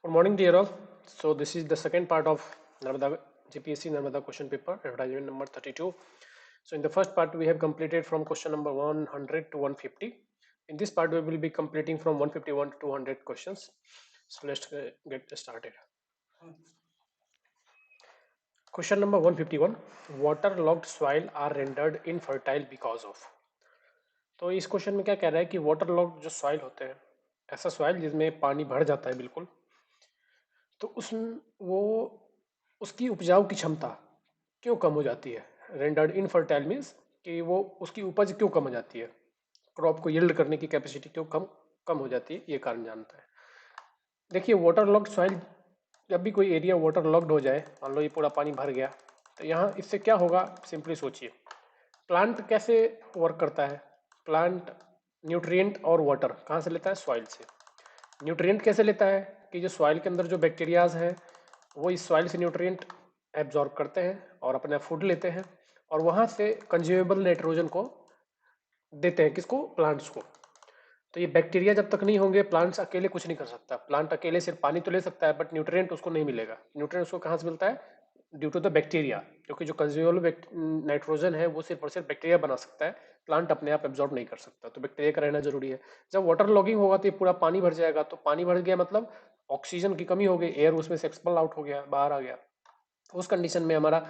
Good morning, dear all. So this is the second part of Narmada GPSC Narmada question paper, advertisement number 32. So in the first part, we have completed from question number 100 to 150. In this part, we will be completing from 151 to 200 questions. So let's get started. Question number 151. Waterlogged soil are rendered infertile because of. तो इस question में क्या कह रहा है कि water locked जो soil होते हैं, ऐसा सॉइल जिसमें पानी भर जाता है बिल्कुल, तो उस वो उसकी उपजाऊ की क्षमता क्यों कम हो जाती है। रेंडर्ड इनफर्टाइल मीन्स कि वो उसकी उपज क्यों कम हो जाती है, क्रॉप को यील्ड करने की कैपेसिटी क्यों कम कम हो जाती है, ये कारण जानता है। देखिए वाटर लॉक्ड सॉइल, जब भी कोई एरिया वाटर लॉक्ड हो जाए, मान लो ये पूरा पानी भर गया, तो यहाँ इससे क्या होगा, सिंपली सोचिए। प्लांट कैसे वर्क करता है। प्लांट न्यूट्रिएंट और वाटर कहाँ से लेता है, सॉइल से। न्यूट्रिएंट कैसे लेता है कि जो सॉइल के अंदर जो बैक्टीरियाज हैं वो इस सॉइल से न्यूट्रिएंट एब्जॉर्ब करते हैं और अपना फूड लेते हैं, और वहाँ से कंज्यूमेबल नाइट्रोजन को देते हैं, किसको, प्लांट्स को। तो ये बैक्टीरिया जब तक नहीं होंगे, प्लांट्स अकेले कुछ नहीं कर सकता। प्लांट अकेले सिर्फ पानी तो ले सकता है, बट न्यूट्रिएंट उसको नहीं मिलेगा। न्यूट्रिएंट उसको कहाँ से मिलता है, ड्यू टू द बैक्टीरिया, क्योंकि जो कंज्यूमेबल नाइट्रोजन है वो सिर्फ और सिर्फ बैक्टीरिया बना सकता है, प्लांट अपने आप एब्जॉर्ब नहीं कर सकता, तो बैक्टीरिया का रहना जरूरी है। जब वाटर लॉगिंग होगा तो ये पूरा पानी भर जाएगा, तो पानी भर गया मतलब ऑक्सीजन की कमी हो गई, एयर उसमें से एक्सपल आउट हो गया, बाहर आ गया। उस कंडीशन में हमारा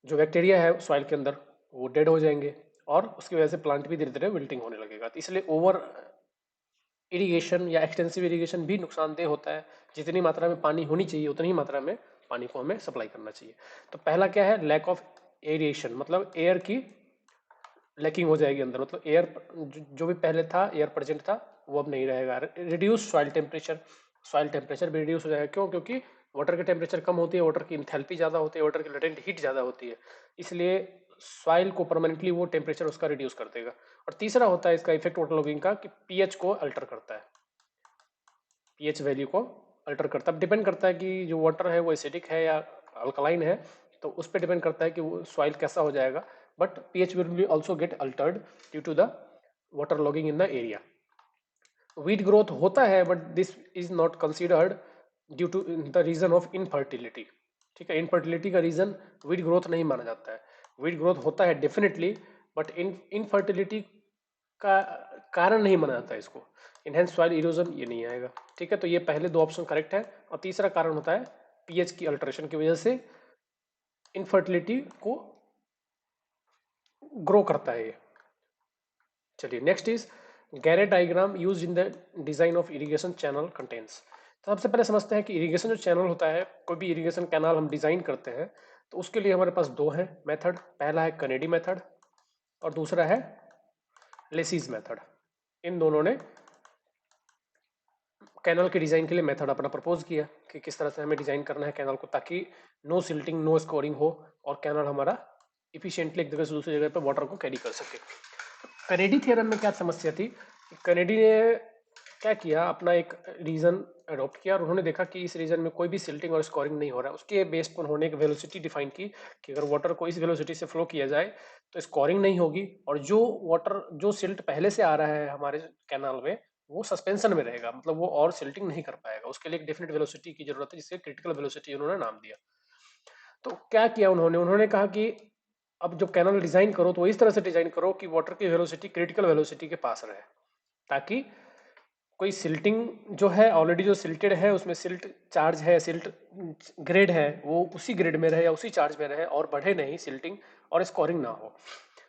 जो बैक्टीरिया है सॉइल के अंदर वो डेड हो जाएंगे, और उसकी वजह से प्लांट भी धीरे धीरे विल्टिंग होने लगेगा। तो इसलिए ओवर इरिगेशन या एक्सटेंसिव इरिगेशन भी नुकसानदेह होता है। जितनी मात्रा में पानी होनी चाहिए उतनी ही मात्रा में पानी को हमें सप्लाई करना चाहिए। तो पहला क्या है, लैक ऑफ एरिएशन, मतलब एयर की लैकिंग हो जाएगी अंदर, मतलब एयर जो भी पहले था, एयर प्रेजेंट था, वो अब नहीं रहेगा। Reduce soil temperature, soil temperature भी रिड्यूस हो जाएगा। क्यों, क्योंकि वाटर की टेम्परेचर कम होती है, वाटर की इंथैल्पी ज़्यादा होती है, वाटर की लेटेंट हीट ज़्यादा होती है, इसलिए सॉइल को परमानेंटली वो टेम्परेचर उसका रिड्यूस कर देगा। और तीसरा होता है इसका इफेक्ट वाटर लॉगिंग का, कि पीएच को अल्टर करता है, पीएच वैल्यू को अल्टर करता है। डिपेंड करता है कि जो वाटर है वो एसिडिक है या अल्कलाइन है, तो उस पर डिपेंड करता है कि वो सॉइल कैसा हो जाएगा। But pH will be also get altered due to the water logging in the area. Wheat growth होता है, but this is not considered due to the reason of infertility. ठीक है, इनफर्टिलिटी का रीजन वीट ग्रोथ नहीं माना जाता है। Wheat growth होता है डेफिनेटली, बट इनफर्टिलिटी का कारण नहीं माना जाता है इसको। इनहेंस सॉइल इरोजन ये नहीं आएगा। ठीक है, तो ये पहले दो ऑप्शन करेक्ट है। और तीसरा कारण होता है पीएच की अल्टरेशन की वजह से इनफर्टिलिटी को ग्रो करता है ये। चलिए next is Garret diagram use in the design of irrigation channel contents. तो सबसे पहले समझते हैं कि इरिगेशन जो चैनल होता है, कोई भी इरिगेशन कैनाल हम डिजाइन करते हैं, तो उसके लिए हमारे पास दो हैं मेथड। पहला है कनेडी मेथड और दूसरा है लेसीज मेथड। इन दोनों ने कैनल के डिजाइन के लिए मेथड अपना प्रपोज किया कि किस तरह से हमें डिजाइन करना है कैनल को, ताकि नो सिल्टिंग नो स्कोरिंग हो और कैनल हमारा इफिशिएंटली एक जगह से दूसरी जगह पर वाटर को कैरी कर सके। कनेडी थ्योरम में क्या समस्या थी, कनेडी ने क्या किया, अपना एक रीजन अडॉप्ट किया और उन्होंने देखा कि इस रीजन में कोई भी सिल्टिंग और स्कोरिंग नहीं हो रहा है। उसके बेस पर उन्होंने एक वेलोसिटी डिफाइन की कि अगर वाटर को इस वेलोसिटी से फ्लो किया जाए तो स्कोरिंग नहीं होगी, और जो वाटर जो सिल्ट पहले से आ रहा है हमारे कैनाल में वो सस्पेंशन में रहेगा, मतलब वो और सिल्टिंग नहीं कर पाएगा। उसके लिए एक डेफिनेट वेलोसिटी की जरूरत है, जिससे क्रिटिकल वेलोसिटी उन्होंने नाम दिया। तो क्या किया उन्होंने, उन्होंने कहा कि अब जब कैनल डिजाइन करो तो इस तरह से डिजाइन करो कि वाटर की वेलोसिटी क्रिटिकल वेलोसिटी के पास रहे, ताकि कोई सिल्टिंग जो है, ऑलरेडी जो सिल्टेड है उसमें सिल्ट चार्ज है, सिल्ट ग्रेड है, वो उसी ग्रेड में रहे या उसी चार्ज में रहे और बढ़े नहीं सिल्टिंग, और स्कोरिंग ना हो।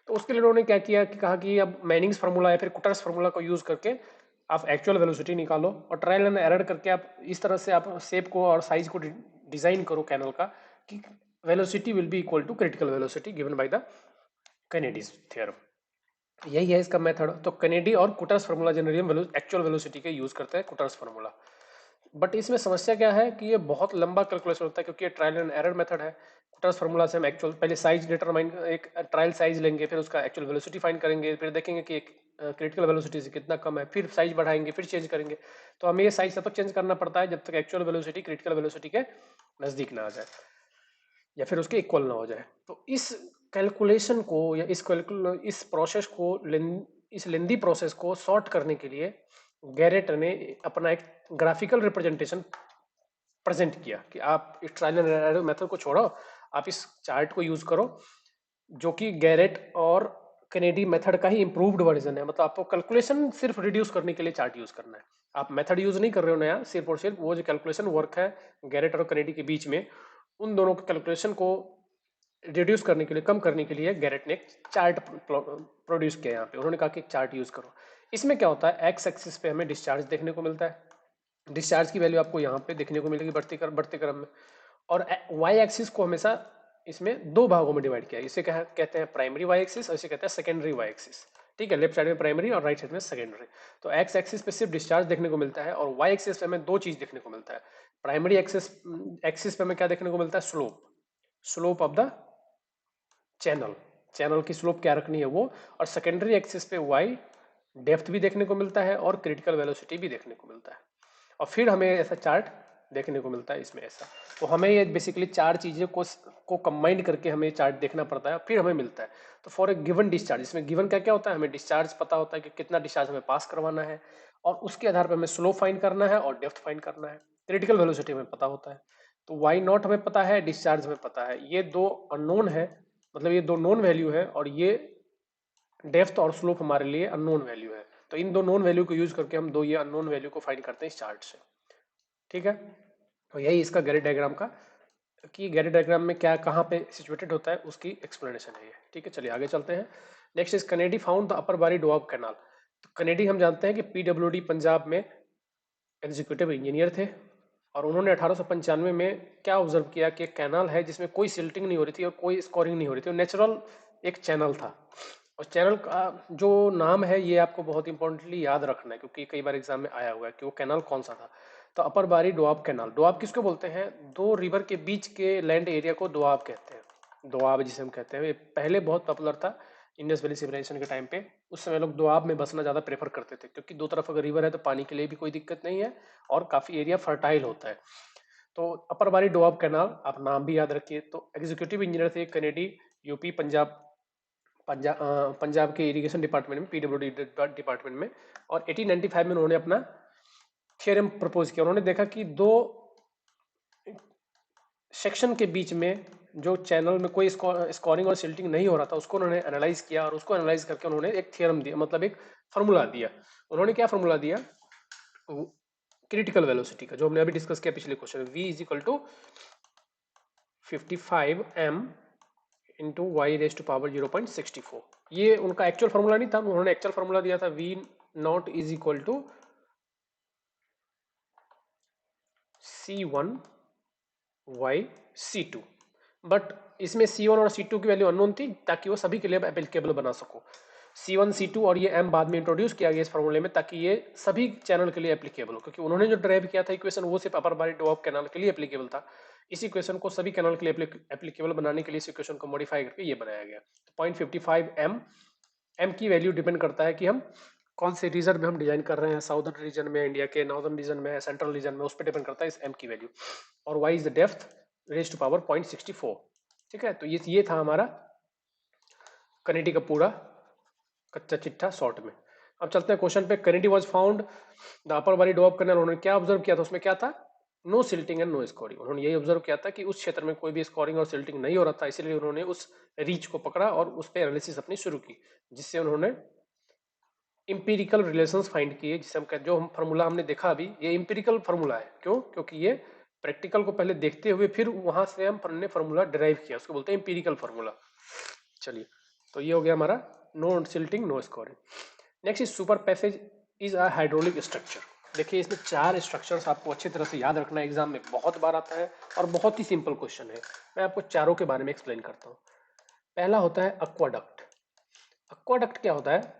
तो उसके लिए उन्होंने क्या किया कि कहा कि अब मैनिंग्स फार्मूला या फिर कुटर्स फार्मूला को यूज करके आप एक्चुअल वेलोसिटी निकालो, और ट्रायल एंड एरर करके आप इस तरह से आप शेप को और साइज को डिजाइन करो कैनल का कि velocity will be equal to critical velocity given by the Kennedy's theorem. यही है इसका मेथड। तो कैनेडी और कुटर्स फार्मूला जनरली हम एक्चुअल वेलोसिटी के यूज करते हैं, कुटर्स फार्मूला। बट इसमें समस्या क्या है कि ये बहुत लंबा कैलकुलेशन होता है, क्योंकि ये ट्रायल एंड एरर मेथड है। कुटर्स फार्मूला से हम एक्चुअल पहले साइज डिटरमाइन, एक ट्रायल साइज लेंगे, फिर उसका एक्चुअल वेलोसिटी फाइंड करेंगे, फिर देखेंगे कि एक क्रिटिकल वेलोसिटी से कितना कम है, फिर साइज बढ़ाएंगे, फिर चेंज करेंगे। तो हमें ये साइज तब तक चेंज करना पड़ता है जब तक एक्चुअल वेलोसिटी क्रिटिकल वेलोसिटी के नजदीक ना आ जाए या फिर उसके इक्वल ना हो जाए। तो इस कैलकुलेशन को या इस प्रोसेस को इस लेंदी प्रोसेस को सॉर्ट करने के लिए गैरेट ने अपना एक ग्राफिकल रिप्रेजेंटेशन प्रेजेंट किया कि आप इस ट्रायल एंड एरर मेथड को छोड़ो, आप इस चार्ट को यूज करो, जो कि गैरेट और कैनेडी मेथड का ही इंप्रूव्ड वर्जन है। मतलब आपको कैलकुलेशन सिर्फ रिड्यूस करने के लिए चार्ट यूज करना है, आप मेथड यूज नहीं कर रहे हो नया, सिर्फ और सिर्फ वो जो कैलकुलेशन वर्क है गैरेट और कैनेडी के बीच में, उन दोनों के कैलकुलेशन को रिड्यूस करने के लिए, कम करने के लिए गैरेट ने एक चार्ट प्रोड्यूस किया यहाँ पे। उन्होंने कहा कि एक चार्ट यूज करो। इसमें क्या होता है, एक्स एक्सिस पे हमें डिस्चार्ज देखने को मिलता है, डिस्चार्ज की वैल्यू आपको यहाँ पे देखने को मिलेगी बढ़ते क्रम में, और वाई एक्सिस को हमेशा इसमें दो भागों में डिवाइड किया है। इसे कहते हैं प्राइमरी वाई एक्सिस और इसे कहते हैं सेकेंडरी वाई एक्सिस। ठीक है, लेफ्ट साइड में प्राइमरी और राइट साइड में सेकेंडरी। तो एक्स एक्सिस पे सिर्फ डिस्चार्ज देखने को मिलता है, और वाई एक्सिस पे हमें दो चीज देखने को मिलता है। प्राइमरी एक्सिस एक्सिस पे हमें क्या देखने को मिलता है, slope, slope of the channel, channel की स्लोप क्या रखनी है वो। और सेकेंडरी एक्सिस पे वाई डेप्थ भी देखने को मिलता है और क्रिटिकल वेलोसिटी भी देखने को मिलता है। और फिर हमें ऐसा चार्ट देखने को मिलता है इसमें ऐसा। तो हमें ये बेसिकली चार चीज़ें को कंबाइंड करके हमें चार्ट देखना पड़ता है, फिर हमें मिलता है। तो फॉर ए गिवन डिस्चार्ज, इसमें गिवन क्या क्या होता है, हमें डिस्चार्ज पता होता है कि कितना डिस्चार्ज हमें पास करवाना है, और उसके आधार पर हमें स्लो फाइंड करना है और डेप्थ फाइंड करना है। क्रिटिकल वेलोसिटी हमें पता होता है, तो वाई नॉट हमें पता है, डिस्चार्ज हमें पता है। ये दो अननोन है, मतलब ये दो नोन वैल्यू है, और ये डेप्थ और स्लोप हमारे लिए अननोन वैल्यू है। तो इन दो नोन वैल्यू को यूज करके हम दो ये अननोन वैल्यू को फाइंड करते हैं इस चार्ट से। ठीक है, तो यही इसका गैरेट डायग्राम का, कि गैरेट डायग्राम में क्या कहाँ पे सिचुएटेड होता है उसकी एक्सप्लेनेशन है ये। ठीक है, चलिए आगे चलते हैं। Next is Kennedy found the upper बारी डोआब कैनाल। तो कनेडी हम जानते हैं कि पीडब्ल्यूडी पंजाब में एग्जीक्यूटिव इंजीनियर थे, और उन्होंने 1895 में क्या ऑब्जर्व किया कि एक कैनाल है जिसमें कोई सिल्टिंग नहीं हो रही थी और कोई स्कोरिंग नहीं हो रही थी, और नेचुरल एक चैनल था। और चैनल का जो नाम है ये आपको बहुत इंपॉर्टेंटली याद रखना है, क्योंकि कई बार एग्जाम में आया हुआ है कि वो कैनाल कौन सा था। तो अपर बारी डोआब कैनाल, डोआब किसको बोलते हैं, दो रिवर के बीच के लैंड एरिया को दोआब कहते हैं। दोआब जिसे हम कहते हैं, ये पहले बहुत पॉपुलर था इंडस वैली सिविलाइजेशन के टाइम पे। उस समय लोग दोआब में बसना ज़्यादा प्रेफर करते थे, क्योंकि दो तरफ अगर रिवर है तो पानी के लिए भी कोई दिक्कत नहीं है, और काफ़ी एरिया फर्टाइल होता है। तो अपर बारी डोआब कैनाल, आप नाम भी याद रखिए। तो एग्जीक्यूटिव इंजीनियर थे कनेडी, यूपी पंजाब, पंजाब के इरिगेशन डिपार्टमेंट में, पीडब्ल्यूडी डिपार्टमेंट में। और 1895 में उन्होंने अपना थ्योरम प्रपोज किया। उन्होंने देखा कि दो सेक्शन के बीच में जो चैनल में कोई स्कोरिंग और सिल्टिंग नहीं हो रहा था, उसको उन्होंने एनालाइज किया, और उसको एनालाइज करके उन्होंने एक थ्योरम दिया, मतलब एक फार्मूला दिया। उन्होंने क्या फार्मूला दिया, क्रिटिकल वेलोसिटी का, जो हमने अभी डिस्कस किया पिछले क्वेश्चन में, v is equal to 55m into y raise to power 0.64। ये उनका एक्चुअल फार्मूला नहीं था, उन्होंने एक्चुअल फार्मूला दिया था v not is equal to c1 y c2। But इसमें c1 और c2 की वैल्यू अननोन थी, ताकि वो सभी के लिए एप्लीकेबल बना सको। c1 c2 और ये m बाद में इंट्रोड्यूस किया गया इस फार्मूले में, ताकि ये सभी चैनल के लिए एप्लीकेबल हो, क्योंकि उन्होंने जो ड्राइव किया था इक्वेशन वो सिर्फ अपर बारी डोआब कैनाल के लिए एप्लीकेबल था। इस इक्वेशन को सभी कैनाल के लिए एप्लीकेबल बनाने के लिए इस इक्वेशन को मॉडिफाई करके ये बनाया गया। 0.55 m की वैल्यू डिपेंड करता है कि हम कौन से रीजन में हम डिजाइन कर रहे हैं, साउदर्न रीजन में, इंडिया के नॉर्दर्न रीजन में, सेंट्रल रीजन में, उस पर डिपेंड करता है इस m की वैल्यू। और y is the depth raise to power 0.64। ठीक है, तो ये था हमारा कनेडी का पूरा कच्चा चिट्ठा शॉर्ट में। अब चलते हैं क्वेश्चन पे। Kennedy was found the upper बारी डोआब कैनाल। उन्होंने क्या ऑब्जर्व किया था, उसमें क्या था, no silting and no scouring. उन्होंने यही ऑब्जर्व किया था कि उस क्षेत्र में कोई भी स्कोरिंग और सिल्टिंग नहीं हो रहा था, इसलिए उन्होंने उस रीच को पकड़ा और उस पर एनालिसिस अपनी शुरू की, जिससे उन्होंने इंपीरिकल रिलेशंस फाइंड किए, जिसे हम जो हम फार्मूला हमने देखा अभी, ये इंपीरिकल फार्मूला है। क्यों, क्योंकि ये प्रैक्टिकल को पहले देखते हुए फिर वहां से हमने फार्मूला डिराइव किया, उसको बोलते हैं इंपीरिकल फार्मूला। चलिए, तो ये हो गया हमारा no silting no scouring. Next is super passage is a hydraulic structure. देखिए, इसमें चार स्ट्रक्चर्स आपको अच्छी तरह से याद रखना है, एग्जाम में बहुत बार आता है और बहुत ही सिंपल क्वेश्चन है। मैं आपको चारों के बारे में एक्सप्लेन करता हूँ। पहला होता है एक्वाडक्ट। एक्वाडक्ट क्या होता है,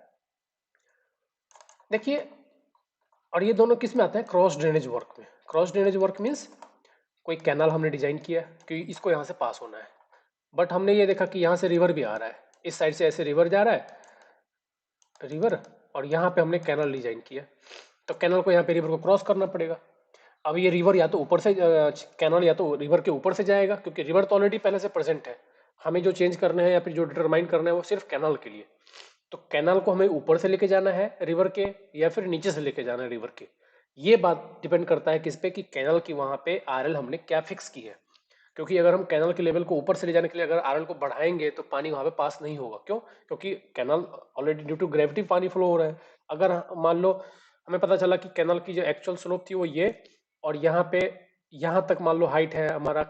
देखिए, और ये दोनों किस में आते हैं, क्रॉस ड्रेनेज वर्क में। क्रॉस ड्रेनेज वर्क मीन्स कोई कैनाल हमने डिजाइन किया कि इसको यहाँ से पास होना है, बट हमने ये देखा कि यहाँ से रिवर भी आ रहा है, इस साइड से ऐसे रिवर जा रहा है, रिवर, और यहाँ पे हमने कैनल डिजाइन किया, तो कैनल को यहाँ पे रिवर को क्रॉस करना पड़ेगा। अब ये रिवर या तो ऊपर से, कैनल या तो रिवर के ऊपर से जाएगा, क्योंकि रिवर तो ऑलरेडी पहले से प्रेजेंट है, हमें जो चेंज करना है या फिर जो डिटरमाइन करना है वो सिर्फ कैनल के लिए। तो कैनल को हमें ऊपर से लेके जाना है रिवर के, या फिर नीचे से लेके जाना है रिवर के, ये बात डिपेंड करता है किस पे, कि कैनल की वहां पे आरएल हमने क्या फिक्स की है। क्योंकि अगर हम कैनल के लेवल को ऊपर से ले जाने के लिए अगर आरएल को बढ़ाएंगे तो पानी वहां पे पास नहीं होगा। क्यों? क्योंकि canal already due to gravity पानी फ्लो हो रहा है। अगर मान लो हमें पता चला कि कैनल की जो एक्चुअल स्लोप थी वो ये, और यहाँ पे यहाँ तक मान लो हाइट है हमारा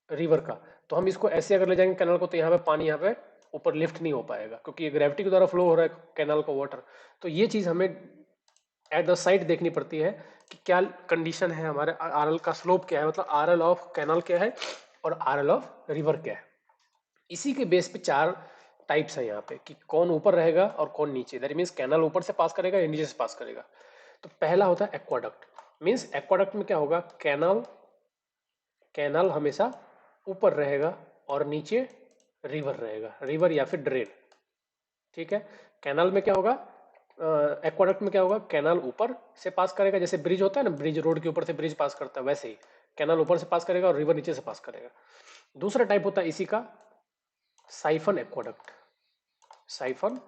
रिवर का, तो हम इसको ऐसे अगर ले जाएंगे कैनल को तो यहाँ पे पानी यहाँ पे ऊपर लिफ्ट नहीं हो पाएगा, क्योंकि ये ग्रेविटी के द्वारा फ्लो हो रहा है कैनल का वाटर। तो ये चीज हमें एट द साइट देखनी पड़ती है कि क्या कंडीशन है, हमारे आरएल का स्लोप क्या है, मतलब आरएल ऑफ कैनल क्या है और आरएल ऑफ रिवर क्या है। इसी के बेस पे चार टाइप्स है यहाँ पे कि कौन ऊपर रहेगा और कौन नीचे। दैट मीन्स कैनल ऊपर से पास करेगा या नीचे से पास करेगा। तो पहला होता है एक्वाडक्ट। मीन्स एक्वाडक्ट में क्या होगा, कैनल कैनल हमेशा ऊपर रहेगा और नीचे रिवर रहेगा, रिवर या फिर ड्रेन। ठीक है। कैनल में क्या होगा, एक्वाडक्ट में क्या होगा, कैनल ऊपर से पास करेगा, जैसे ब्रिज होता है ना, ब्रिज रोड के ऊपर से ब्रिज पास करता है, वैसे ही कैनल ऊपर से पास करेगा और रिवर नीचे से पास करेगा। दूसरा टाइप होता है इसी का siphon aqueduct. Siphon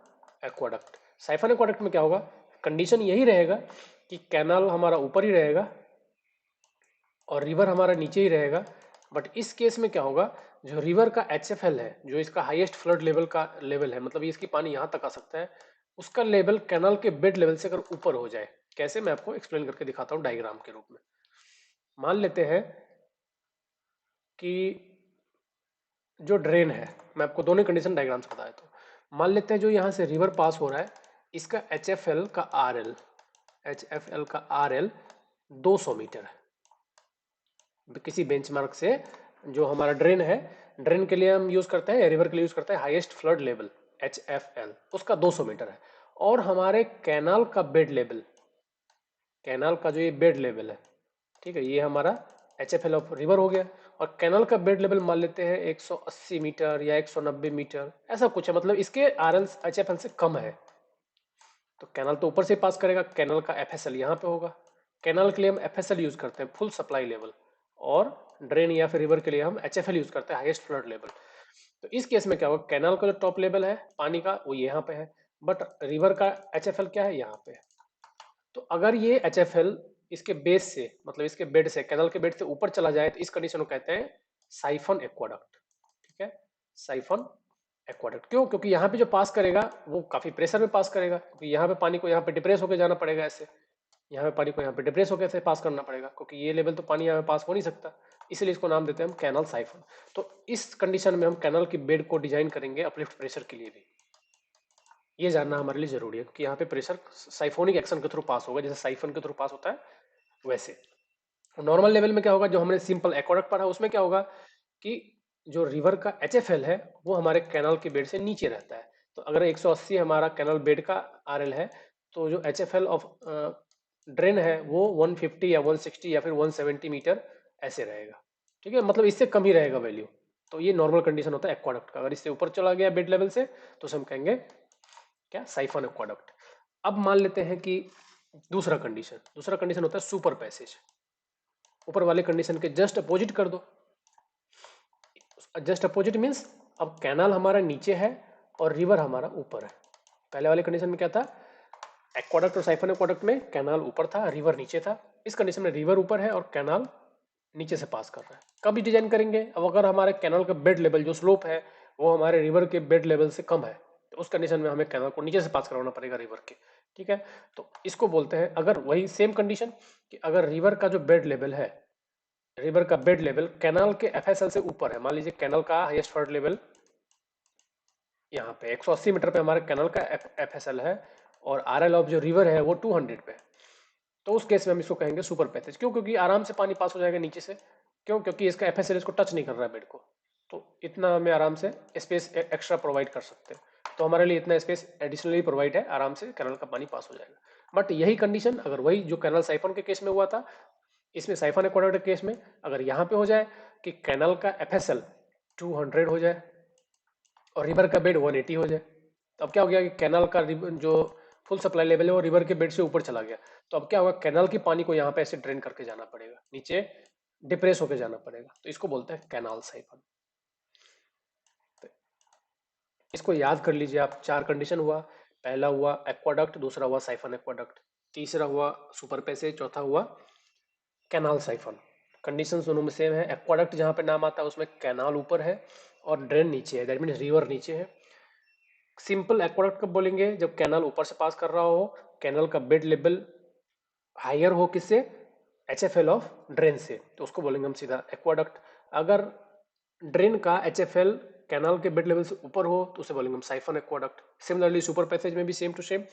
aqueduct, siphon aqueduct में क्या होगा, कंडीशन यही रहेगा कि कैनल हमारा ऊपर ही रहेगा और रिवर हमारा नीचे ही रहेगा। बट इस केस में क्या होगा, जो रिवर का HFL है, जो इसका हाईएस्ट फ्लड लेवल का लेवल है, मतलब इसकी पानी यहां तक आ सकता है, उसका लेवल कैनल के बेड लेवल से अगर ऊपर हो जाए, कैसे मैं आपको एक्सप्लेन करके दिखाता हूँ डायग्राम के रूप में। मान लेते हैं कि जो ड्रेन है, मैं आपको दोनों कंडीशन डायग्राम से बता देता हूँ। मान लेते हैं जो यहाँ से रिवर पास हो रहा है, इसका HFL का RL, HFL का RL 200 मीटर है। किसी बेंचमार्क से जो हमारा ड्रेन है, ड्रेन के लिए हम यूज करते हैं, रिवर के लिए यूज करते हैं हाईएस्ट फ्लड लेवल HFL, उसका 200 मीटर है। और हमारे कैनाल का बेड लेवल, कैनाल का जो ये बेड लेवल है, ठीक है, ये हमारा HFL ऑफ रिवर हो गया। और कैनाल का बेड लेवल मान लेते हैं 180 मीटर या 190 मीटर, ऐसा कुछ है, मतलब इसके RL HFL से कम है। तो कैनाल तो ऊपर से पास करेगा, कैनाल का FSL यहाँ पे होगा। कैनाल के लिए हम FSL यूज करते हैं, फुल सप्लाई लेवल, और ड्रेन या फिर रिवर के लिए हम HFL यूज करते हैं, हाईएस्ट फ्लड लेवल। तो इस केस में क्या होगा, कैनाल का जो टॉप लेवल है पानी का वो यहाँ पे है, बट रिवर का HFL क्या है, यहाँ पे है। तो अगर ये HFL इसके बेस से, मतलब इसके बेड से, कैनाल के बेड से ऊपर चला जाए, तो इस कंडीशन को कहते हैं साइफन एक्वाडक्ट। ठीक है, साइफन एक्वाडक्ट। क्यों? क्योंकि यहाँ पे जो पास करेगा वो काफी प्रेशर में पास करेगा, क्योंकि यहाँ पे पानी को यहाँ पे डिप्रेस होकर जाना पड़ेगा, ऐसे यहाँ पे पानी को यहाँ पे डिप्रेस होकर ऐसे पास करना पड़ेगा, क्योंकि ये लेवल तो पानी यहाँ पे पास हो नहीं सकता। इसलिए इसको नाम देते हैं हम कैनल साइफन। तो इस कंडीशन में हम कैनल की बेड को डिजाइन करेंगे अपलिफ्ट प्रेशर के लिए भी। ये जानना हमारे लिए जरूरी है कि यहाँ पे प्रेशर साइफोनिक एक्शन के थ्रू पास होगा, जैसे साइफन के थ्रू पास होता है वैसे। नॉर्मल लेवल में क्या होगा, जो हमने सिंपल एक्वाडक्ट पढ़ा उसमें क्या होगा कि जो रिवर का HFL है वो हमारे कैनाल के बेड से नीचे रहता है। तो अगर 180 हमारा कैनाल बेड का RL है, तो जो HFL ऑफ ड्रेन है वो 150 या 160 या फिर 170 मीटर ऐसे रहेगा। ठीक है, मतलब इससे कम ही रहेगा वैल्यू। तो ये नॉर्मल कंडीशन होता है एक्वाडक्ट का। अगर इससे ऊपर चला गया बेड लेवल से तो हम कहेंगे क्या, साइफन एक्वाडक्ट। अब मान लेते हैं कि दूसरा कंडीशन होता है सुपर पैसेज। ऊपर वाले कंडीशन के जस्ट अपोजिट कर दो। जस्ट अपोजिट मीन्स अब कैनाल हमारा नीचे है और रिवर हमारा ऊपर है। पहले वाले कंडीशन में क्या था, एक्वाडक्ट और साइफन एक्वाडक्ट में कैनाल ऊपर था, रिवर नीचे था। इस कंडीशन में रिवर ऊपर है और कैनाल नीचे से पास कर रहा है। कभी डिजाइन करेंगे, अब अगर हमारे कैनाल का बेड लेवल जो स्लोप है वो हमारे रिवर के बेड लेवल से कम है, तो उस कंडीशन में हमें कैनाल को नीचे से पास करवाना पड़ेगा रिवर के। ठीक है, तो इसको बोलते हैं, अगर वही सेम कंडीशन कि अगर रिवर का जो बेड लेवल है, रिवर का बेड लेवल कैनाल के FSL से ऊपर है, मान लीजिए कैनाल का हाईएस्ट फ्लड लेवल यहाँ पे 180 मीटर पे हमारे कैनाल का FSL है, और RL ऑफ जो रिवर है वो 200 पे है, तो उस केस में हम इसको कहेंगे सुपर पैसेज। क्यों? क्योंकि आराम से पानी पास हो जाएगा नीचे से। क्यों? क्योंकि इसका FSL इसको टच नहीं कर रहा है बेड को, तो इतना हमें आराम से स्पेस एक्स्ट्रा प्रोवाइड कर सकते हैं। तो हमारे लिए इतना स्पेस एडिशनली प्रोवाइड है, आराम से कैनाल का पानी पास हो जाएगा। बट यही कंडीशन अगर वही जो कैनाल साइफन के केस में हुआ था, इसमें साइफन एक्वाडक्ट के केस में अगर यहाँ पे हो जाए कि कैनाल का FSL 200 हो जाए और रिवर का बेड 180 हो जाए, तो अब क्या हो गया कि कैनाल का जो फुल सप्लाई लेवल है वो रिवर के बेड से ऊपर चला गया। तो अब क्या होगा, कैनाल की पानी को यहाँ पे ऐसे ड्रेन करके जाना पड़ेगा, नीचे डिप्रेस होकर जाना पड़ेगा, तो इसको बोलते हैं कैनाल साइफन। तो इसको याद कर लीजिए आप, चार कंडीशन हुआ। पहला हुआ एक्वाडक्ट, दूसरा हुआ साइफन एक्वाडक्ट, तीसरा हुआ सुपर पैसेज, चौथा हुआ कैनाल साइफन। कंडीशन दोनों में सेम है। एक्वाडक्ट जहाँ पे नाम आता है उसमें कैनाल ऊपर है और ड्रेन नीचे है, दैट मीन रिवर नीचे है। सिंपल एक्वाडक्ट कब बोलेंगे? जब कैनाल ऊपर से पास कर रहा हो, कैनाल का बेड लेवल हायर हो, किससे? HFL ऑफ ड्रेन से, तो उसको बोलेंगे हम सीधा एक्वाडक्ट। अगर ड्रेन का HFL कैनाल के बेड लेवल से ऊपर हो तो उसे बोलेंगे हम siphon aqueduct. Similarly super passage में भी सेम टू सेम,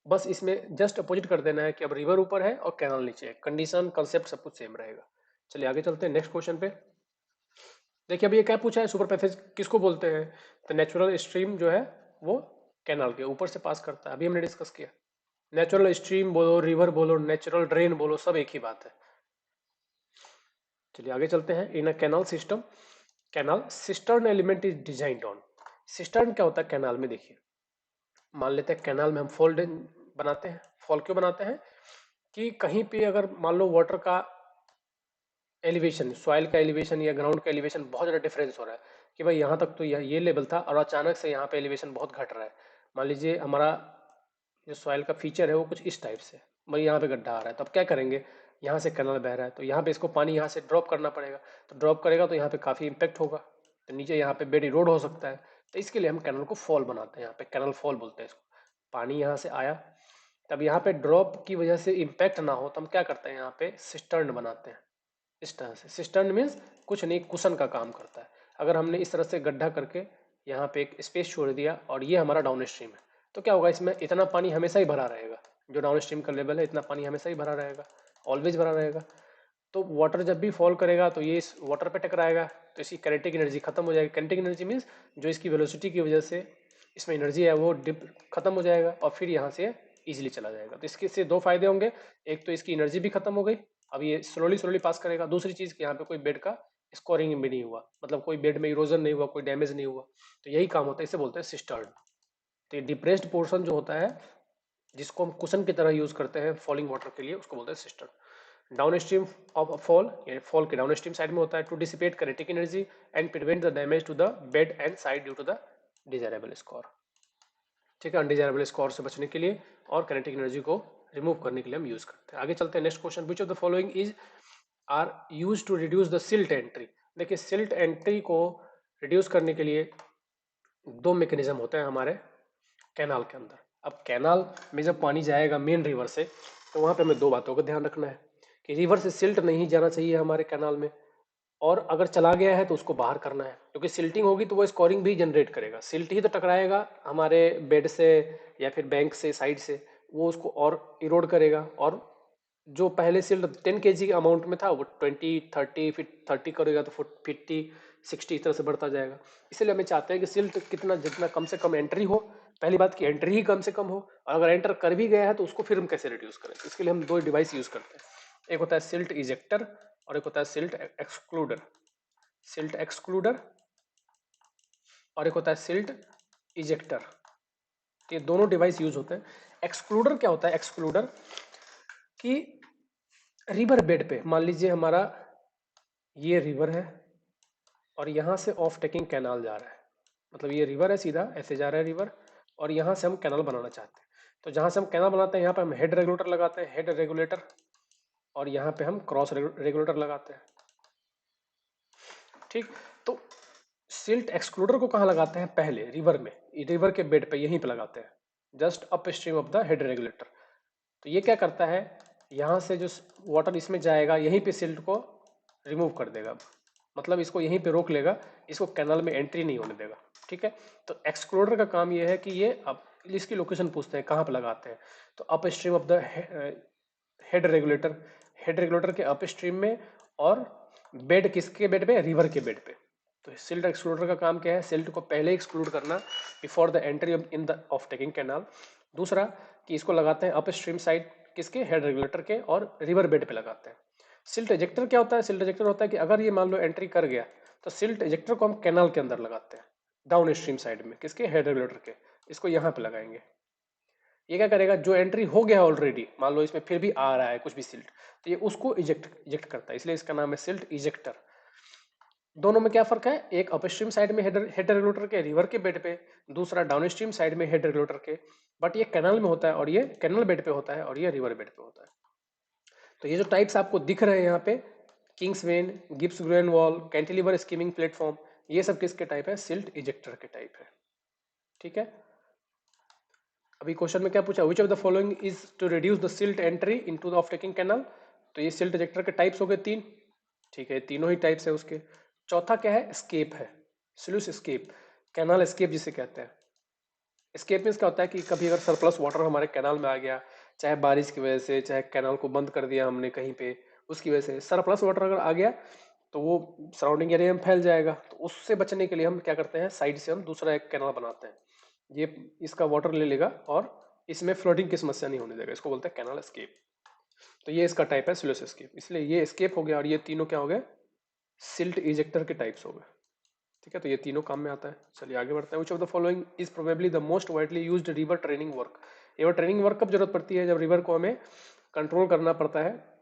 बस इसमें जस्ट अपोजिट कर देना है कि अब रिवर ऊपर है और कैनाल नीचे है। कंडीशन, कंसेप्ट सब कुछ सेम रहेगा। चलिए आगे चलते हैं नेक्स्ट क्वेश्चन पे। देखिए अभी ये क्या पूछा है, सुपर पैसेज किसको बोलते हैं? तो नेचुरल स्ट्रीम जो है वो कैनाल के ऊपर से पास करता है, अभी हमने डिस्कस किया। नेचुरल स्ट्रीम बोलो, रिवर बोलो, नेचुरल ड्रेन बोलो, सब एक ही बात है। चलिए आगे चलते हैं। In a canal system, canal cistern element is designed on. Cistern क्या होता है कैनाल में? देखिए मान लेते हैं कैनाल में हम फॉल बनाते हैं। फॉल क्यों बनाते हैं? कि कहीं पे अगर मान लो वाटर का एलिवेशन, सॉइल का एलिवेशन या ग्राउंड का एलिवेशन बहुत ज़्यादा डिफरेंस हो रहा है, कि भाई यहाँ तक तो ये लेवल था और अचानक से यहाँ पे एलिवेशन बहुत घट रहा है। मान लीजिए हमारा जो सॉइल का फीचर है वो कुछ इस टाइप से, भाई यहाँ पे गड्ढा आ रहा है, तो अब क्या करेंगे? यहाँ से कैनाल बह रहा है तो यहाँ पे इसको पानी यहाँ से ड्रॉप करना पड़ेगा, तो ड्रॉप करेगा तो यहाँ पे काफ़ी इम्पेक्ट होगा, तो नीचे यहाँ पे बेड इरोड हो सकता है। तो इसके लिए हम कैनाल को फॉल बनाते हैं, यहाँ पे कैनाल फॉल बोलते हैं इसको। पानी यहाँ से आया, तब यहाँ पे ड्रॉप की वजह से इम्पैक्ट ना हो तो हम क्या करते हैं? यहाँ पे सिस्टर्न बनाते हैं। इस तरह से सिस्टर्न मीन्स कुछ नहीं, कुशन का काम करता है। अगर हमने इस तरह से गड्ढा करके यहाँ पे एक स्पेस छोड़ दिया और ये हमारा डाउन स्ट्रीम है, तो क्या होगा? इसमें इतना पानी हमेशा ही भरा रहेगा, जो डाउन स्ट्रीम का लेवल है इतना पानी हमेशा ही भरा रहेगा, ऑलवेज भरा रहेगा। तो वाटर जब भी फॉल करेगा तो ये इस वाटर पे टकराएगा, तो इसकी काइनेटिक एनर्जी खत्म हो जाएगी। काइनेटिक एनर्जी मीन्स जो इसकी वेलोसिटी की वजह से इसमें एनर्जी है वो डिप खत्म हो जाएगा और फिर यहाँ से इजीली चला जाएगा। तो इसके से दो फायदे होंगे, एक तो इसकी एनर्जी भी खत्म हो गई, अब ये स्लोली स्लोली पास करेगा। दूसरी चीज कि यहाँ पे कोई बेड का स्कोरिंग भी नहीं हुआ, मतलब कोई बेड में इरोजन नहीं हुआ, कोई डैमेज नहीं हुआ। तो यही काम होता है, इसे बोलते हैं सिस्टर्न। तो ये डिप्रेस्ड पोर्शन जो होता है जिसको हम कुशन की तरह यूज करते हैं फॉलिंग वाटर के लिए, उसको बोलते हैं cistern. Down stream of fall, ये फॉल के डाउन स्ट्रीम साइड में होता है, to dissipate kinetic energy and prevent the damage to the bed and side due to the desirable scour. ठीक है, अनडिजायरेबल स्कोर से बचने के लिए और काइनेटिक एनर्जी को रिमूव करने के लिए हम यूज करते हैं। आगे चलते हैं next question. Which of the following is are use to reduce the silt entry. देखिए सिल्ट एंट्री को रिड्यूस करने के लिए दो मैकेनिज्म होते हैं हमारे कैनाल के अंदर। अब कैनाल में जब पानी जाएगा मेन रिवर से, तो वहां पे हमें दो बातों का ध्यान रखना है कि रिवर से सिल्ट नहीं जाना चाहिए हमारे कैनाल में, और अगर चला गया है तो उसको बाहर करना है, क्योंकि सिल्टिंग होगी तो वो स्कोरिंग भी जनरेट करेगा। सिल्ट ही तो टकराएगा हमारे बेड से या फिर बैंक से, साइड से, वो उसको और इरोड करेगा, और जो पहले सिल्ट 10 kg के अमाउंट में था वो 20, 30, फिर 30 करेगा तो 50, 60 इस तरह से बढ़ता जाएगा। इसलिए हमें चाहते हैं कि सिल्ट कितना जितना कम से कम एंट्री हो, पहली बात की एंट्री ही कम से कम हो, और अगर एंटर कर भी गया है तो उसको फिर हम कैसे रिड्यूस करें। तो इसके लिए हम दो डिवाइस यूज करते हैं, एक होता है सिल्ट इजेक्टर और एक होता है सिल्ट एक्सक्लूडर। सिल्ट एक्सक्लूडर और एक होता है सिल्ट इजेक्टर। ये दोनों डिवाइस यूज होते हैं। एक्सक्लूडर क्या होता है? एक्सक्लूडर कि रिवर बेड पे मान लीजिए हमारा ये रिवर है और यहाँ से ऑफ टेकिंग कैनाल जा रहा है, मतलब ये रिवर है, सीधा ऐसे जा रहा है रिवर, और यहाँ से हम कैनाल बनाना चाहते हैं। तो जहाँ से हम कैनाल बनाते हैं यहाँ पे हम हेड रेगुलेटर लगाते हैं, हेड रेगुलेटर, और यहाँ पे हम क्रॉस रेगुलेटर लगाते हैं। ठीक, तो सिल्ट एक्सक्लूडर को कहाँ लगाते हैं? पहले रिवर में, रिवर के बेड पे यहीं पे लगाते हैं, just up stream of the head regulator. तो ये क्या करता है, यहाँ से जो वाटर इसमें जाएगा यहीं पे सिल्ट को रिमूव कर देगा, मतलब इसको यहीं पे रोक लेगा, इसको कैनाल में एंट्री नहीं होने देगा। ठीक है, तो एक्सक्लूडर का काम ये है कि ये अब इसकी लोकेशन पूछते हैं कहाँ पे लगाते हैं, तो up stream of the head regulator, head regulator के अप स्ट्रीम में, और बेड किसके बेड पे? रिवर के बेड पे। तो सिल्ट एक्सक्लूडर का काम क्या है? सिल्ट को पहले एक्सक्लूड करना before the entry in the off taking canal. दूसरा कि इसको लगाते हैं अप स्ट्रीम साइड किसके? हेड रेगुलेटर के, और रिवर बेड पे लगाते हैं। सिल्ट इजेक्टर क्या होता है? सिल्ट इजेक्टर होता है कि अगर ये मान लो एंट्री कर गया तो सिल्ट इजेक्टर को हम कैनाल के अंदर लगाते हैं, डाउन स्ट्रीम साइड में, किसके? हेड रेगुलेटर के। इसको यहाँ पे लगाएंगे। ये क्या करेगा? जो एंट्री हो गया ऑलरेडी, मान लो इसमें फिर भी आ रहा है कुछ भी सिल्ट, तो ये उसको इजेक्ट करता है, इसलिए इसका नाम है सिल्ट इजेक्टर। दोनों में क्या फर्क है, एक अपस्ट्रीम साइड में हेड रेगुलेटर के रिवर के बेड पे, दूसरा डाउनस्ट्रीम साइड में हेड रेगुलेटर के, बट ये कैनल में होता है और ये कैनल बेड पे होता है और ये रिवर बेड पे होता है। तो ये जो टाइप्स आपको दिख रहे हैं यहाँ पे, kings vane, Gibbs groyne wall, cantilever skimming platform, ये सब किसके टाइप है, सिल्ट इजेक्टर के टाइप है। ठीक है, अभी क्वेश्चन में क्या पूछा, which of the following is to reduce the silt entry into the off taking canal. तो ये सिल्ट इजेक्टर के टाइप्स हो गए तीन। ठीक है, तीनों ही टाइप्स है उसके। चौथा क्या है, स्केप है, स्लूस स्केप, कैनाल स्केप जिसे कहते हैं। स्केप मीन्स क्या होता है कि कभी अगर सरप्लस वाटर हमारे कैनाल में आ गया, चाहे बारिश की वजह से, चाहे कैनाल को बंद कर दिया हमने कहीं पे, उसकी वजह से सरप्लस वाटर अगर आ गया तो वो सराउंडिंग एरिया में फैल जाएगा। तो उससे बचने के लिए हम क्या करते हैं, साइड से हम दूसरा एक कैनाल बनाते हैं, ये इसका वाटर ले लेगा और इसमें फ्लडिंग की समस्या नहीं होने देगा, इसको बोलते हैं कैनाल स्केप। तो ये इसका टाइप है स्लूस स्केप, इसलिए ये स्केप हो गया और ये तीनों क्या हो गए, सिल्ट इजेक्टर के टाइप्स हो गए। ठीक है, तो ये तीनों काम में आता है। चलिए आगे बढ़ते हैं। विच of the following is probably the most widely used river training work. River training work कब जरूरत पड़ती है, जब रिवर को हमें कंट्रोल करना पड़ता है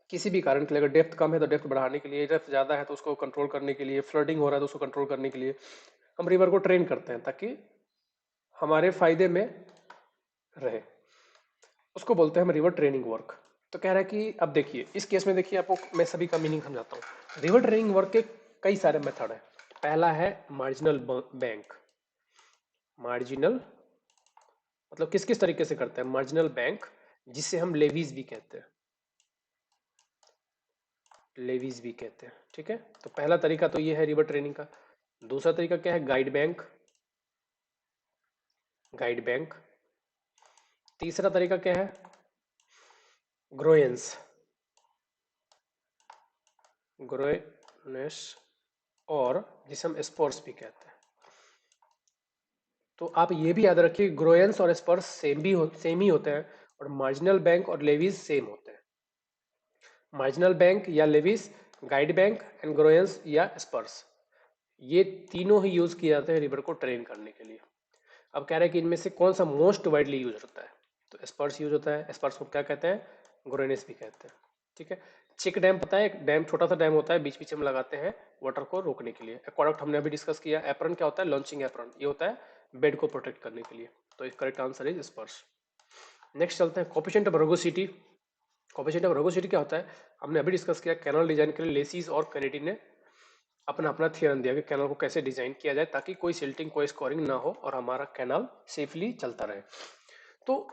किसी भी कारण के लिए। अगर डेप्थ कम है तो डेप्थ बढ़ाने के लिए, डेप्थ ज़्यादा है तो उसको कंट्रोल करने के लिए, फ्लडिंग हो रहा है तो उसको कंट्रोल करने के लिए हम रिवर को ट्रेन करते हैं ताकि हमारे फायदे में रहे, उसको बोलते हैं हम रिवर ट्रेनिंग वर्क। तो कह रहा है कि अब देखिए इस केस में, देखिए आपको मैं सभी का मीनिंग समझाता हूँ। रिवर ट्रेनिंग वर्क के कई सारे मेथड है। पहला है मार्जिनल बैंक। मार्जिनल मतलब किस किस तरीके से करते हैं, मार्जिनल बैंक, जिसे हम लेवीज भी कहते हैं, लेवीज भी कहते हैं। ठीक है, तो पहला तरीका तो ये है रिवर ट्रेनिंग का। दूसरा तरीका क्या है, गाइड बैंक, गाइड बैंक। तीसरा तरीका क्या है, ग्रोएंस, ग्रोएनेस, और जिसे हम स्पर्स भी कहते हैं। तो आप ये भी याद रखिए, ग्रोएंस और स्पर्स सेम ही होते हैं, और मार्जिनल बैंक और लेवीज सेम होते हैं। मार्जिनल बैंक या लेवीज, गाइड बैंक एंड ग्रोएंस या स्पर्स, ये तीनों ही यूज किए जाते हैं रिवर को ट्रेन करने के लिए। अब कह रहे हैं कि इनमें से कौन सा मोस्ट वाइडली यूज होता है, तो स्पर्स यूज होता है। स्पर्स को क्या कहते हैं, ग्रोनेस भी कहते हैं। ठीक है, चेक डैम पता है, एक डैम, छोटा सा डैम होता है, बीच बीच में लगाते हैं वाटर को रोकने के लिए। एक्वाडक्ट हमने अभी डिस्कस किया। एप्रन क्या होता है, लॉन्चिंग एप्रन, ये होता है बेड को प्रोटेक्ट करने के लिए। तो correct answer is Spurs. Next चलते हैं, कोफिशिएंट ऑफ रगोसिटी। कोफिशिएंट ऑफ रगोसिटी क्या होता है, हमने अभी डिस्कस किया। कैनल डिजाइन के लिए लेसीज और कैनेडी ने अपना अपना थियरम दिया कि कैनल को कैसे डिजाइन किया जाए ताकि कोई सिल्टिंग, कोई स्कोरिंग ना हो और हमारा कैनल सेफली चलता रहे। तो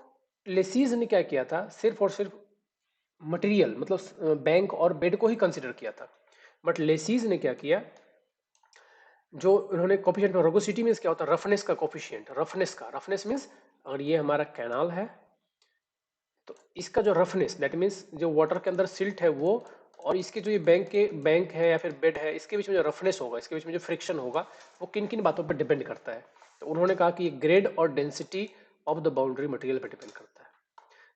लेसीज ने क्या किया था, सिर्फ और सिर्फ मटेरियल मतलब बैंक और बेड को ही कंसिडर किया था। बट लेसीज ने क्या किया, जो उन्होंने कोफिशिएंट रगोसिटी मींस क्या होता है, रफनेस का कोफिशिएंट, रफनेस का, रफनेस मींस अगर ये हमारा कैनाल है तो इसका जो रफनेस, दैट मीन्स जो वाटर के अंदर सिल्ट है वो, और इसके जो ये बैंक है या फिर बेड है, इसके बीच में जो रफनेस होगा, इसके बीच में जो फ्रिक्शन होगा, वो किन किन बातों पर डिपेंड करता है। तो उन्होंने कहा कि ये ग्रेड और density of the boundary material पर डिपेंड करता है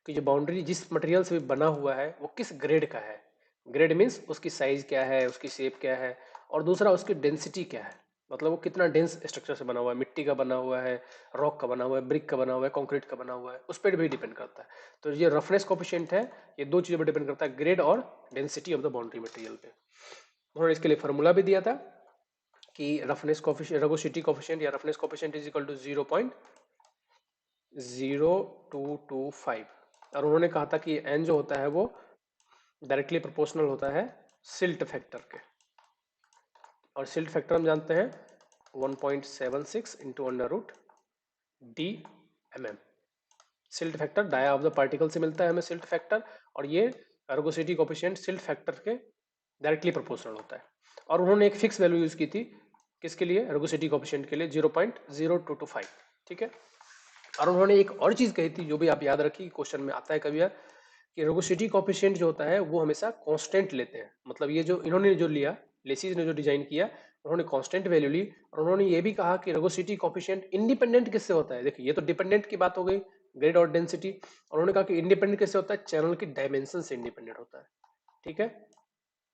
कि जो बाउंड्री जिस मटेरियल से भी बना हुआ है वो किस ग्रेड का है। ग्रेड मीन्स उसकी साइज क्या है, उसकी शेप क्या है, और दूसरा उसकी डेंसिटी क्या है, मतलब वो कितना डेंस स्ट्रक्चर से बना हुआ है, मिट्टी का बना हुआ है, रॉक का बना हुआ है, ब्रिक का बना हुआ है, कंक्रीट का बना हुआ है, उस पर भी डिपेंड करता है। तो ये रफनेस कोफिशिएंट है, ये दो चीज़ों पर डिपेंड करता है, ग्रेड और density of the boundary material पे। उन्होंने इसके लिए फार्मूला भी दिया था कि रफनेस कोफिशिएंट, रगोसिटी कोफिशिएंट या roughness coefficient is equal to 0.0225। और उन्होंने कहा था कि एन जो होता है वो डायरेक्टली प्रोपोर्शनल होता है सिल्ट फैक्टर के, और सिल्ट फैक्टर हम जानते हैं 1.76 into under root d m m. Silt factor dia of the particle से मिलता है हमें सिल्ट फैक्टर, और ये एर्गोसिटी कोफिशिएंट सिल्ट फैक्टर के डायरेक्टली प्रोपोर्शनल होता है। और उन्होंने एक फिक्स वैल्यू यूज की थी किसके लिए, एर्गोसिटी कोफिशिएंट के लिए, 0.0225। ठीक है, और उन्होंने एक और चीज कही थी जो भी आप याद रखिए, क्वेश्चन में आता है कभी यार, कि एर्गोसिटी कोफिशिएंट जो होता है वो हमेशा कांस्टेंट लेते हैं। मतलब ये जो इन्होंने जो लिया, लेसिस ने जो डिजाइन किया, उन्होंने कांस्टेंट वैल्यू ली। और उन्होंने ये भी कहा कि एर्गोसिटी कोफिशिएंट इंडिपेंडेंट किससे होता है, देखिए ये तो डिपेंडेंट की बात हो गई, ग्रेड और डेंसिटी। और उन्होंने कहा कि इंडिपेंडेंट किससे होता है, चैनल की डायमेंशन से इंडिपेंडेंट होता है। ठीक है,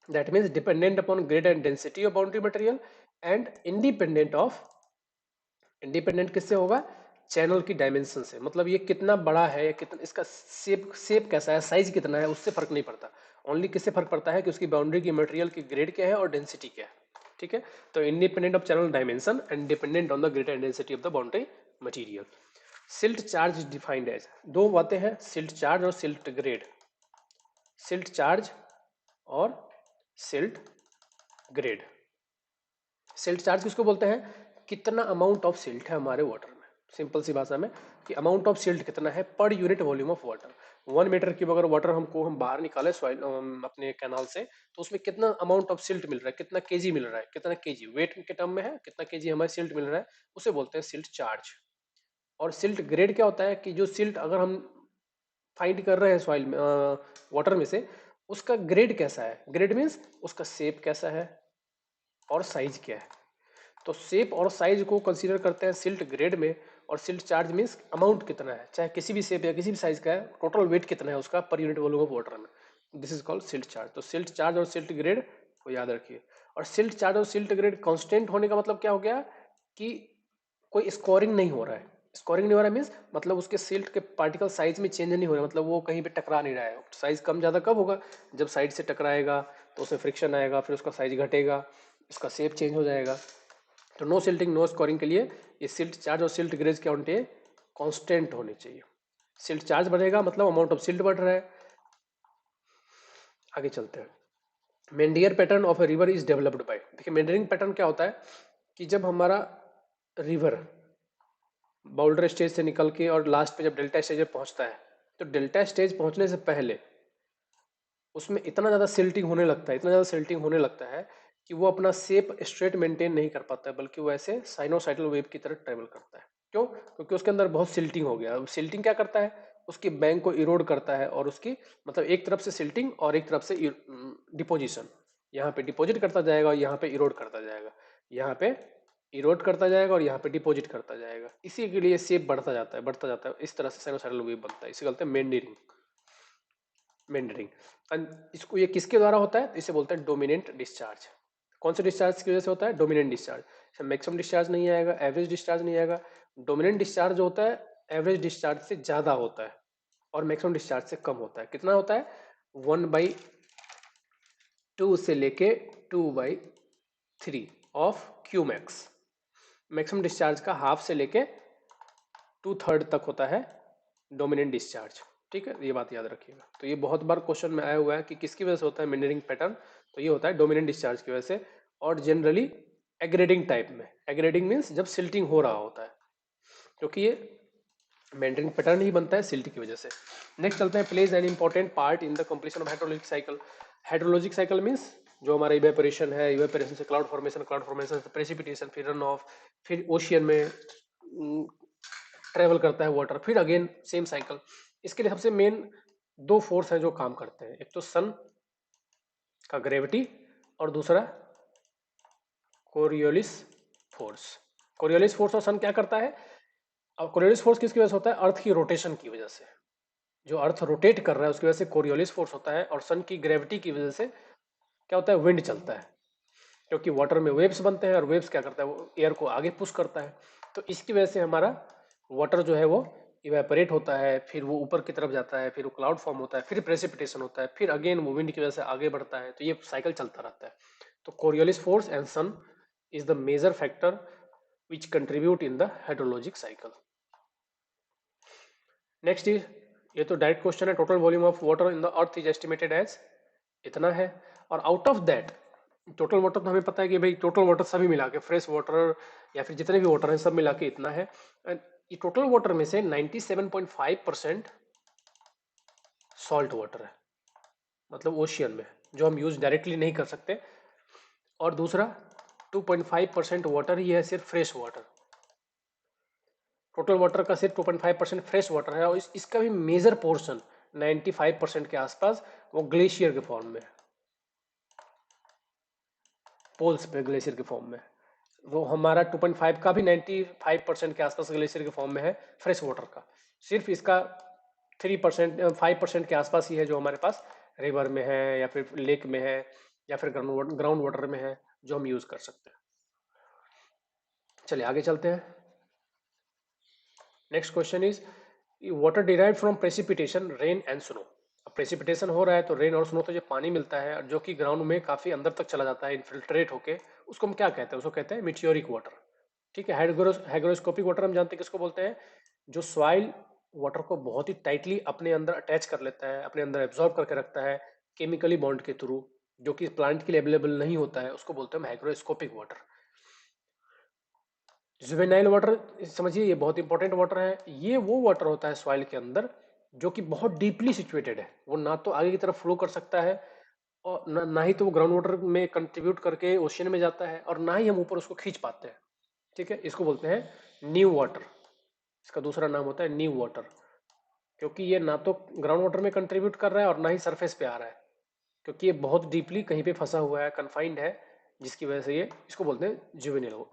that means dependent upon grade and density of boundary material, and independent of, independent किससे होगा, चैनल की डायमेंशन से। मतलब ये कितना बड़ा है, कितना इसका शेप कैसा है, साइज कितना है, उससे फर्क नहीं पड़ता। ओनली किससे फर्क पड़ता है कि उसकी बाउंड्री की मटेरियल की ग्रेड क्या है और डेंसिटी क्या है। ठीक है। तो independent of channel dimension and dependent on the greater density of the boundary material. Silt charge is defined as, दो बातें हैं, सिल्ट चार्ज और सिल्ट ग्रेड। सिल्ट चार्ज और सिल्ट ग्रेड। सिल्ट चार्ज किसको बोलते हैं, कितना अमाउंट ऑफ सिल्ट है हमारे वाटर में, सिंपल सी भाषा में कि अमाउंट ऑफ सिल्ट कितना है पर unit volume of water. 1 metre की अगर वाटर हम बाहर निकाले सॉइल अपने कैनाल से, तो उसमें कितना अमाउंट ऑफ सिल्ट मिल रहा है, कितना केजी मिल रहा है, कितना केजी वेट के टर्म में है, कितना केजी हमें सिल्ट मिल रहा है, उसे बोलते हैं सिल्ट चार्ज। और सिल्ट ग्रेड क्या होता है कि जो सिल्ट अगर हम फाइंड कर रहे हैं सॉइल में वाटर में से, उसका ग्रेड कैसा है, ग्रेड मीन्स उसका शेप कैसा है और साइज क्या है। तो शेप और साइज को कंसीडर करते हैं सिल्ट ग्रेड में, और सिल्ट चार्ज मीन्स अमाउंट कितना है, चाहे किसी भी शेप या किसी भी साइज का है, टोटल वेट कितना है उसका per unit volume of water में, this is called silt charge. तो सिल्ट चार्ज और सिल्ट ग्रेड को याद रखिए। और सिल्ट चार्ज और सिल्ट ग्रेड कांस्टेंट होने का मतलब क्या हो गया कि कोई स्कोरिंग नहीं हो रहा है। स्कोरिंग नहीं हो रहा है मीन्स मतलब उसके सिल्ट के पार्टिकल साइज में चेंज नहीं हो रहा है, मतलब वो कहीं पे टकरा नहीं रहा है। साइज कम ज़्यादा कब होगा, जब साइड से टकराएगा तो उसमें फ्रिक्शन आएगा, फिर उसका साइज घटेगा, उसका शेप चेंज हो जाएगा। तो नो सिल्टिंग नो स्कोरिंग के लिए ये सिल्ट चार्ज और सिल्ट ग्रेज क्या होने चाहिए, कांस्टेंट होने चाहिए। सिल्ट चार्ज बढ़ेगा मतलब अमाउंट ऑफ सिल्ट बढ़ रहा है। आगे चलते हैं। Meander pattern of a river is developed by, देखिए मेंडियरिंग पैटर्न क्या होता है कि जब हमारा रिवर बाउल्डर स्टेज से निकल के और लास्ट पे जब डेल्टा स्टेज में पहुंचता है, तो डेल्टा स्टेज पहुंचने से पहले उसमें इतना ज़्यादा सिल्टिंग होने लगता है, इतना ज़्यादा सिल्टिंग होने लगता है कि वो अपना शेप स्ट्रेट मेंटेन नहीं कर पाता है, बल्कि वो ऐसे साइनोसाइडल वेव की तरह ट्रेवल करता है। क्यों, क्योंकि उसके अंदर बहुत सिल्टिंग हो गया। अब सिल्टिंग क्या करता है, उसकी बैंक को इरोड करता है, और उसकी मतलब एक तरफ से सिल्टिंग और एक तरफ से डिपोजिशन, यहाँ पे डिपोजिट करता जाएगा और यहाँ पे इरोड करता जाएगा, यहाँ पे इरोड करता जाएगा और यहाँ पे डिपोजिट करता जाएगा। इसी के लिए शेप बढ़ता जाता है, बढ़ता जाता है, इस तरह से साइनोसाइडल वेव बनता है, इसे कहते हैं मेंडियरिंग। मेंडरिंग इसको, ये किसके द्वारा होता है, इसे बोलते हैं डोमिनेंट डिस्चार्ज। कौन से डिस्चार्ज की वजह से होता है, डोमिनेंट डिस्चार्ज। इसमें मैक्सिमम डिस्चार्ज नहीं आएगा, एवरेज डिस्चार्ज नहीं आएगा। डोमिनेंट डिस्चार्ज जो होता है एवरेज डिस्चार्ज से ज्यादा होता है और मैक्सिमम डिस्चार्ज से कम होता है। कितना होता है, 1/2 से लेके 2/3 of Q max. Maximum discharge का हाफ से लेके 2/3 तक होता है डोमिनेंट डिस्चार्ज। ठीक है, ये बात याद रखिएगा। तो ये बहुत बार क्वेश्चन में आया हुआ है कि किसकी वजह से होता है मेंडरिंग पैटर्न, तो ये होता है डोमिनेंट डिस्चार्ज की वजह से, और जनरली एग्रेडिंग टाइप में। एग्रेडिंग मीन्स जब सिल्टिंग हो रहा होता है, क्योंकि ये मेंडरिंग पैटर्न ही बनता है सिल्ट की वजह से। नेक्स्ट चलते हैं, plays an important part in the completion of hydrologic cycle. Hydrologic cycle means जो हमारा इवेपोरेशन है, इवेपोरेशन से क्लाउड फॉर्मेशन से प्रेसिपिटेशन, फिर रन ऑफ, फिर ओशियन में ट्रेवल करता है वाटर, फिर अगेन सेम साइकिल। इसके लिए सबसे मेन दो फोर्स हैं जो काम करते हैं, एक तो सन का ग्रेविटी और दूसरा कोरियोलिस फोर्स। कोरियोलिस फोर्स और सन क्या करता है, अब कोरियोलिस फोर्स किसकी वजह से होता है, अर्थ की रोटेशन की वजह से। जो अर्थ रोटेट कर रहा है उसकी वजह से कोरियोलिस फोर्स होता है, और सन की ग्रेविटी की वजह से क्या होता है, विंड चलता है, क्योंकि वाटर में वेव्स बनते हैं और वेव्स क्या करता है, वो एयर को आगे पुश करता है। तो इसकी वजह से हमारा वाटर जो है वो इवेपोरेट होता है, फिर वो ऊपर की तरफ जाता है, फिर वो क्लाउड फॉर्म होता है, फिर प्रेसिपिटेशन होता है, फिर अगेन वो विंड की वजह से आगे बढ़ता है। तो ये साइकिल चलता रहता है। तो Coriolis force and sun is the major factor which contribute in the hydrologic cycle. Next is, ये तो डायरेक्ट क्वेश्चन है, total volume of water in the earth is estimated as, इतना है। और out of that, total water तो हमें पता है कि भाई टोटल वाटर सभी मिला के, फ्रेश वाटर या फिर जितने भी वाटर हैं सब मिला के इतना है। एंड ये टोटल वाटर में से 97.5% सॉल्ट वाटर है, मतलब ओशियन में, जो हम यूज डायरेक्टली नहीं कर सकते। और दूसरा 2.5% वाटर ही है सिर्फ फ्रेश वाटर। टोटल वाटर का सिर्फ 2.5% फ्रेश वाटर है, और इसका भी मेजर पोर्शन 95% के आसपास वो ग्लेशियर के फॉर्म में, पोल्स पे ग्लेशियर के फॉर्म में। वो हमारा 2.5 का भी 95% के आसपास ग्लेशियर के फॉर्म में है फ्रेश वाटर का। सिर्फ इसका 3% 5% के आसपास ही है जो हमारे पास रिवर में है या फिर लेक में है या फिर ग्राउंड वाटर में है, जो हम यूज कर सकते हैं। चलिए आगे चलते हैं। Next question is, water derive from precipitation, rain and snow. अब प्रेसिपिटेशन हो रहा है तो रेन और स्नो तो जो पानी मिलता है जो कि ग्राउंड में काफी अंदर तक चला जाता है इन्फिल्ट्रेट होके, उसको हम क्या कहते हैं? उसको कहते हैं मिटियोरिक वाटर। ठीक है, हाइग्रोस्कोपिक वाटर हम जानते हैं किसको बोलते हैं? जो सॉइल वाटर को बहुत ही टाइटली अपने अंदर अटैच कर लेता है, अपने अंदर एब्जॉर्ब करके रखता है केमिकली बॉन्ड के थ्रू, जो कि प्लांट के लिए अवेलेबल नहीं होता है, उसको बोलते हैं हाइग्रोस्कोपिक वाटर। जुवेनाइल वाटर समझिए, ये बहुत इंपॉर्टेंट वाटर है। ये वो वाटर होता है सॉइल के अंदर जो कि बहुत डीपली सिचुएटेड है, वो ना तो आगे की तरफ फ्लो कर सकता है और ना ही तो वो ग्राउंड वाटर में कंट्रीब्यूट करके ओशियन में जाता है, और ना ही हम ऊपर उसको खींच पाते हैं। ठीक है, इसको बोलते हैं नीव वाटर। इसका दूसरा नाम होता है नीव वाटर, क्योंकि ये ना तो ग्राउंड वाटर में कंट्रीब्यूट कर रहा है और ना ही सरफेस पे आ रहा है, क्योंकि ये बहुत डीपली कहीं पे फंसा हुआ है, कन्फाइंड है, जिसकी वजह से ये इसको बोलते हैं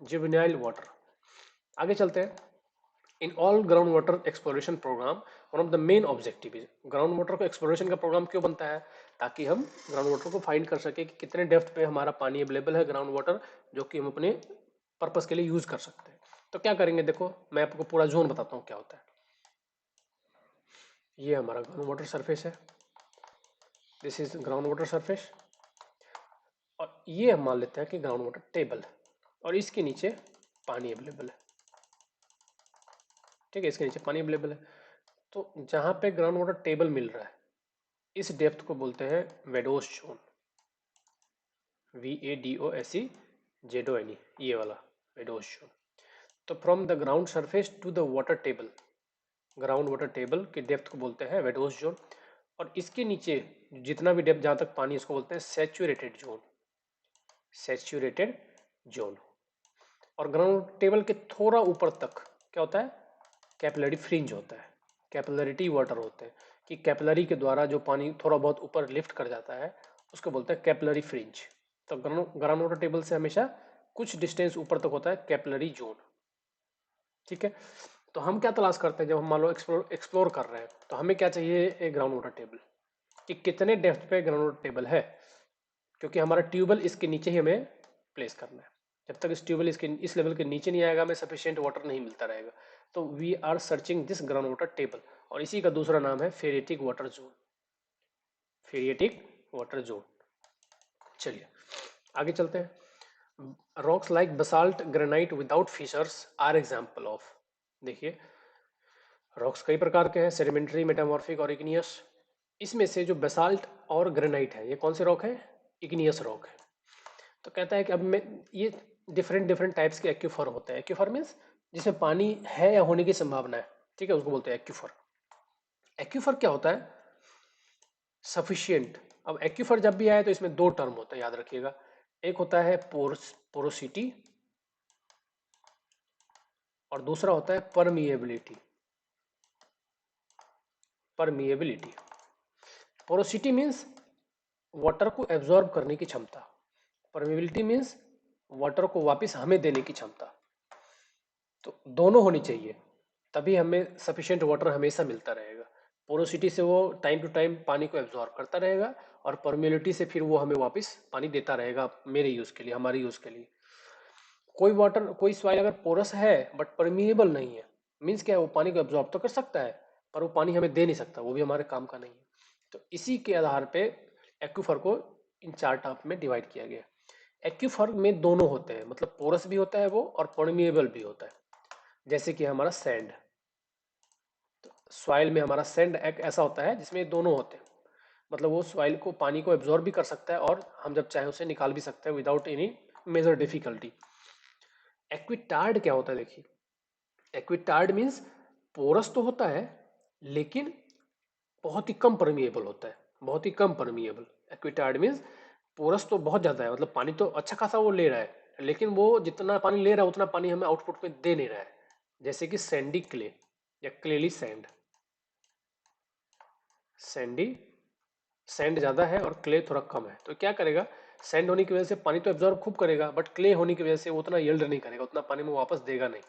जुवेनाइल वाटर। आगे चलते हैं। In all ground water exploration program, one of the main objective is, ground water को एक्सप्लोरेशन का प्रोग्राम क्यों बनता है? ताकि हम ग्राउंड वाटर को फाइंड कर सके कि कितने डेप्थ पे हमारा पानी अवेलेबल है ग्राउंड वाटर, जो कि हम अपने पर्पस के लिए यूज कर सकते हैं। तो क्या करेंगे, देखो मैं आपको पूरा जोन बताता हूँ क्या होता है। ये हमारा ग्राउंड वाटर सरफेस है, this is ground water surface, और ये हम मान लेते हैं कि ग्राउंड वाटर टेबल, और इसके नीचे पानी अवेलेबल है। ठीक है, इसके नीचे पानी अवेलेबल है। तो जहां पे ग्राउंड वाटर टेबल मिल रहा है, इस डेप्थ को बोलते हैं वेडोस जोन, VADOSE ZONE, ये वाला वेडोस जोन। तो from the ground surface to the water table, ground water table की डेप्थ को बोलते हैं वेडोस जोन, और इसके नीचे जितना भी डेप्थ जहां तक पानी, इसको बोलते हैं सैचुरेटेड जोन, सैचुरेटेड जोन। और ग्राउंड टेबल के थोड़ा ऊपर तक क्या होता है? कैपिलरी फ्रिंज होता है, कैपिलरिटी वाटर होते हैं, कि कैपिलरी के द्वारा जो पानी थोड़ा बहुत ऊपर लिफ्ट कर जाता है, उसको बोलते हैं कैपिलरी फ्रिंज। तो ग्राउंड वाटर टेबल से हमेशा कुछ डिस्टेंस ऊपर तक होता है कैपिलरी जोन। ठीक है, तो हम क्या तलाश करते हैं जब हम मान लो एक्सप्लोर कर रहे हैं, तो हमें क्या चाहिए? एक ग्राउंड वाटर टेबल, कि कितने डेप्थ पे ग्राउंड वाटर टेबल है, क्योंकि हमारा ट्यूबवेल इसके नीचे ही हमें प्लेस करना है। जब तक इस ट्यूबवेल इसके इस लेवल के नीचे नहीं आएगा, हमें सफिशिएंट वाटर नहीं मिलता रहेगा। तो we are searching this ground water table, और इसी का दूसरा नाम है phreatic water zone, phreatic water zone. चलिए आगे चलते हैं। Rocks like basalt, granite without fissures are example of. देखिए, रॉक्स कई प्रकार के हैं, सेडिमेंट्री, मेटामॉर्फिक और इग्नियस। इसमें से जो बेसाल्ट और ग्रेनाइट है, ये कौन से रॉक है? इग्नियस रॉक है। तो कहता है कि अब मैं ये डिफरेंट डिफरेंट टाइप्स के एक्यूफर होते हैं। एक्यूफर मीन्स जिसमें पानी है या होने की संभावना है। ठीक है, उसको बोलते हैं एक्यूफर। एक्यूफर क्या होता है? सफिशियंट। अब एक्यूफर जब भी आए तो इसमें दो टर्म होता है, याद रखिएगा। एक होता है पोरोसिटी, और दूसरा होता है permeability. Permeability, porosity means water को एब्जॉर्ब करने की क्षमता, परमिएबिलिटी मीन्स वाटर को वापस हमें देने की क्षमता। तो दोनों होनी चाहिए, तभी हमें सफिशिएंट वाटर हमेशा मिलता रहेगा। पोरोसिटी से वो टाइम टू टाइम पानी को एब्जॉर्ब करता रहेगा, और परमिएबिलिटी से फिर वो हमें वापस पानी देता रहेगा, मेरे यूज के लिए, हमारे यूज के लिए। कोई वाटर, कोई सॉइल अगर पोरस है बट परमिएबल नहीं है, मीन्स क्या है? वो पानी को एब्जॉर्ब तो कर सकता है, पर वो पानी हमें दे नहीं सकता, वो भी हमारे काम का नहीं है। तो इसी के आधार पे एक्यूफर को इन चार टाइप में डिवाइड किया गया। एक्यूफर में दोनों होते हैं, मतलब पोरस भी होता है वो, और परमिएबल भी होता है। जैसे कि हमारा सैंड, सॉइल में हमारा सैंड एक ऐसा होता है जिसमें दोनों होते हैं, मतलब वो सॉइल को, पानी को एब्जॉर्ब भी कर सकता है, और हम जब चाहे उसे निकाल भी सकते हैं विदाउट एनी मेजर डिफिकल्टी। एक्विटार्ड क्या होता है? देखिए, एक्विटार्ड मीन्स पोरस तो होता है, लेकिन बहुत ही कम परमिएबल होता है, बहुत ही कम परमिएबल। एक्विटार्ड मीन्स पोरस तो बहुत ज्यादा है, मतलब पानी तो अच्छा खासा वो ले रहा है, लेकिन वो जितना पानी ले रहा है उतना पानी हमें आउटपुट में दे नहीं रहा है। जैसे कि सैंडी क्ले या क्लेली सैंड। सैंडी, सैंड ज्यादा है और क्ले थोड़ा कम है, तो क्या करेगा? सैंड होने की वजह से पानी तो एब्जॉर्ब खूब करेगा, बट क्ले होने की वजह से वो उतना यील्ड नहीं करेगा, उतना पानी में वापस देगा नहीं।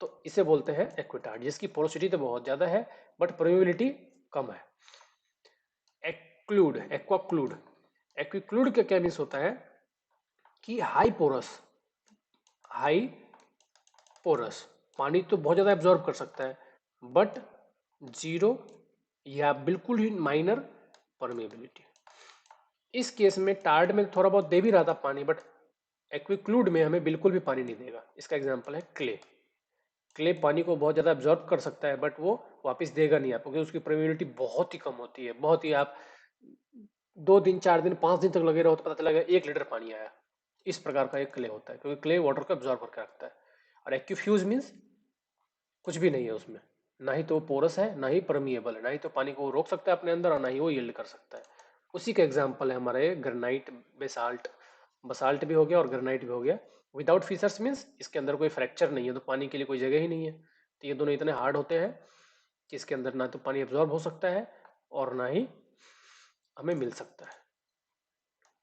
तो इसे बोलते हैं एक्विटार्ड, जिसकी पोरोसिटी तो बहुत ज्यादा है बट परमेबिलिटी कम है। एक्लूड, एक्वाक्लूड, एक्विक्लूड का क्या मीन्स होता है? कि हाई पोरस, हाई पोरस, पानी तो बहुत ज्यादा एब्जॉर्ब कर सकता है, बट जीरो या बिल्कुल ही माइनर परमेबिलिटी। इस केस में टार्ड में थोड़ा बहुत दे भी रहा था पानी, बट एक्विक्लूड में हमें बिल्कुल भी पानी नहीं देगा। इसका एग्जांपल है क्ले। क्ले पानी को बहुत ज़्यादा एब्जॉर्ब कर सकता है, बट वो वापस देगा नहीं आपको, क्योंकि उसकी परमेबिलिटी बहुत ही कम होती है, बहुत ही। आप 2 दिन 4 दिन 5 दिन तक लगे रहो तो पता चलेगा 1 लीटर पानी आया। इस प्रकार का एक क्ले होता है, क्योंकि क्ले वाटर को एब्जॉर्ब करके रखता है। और एक्यूफ्यूज मीन्स कुछ भी नहीं है उसमें, ना ही तो वो पोरस है, ना ही परमिएबल है, ना ही तो पानी को रोक सकता है अपने अंदर, और ना ही वो यील्ड कर सकता है। उसी का एग्जाम्पल है हमारे ग्रेनाइट, बेसाल्ट। बसाल्ट भी हो गया और ग्रेनाइट भी हो गया। विदाउट फीचर्स मीन्स इसके अंदर कोई फ्रैक्चर नहीं है, तो पानी के लिए कोई जगह ही नहीं है। तो ये दोनों इतने हार्ड होते हैं कि इसके अंदर ना तो पानी एब्जॉर्ब हो सकता है और ना ही हमें मिल सकता है।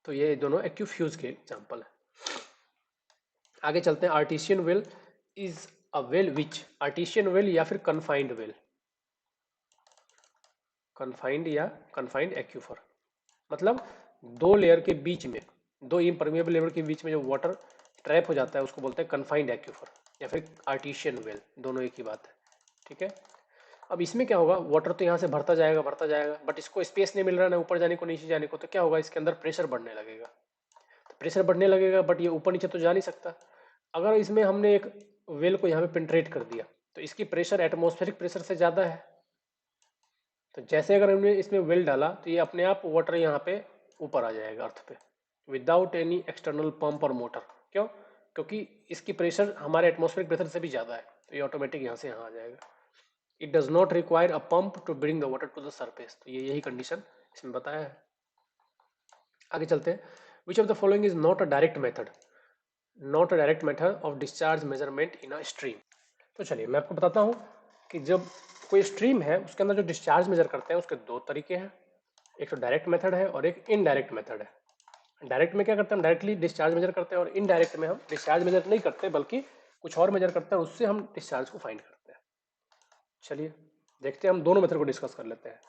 तो ये दोनों एक्यूफ्यूज के एग्जाम्पल है। आगे चलते हैं। Artisan well is a well which, artisan well या फिर कन्फाइंड वेल। कन्फाइंड या कन्फाइंड एक्यूफर मतलब दो लेयर के बीच में, दो इम्परमेबल लेयर के बीच में जो वाटर ट्रैप हो जाता है उसको बोलते हैं कन्फाइंड एक्यूफर या फिर आर्टिशियन वेल, दोनों एक ही बात है। ठीक है। अब इसमें क्या होगा, वाटर तो यहाँ से भरता जाएगा, बट इसको स्पेस नहीं मिल रहा ना ऊपर जाने को नीचे जाने को, तो क्या होगा, इसके अंदर प्रेशर बढ़ने लगेगा। तो प्रेशर बढ़ने लगेगा, बट ये ऊपर नीचे तो जा नहीं सकता। अगर इसमें हमने एक वेल को यहाँ पे पेंट्रेट कर दिया, तो इसकी प्रेशर एटमॉस्फेरिक प्रेशर से ज़्यादा है। तो जैसे अगर हमने इसमें वेल डाला तो ये अपने आप वाटर यहाँ पे ऊपर आ जाएगा अर्थ पे, विदाउट एनी एक्सटर्नल पंप और मोटर। क्यों? क्योंकि इसकी प्रेशर हमारे एटमॉस्फेरिक प्रेशर से भी ज़्यादा है, तो ये ऑटोमेटिक यहाँ से यहाँ आ जाएगा। It does not require a pump to bring the water to the surface. तो ये यही कंडीशन इसमें बताया है। आगे चलते हैं। विच of the following is not a direct method, not a direct method of discharge measurement in a stream. तो चलिए मैं आपको बताता हूँ कि जब कोई स्ट्रीम है उसके अंदर जो डिस्चार्ज मेजर करते हैं उसके दो तरीके हैं। एक तो डायरेक्ट मेथड है और एक इनडायरेक्ट मेथड है। डायरेक्ट में क्या करते हैं, हम डायरेक्टली डिस्चार्ज मेजर करते हैं, और इनडायरेक्ट में हम डिस्चार्ज मेजर नहीं करते बल्कि कुछ और मेजर करते हैं, उससे हम डिस्चार्ज को फाइंड करते हैं। चलिए देखते हैं, हम दोनों मेथड को डिस्कस कर लेते हैं।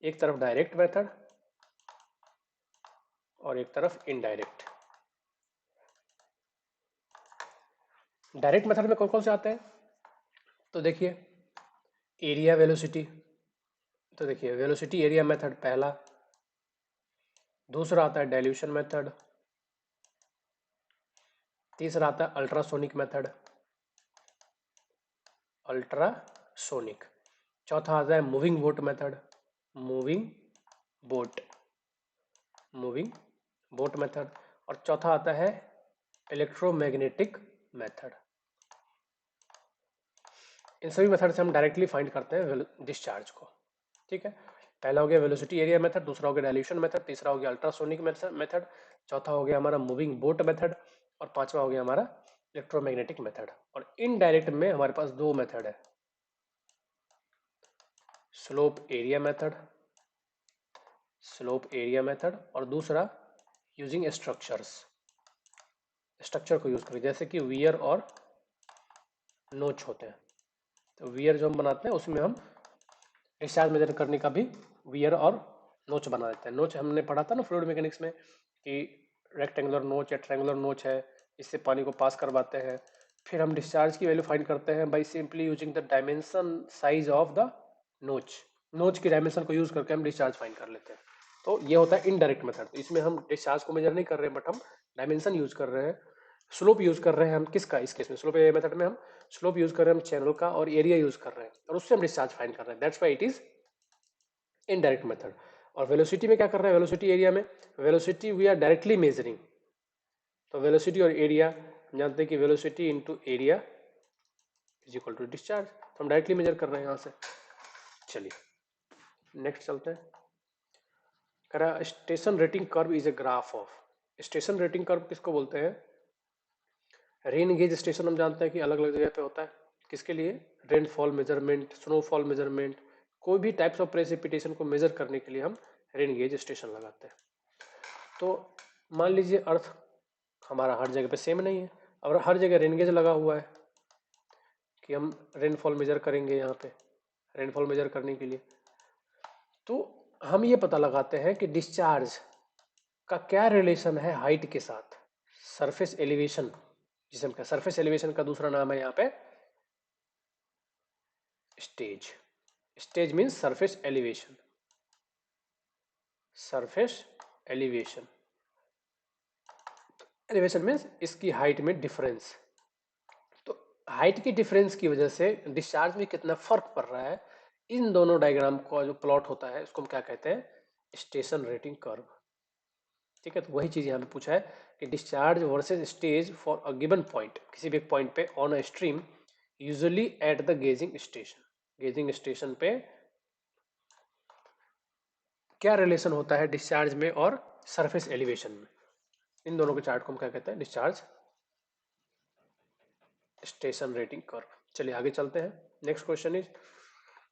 एक तरफ डायरेक्ट मेथड और एक तरफ इनडायरेक्ट। डायरेक्ट मेथड में कौन कौन से आते हैं, तो देखिए एरिया वेलोसिटी। तो देखिए वेलोसिटी एरिया मेथड पहला। दूसरा आता है डाइल्यूशन मेथड। तीसरा आता है अल्ट्रासोनिक मेथड, अल्ट्रासोनिक। चौथा आता है moving boat method, moving boat, moving boat method. और चौथा आता है इलेक्ट्रोमैग्नेटिक मेथड। इन सभी मेथड से हम डायरेक्टली फाइंड करते हैं डिस्चार्ज को। ठीक है। पहला हो गया वेलोसिटी एरिया मेथड, दूसरा हो गया डाइल्यूशन मेथड, तीसरा हो गया अल्ट्रासोनिक मेथड, चौथा हो गया हमारा मूविंग बोट मेथड, और पांचवा हो गया हमारा इलेक्ट्रोमैग्नेटिक मेथड। और इनडायरेक्ट में हमारे पास दो मेथड है, slope area method, slope area method, और दूसरा यूजिंग स्ट्रक्चर्स, स्ट्रक्चर को यूज करके, जैसे कि वियर और नोच होते हैं। तो वियर जो हम बनाते हैं उसमें हम डिस्चार्ज मेजर करने का भी वियर और नोच बना देते हैं। नोच हमने पढ़ा था ना फ्लूइड मैकेनिक्स में कि रेक्टेंगुलर नोच या ट्रायंगुलर नोच है, इससे पानी को पास करवाते हैं। फिर हम डिस्चार्ज की वैल्यू फाइंड करते हैं by simply using the dimension size of the नोच। नोच की डायमेंशन को यूज करके हम डिस्चार्ज फाइंड कर लेते हैं। तो ये होता है इनडायरेक्ट मेथड। तो इसमें हम डिस्चार्ज को मेजर नहीं कर रहे हैं, बट हम डायमेंशन यूज कर रहे हैं। स्लोप यूज कर रहे हैं हम किसका, इस केस में स्लोप एरिया मेथड में हम स्लोप यूज कर रहे हैं हम चैनल का, और एरिया यूज कर रहे हैं, और उससे हम डिस्चार्ज फाइंड कर रहे हैं। That's why it is indirect method. और वेलोसिटी में क्या कर रहे हैं, वेलोसिटी एरिया में velocity we are directly measuring. तो वेलोसिटी और एरिया हम जानते हैं कि velocity into area is equal to discharge, तो हम डायरेक्टली मेजर कर रहे हैं यहाँ से। चलिए नेक्स्ट चलते हैं। कह रहा station rating curve is a graph of. Station rating curve किसको बोलते हैं, रेन गेज स्टेशन हम जानते हैं कि अलग अलग जगह पे होता है, किसके लिए, रेनफॉल मेजरमेंट, स्नोफॉल मेजरमेंट, कोई भी टाइप्स ऑफ प्रेसिपिटेशन को मेजर करने के लिए हम रेन गेज स्टेशन लगाते हैं। तो मान लीजिए अर्थ हमारा हर जगह पे सेम नहीं है, और हर जगह रेन गेज लगा हुआ है कि हम रेनफॉल मेजर करेंगे यहाँ पे, रेनफॉल मेजर करने के लिए। तो हम ये पता लगाते हैं कि डिस्चार्ज का क्या रिलेशन है हाइट के साथ, सरफेस एलिवेशन, जिसे हम सरफेस एलिवेशन का दूसरा नाम है यहाँ पे stage. Stage means surface elevation, surface elevation, elevation means इसकी हाइट में डिफरेंस। तो हाइट की डिफरेंस की वजह से डिस्चार्ज में कितना फर्क पड़ रहा है, इन दोनों डायग्राम का जो प्लॉट होता है उसको हम क्या कहते हैं, स्टेशन रेटिंग कर्व। ठीक है, तो वही चीज यहाँ पे पूछा है कि discharge versus stage for a given point, किसी भी एक पॉइंट पे on a stream usually at the gauging station, gauging station पे क्या रिलेशन होता है डिस्चार्ज में और सरफेस एलिवेशन में। इन दोनों के चार्ट को हम क्या कहते हैं, डिस्चार्ज स्टेशन रेटिंग कर्व। चलिए आगे चलते हैं। Next question is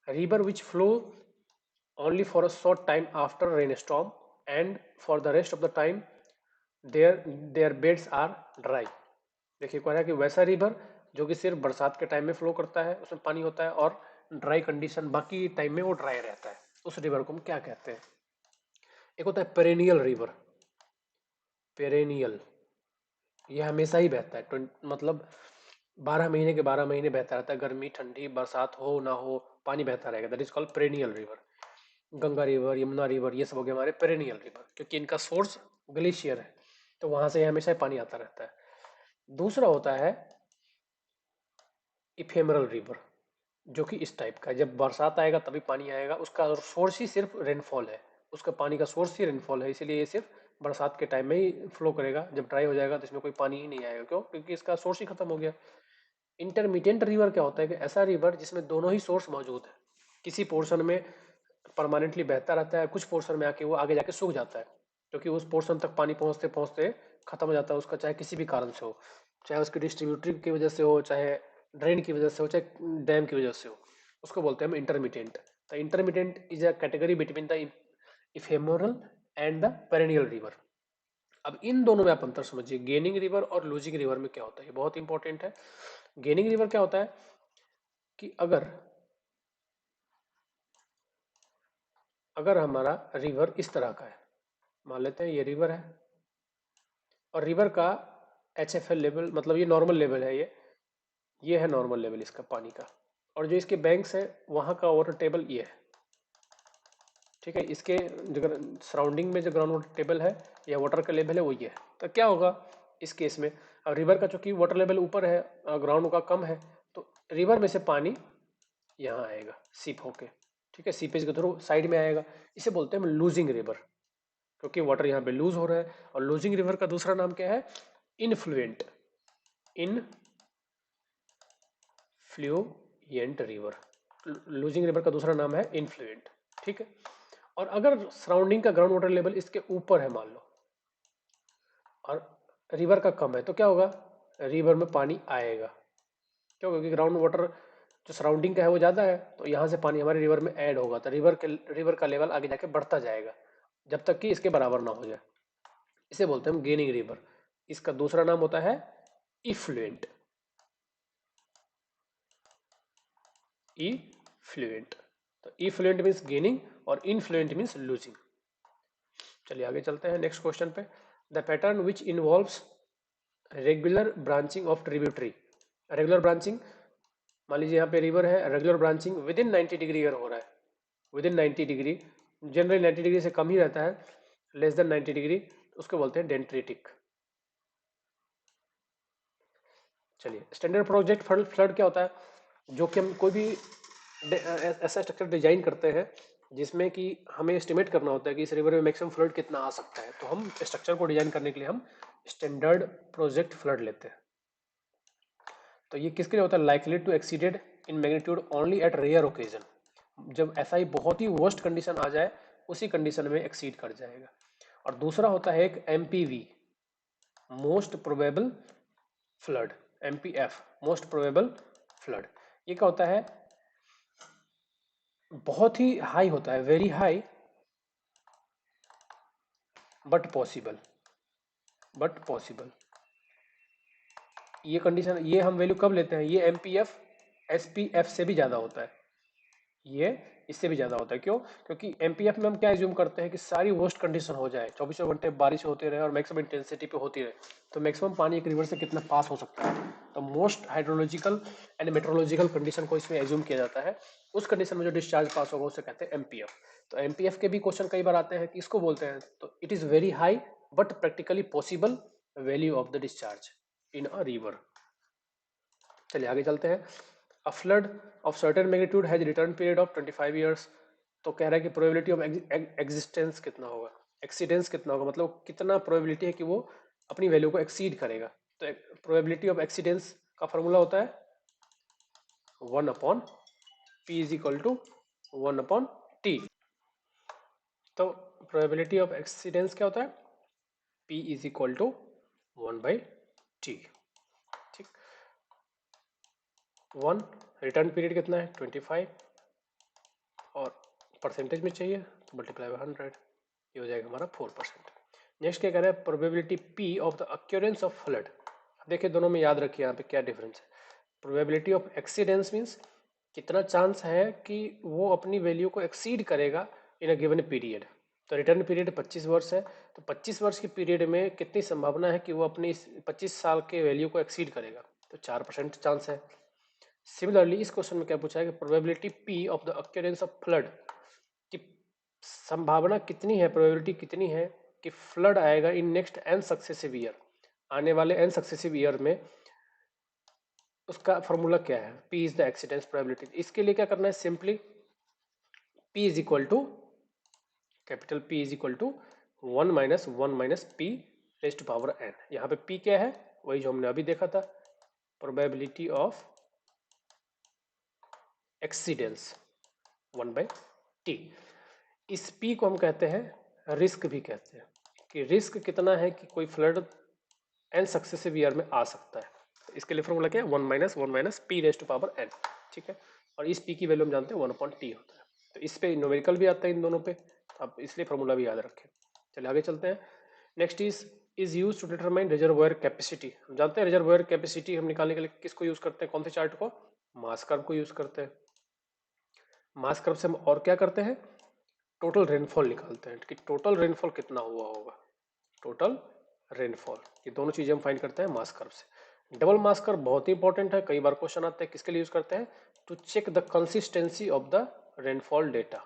river which flow only for a short time after rainstorm and for the rest of the time their beds are dry। देखिए कह रहा है कि वैसा रिवर जो कि सिर्फ बरसात के टाइम में फ्लो करता है, उसमें पानी होता है, और ड्राई कंडीशन बाकी टाइम में वो ड्राई रहता है, उस रिवर को हम क्या कहते हैं। एक होता है पेरेनियल रिवर, पेरेनियल ये हमेशा ही बहता है, मतलब 12 महीने के 12 महीने बहता रहता है, गर्मी ठंडी बरसात हो ना हो पानी बहता रहेगा, that is called perennial river. Ganga river, Yamuna river, ये सब हो गए हमारे पेरेनियल रिवर, क्योंकि इनका सोर्स ग्लेशियर है, तो वहां से हमेशा पानी आता रहता है। दूसरा होता है इफेमरल रिवर, जो कि इस टाइप का है, जब बरसात आएगा तभी पानी आएगा, उसका सोर्स ही सिर्फ रेनफॉल है, उसका पानी का सोर्स ही रेनफॉल है, इसीलिए ये सिर्फ बरसात के टाइम में ही फ्लो करेगा, जब ड्राई हो जाएगा तो इसमें कोई पानी ही नहीं आएगा। क्यों? क्योंकि इसका सोर्स ही खत्म हो गया। इंटरमीडिएट रिवर क्या होता है कि ऐसा रिवर जिसमें दोनों ही सोर्स मौजूद है, किसी पोर्शन में परमानेंटली बहता रहता है, कुछ पोर्शन में आके वो आगे जाके सूख जाता है, क्योंकि उस पोर्शन तक पानी पहुंचते पहुंचते खत्म हो जाता है उसका, चाहे किसी भी कारण से हो, चाहे उसकी डिस्ट्रीब्यूटरी की वजह से हो, चाहे ड्रेन की वजह से हो, चाहे डैम की वजह से हो, उसको बोलते हैं हम intermediate. The intermediate is a category between the ephemeral and the perennial river. अब इन दोनों में आप अंतर समझिए, गेनिंग रिवर और लूजिंग रिवर में क्या होता है, ये बहुत इंपॉर्टेंट है। गेनिंग रिवर क्या होता है कि अगर अगर हमारा रिवर इस तरह का है, मान लेते हैं ये रिवर है, और रिवर का HFL लेवल, मतलब ये नॉर्मल लेवल है, ये है नॉर्मल लेवल इसका पानी का, और जो इसके बैंक्स है वहाँ का वाटर टेबल ये है। ठीक है, इसके जो सराउंडिंग में जो ग्राउंड वाटर टेबल है या वाटर का लेवल है वो ये है। तो क्या होगा इस केस में, अब रिवर का चूंकि वाटर लेवल ऊपर है, ग्राउंड का कम है, तो रिवर में से पानी यहाँ आएगा सीप होके। ठीक है, सीपेज के थ्रू साइड में आएगा, इसे बोलते हैं हम लूजिंग रिवर, क्योंकि वाटर यहाँ पे लूज हो रहा है। और लूजिंग रिवर का दूसरा नाम क्या है, इनफ्लुएंट, इनफ्लुएंट रिवर। लूजिंग रिवर का दूसरा नाम है इनफ्लुएंट। ठीक है, और अगर सराउंडिंग का ग्राउंड वाटर लेवल इसके ऊपर है मान लो, और रिवर का कम है, तो क्या होगा, रिवर में पानी आएगा। क्यों? क्योंकि ग्राउंड वाटर जो सराउंडिंग का है वो ज़्यादा है, तो यहाँ से पानी हमारे रिवर में ऐड होगा, तो रिवर का लेवल आगे जाके बढ़ता जाएगा जब तक कि इसके बराबर ना हो जाए। इसे बोलते हैं हम गेनिंग रिवर। इसका दूसरा नाम होता है इफ्लुएंट, इफ्लुएंट। तो इफ्लुएंट मीन्स गेनिंग और इनफ्लुएंट मीन्स लूजिंग। चलिए आगे चलते हैं नेक्स्ट क्वेश्चन पे। The pattern which involves regular branching of tributary. Regular branching, मान लीजिए यहाँ पे रिवर है, regular branching with in 90 degree अगर हो रहा है, with in 90 degree, generally 90 degree से कम ही रहता है, लेस देन 90 डिग्री, उसको बोलते हैं डेंट्रेटिक। चलिए, स्टैंडर्ड प्रोजेक्ट फ्लड क्या होता है, जो कि हम कोई भी ऐसा स्ट्रक्चर डिजाइन करते हैं जिसमें कि हमें एस्टिमेट करना होता है कि इस रिवर में मैक्सिमम फ्लड कितना आ सकता है, तो हम स्ट्रक्चर को डिजाइन करने के लिए हम स्टैंडर्ड प्रोजेक्ट फ्लड लेते हैं। तो ये किसके लिए होता है, likely to exceeded in magnitude only at rare occasion, जब ऐसा ही बहुत ही वर्स्ट कंडीशन आ जाए उसी कंडीशन में एक्सीड कर जाएगा। और दूसरा होता है एक MPV, most probable flood, MPF, most probable flood. ये क्या होता है, बहुत ही हाई होता है, very high but possible, but possible. ये कंडीशन, ये हम वैल्यू कब लेते हैं, ये MPF SPF से भी ज्यादा होता है, ये इससे भी ज्यादा होता है। क्यों? क्योंकि MPF में हम क्या एज्यूम करते हैं कि सारी वर्स्ट कंडीशन हो जाए, 24 घंटे बारिश होते रहे और मैक्सिमम इंटेंसिटी पे होती रहे, तो मैक्सिमम पानी एक रिवर से कितना पास हो सकता है, तो most hydrological and meteorological condition को इसमें एज्यूम किया जाता है, उस कंडीशन में जो डिस्चार्ज पास होगा उसे कहते हैं एमपीएफ। तो एमपीएफ के भी क्वेश्चन कई बार आते हैं कि इसको बोलते हैं, तो it is very high but practically possible value of the discharge in a river. चलिए आगे चलते हैं। अ flood of certain magnitude has return period of 25 years. तो कह रहा है कि प्रोबेबिलिटी ऑफ एग्जिस्टेंस कितना होगा, एक्सीडेंस कितना होगा, मतलब कितना प्रोबेबिलिटी है कि वो अपनी वैल्यू को एक्सीड करेगा। तो प्रोबेबिलिटी ऑफ एक्सीडेंस का फॉर्मूला होता है 1/p is equal to 1/t। तो प्रोबेबिलिटी ऑफ एक्सीडेंस क्या होता है, p is equal to 1/t। ठीक, 1 रिटर्न पीरियड कितना है 25 और परसेंटेज में चाहिए तो मल्टीप्लाई बाय 100, ये हो जाएगा हमारा 4%। नेक्स्ट क्या कह रहा है, probability p of the occurrence of flood. देखिए दोनों में याद रखिए यहाँ पे क्या डिफरेंस है। प्रोबेबिलिटी ऑफ एक्सीडेंस मीन्स कितना चांस है कि वो अपनी वैल्यू को एक्सीड करेगा इन अ गिवन पीरियड। तो रिटर्न पीरियड 25 वर्ष है, तो 25 वर्ष के पीरियड में कितनी संभावना है कि वो अपनी 25 साल के वैल्यू को एक्सीड करेगा, तो 4% चांस है। सिमिलरली इस क्वेश्चन में क्या पूछा है कि probability p of the occurrence of flood, कि संभावना कितनी है, प्रोबेबिलिटी कितनी है कि फ्लड आएगा in next n successive year, आने वाले एन सक्सेसिव ईयर में। उसका फॉर्मूला क्या है, p is the exceedance probability. इसके लिए क्या करना है, simply p is equal to capital P is equal to 1 minus p raise to power n। यहाँ पे p क्या है, वही जो हमने अभी देखा था, प्रोबेबिलिटी ऑफ एक्सीडेंस 1/t। इस p को हम कहते हैं रिस्क भी कहते हैं, कि रिस्क कितना है कि कोई फ्लड एन सक्सेसिव ईयर में आ सकता है। तो इसके लिए फॉर्मूला क्या है, 1 minus p raise to power n। ठीक है, और इस p की वैल्यू हम जानते हैं 1/t होता है। तो इस पे न्यूमेरिकल भी आता है इन दोनों पे, अब इसलिए फॉर्मूला भी याद रखें। चलिए आगे चलते हैं। Next is use to determine reservoir capacity. हम जानते हैं रिजर्वोयर कैपेसिटी हम निकालने के लिए किसको यूज करते हैं, कौन से चार्ट को, मास कर्व को यूज करते हैं। मास कर्व से हम और क्या करते हैं, टोटल रेनफॉल निकालते हैं कि टोटल रेनफॉल कितना हुआ होगा, टोटल रेनफॉल। ये दोनों चीजें हम फाइंड करते हैं मास कर्व से। डबल मास कर्व बहुत ही इंपॉर्टेंट है, कई बार क्वेश्चन आते हैं, किसके लिए यूज करते हैं, to check the consistency of the rainfall data,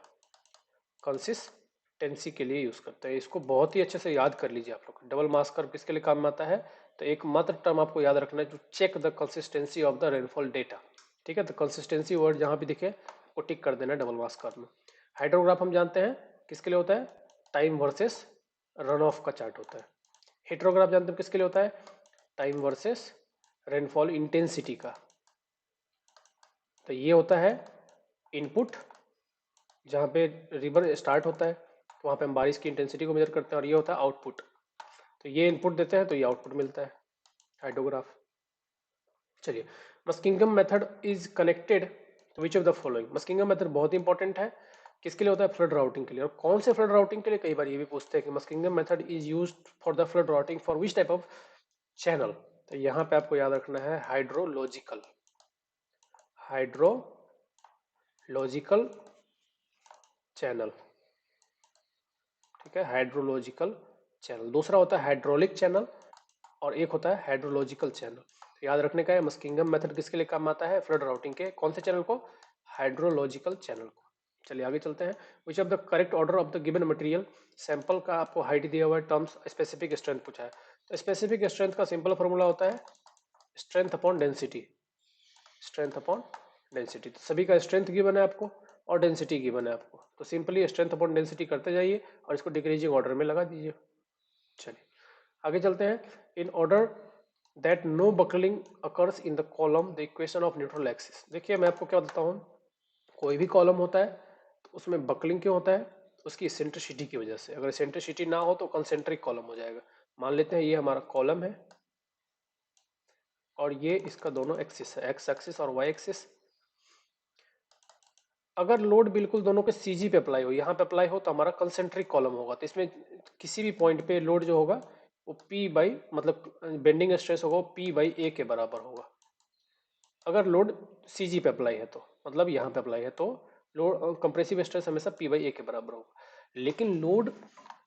consistency के लिए यूज करते हैं। इसको बहुत ही अच्छे से याद कर लीजिए आप लोग। डबल मास कर्व किसके लिए काम में आता है, तो एक मात्र टर्म आपको याद रखना है, to check the consistency of the rainfall data. ठीक है, तो कंसिस्टेंसी वर्ड जहां भी दिखे वो टिक कर देना डबल मास कर्व में। हाइड्रोग्राफ हम जानते हैं किसके लिए होता है, टाइम वर्सेस रन ऑफ का चार्ट होता है। हेट्रोग्राफ जानते हैं किसके लिए होता है, टाइम वर्सेस रेनफॉल इंटेंसिटी का। तो ये होता है इनपुट, जहाँ पे रिवर स्टार्ट होता है तो वहाँ पे हम बारिश की इंटेंसिटी को मेजर करते हैं, और ये होता है आउटपुट। तो ये इनपुट देते हैं तो ये आउटपुट मिलता है, हाइड्रोग्राफ। चलिए, Muskingum method is connected which of the following. Muskingum method बहुत इंपॉर्टेंट है, किसके लिए होता है, फ्लड राउटिंग के लिए। और कौन से फ्लड राउटिंग के लिए, कई बार ये भी पूछते हैं कि Muskingum method is used for the flood routing for which type of channel. तो यहाँ पे आपको याद रखना है हाइड्रोलॉजिकल, हाइड्रोलॉजिकल चैनल। ठीक है, हाइड्रोलॉजिकल चैनल। दूसरा होता है हाइड्रोलिक चैनल और एक होता है हाइड्रोलॉजिकल चैनल। तो याद रखने का है, मस्किंगम मेथड किसके लिए काम आता है, फ्लड राउटिंग के कौन से चैनल को, हाइड्रोलॉजिकल चैनल को। चलिए आगे चलते हैं। विच of the correct order of the given material, sample का आपको हाइट दिया हुआ है, टर्म्स स्पेसिफिक स्ट्रेंथ पूछा है। तो स्पेसिफिक स्ट्रेंथ का सिंपल फॉर्मूला होता है strength upon density, strength upon density. तो सभी का स्ट्रेंथ गिवन है आपको और डेंसिटी गिवन है आपको, तो सिंपली स्ट्रेंथ अपॉन डेंसिटी करते जाइए और इसको डिक्रीजिंग ऑर्डर में लगा दीजिए। चलिए आगे चलते हैं। In order that no buckling occurs in the column the equation of neutral axis. देखिए मैं आपको क्या बताता हूँ, कोई भी कॉलम होता है तो उसमें बकलिंग क्यों होता है, उसकी सेंट्रिसिटी की वजह से। अगर सेंट्रिसिटी ना हो तो कंसेंट्रिक कॉलम हो जाएगा। मान लेते हैं ये हमारा कॉलम है और ये इसका दोनों एक्सिस है, एक्स एक्सिस और वाई एक्सिस। अगर लोड बिल्कुल दोनों पे सीजी पे अप्लाई हो, यहाँ पे अप्लाई हो तो हमारा कंसेंट्रिक कॉलम होगा। तो इसमें किसी भी पॉइंट पे लोड जो होगा वो P बाई, मतलब बेंडिंग स्ट्रेस होगा वो P/A के बराबर होगा। अगर लोड सीजी पे अप्लाई है तो, मतलब यहाँ पे अप्लाई है तो लोड कंप्रेसिव स्ट्रेस हमेशा P/A के बराबर होगा। लेकिन लोड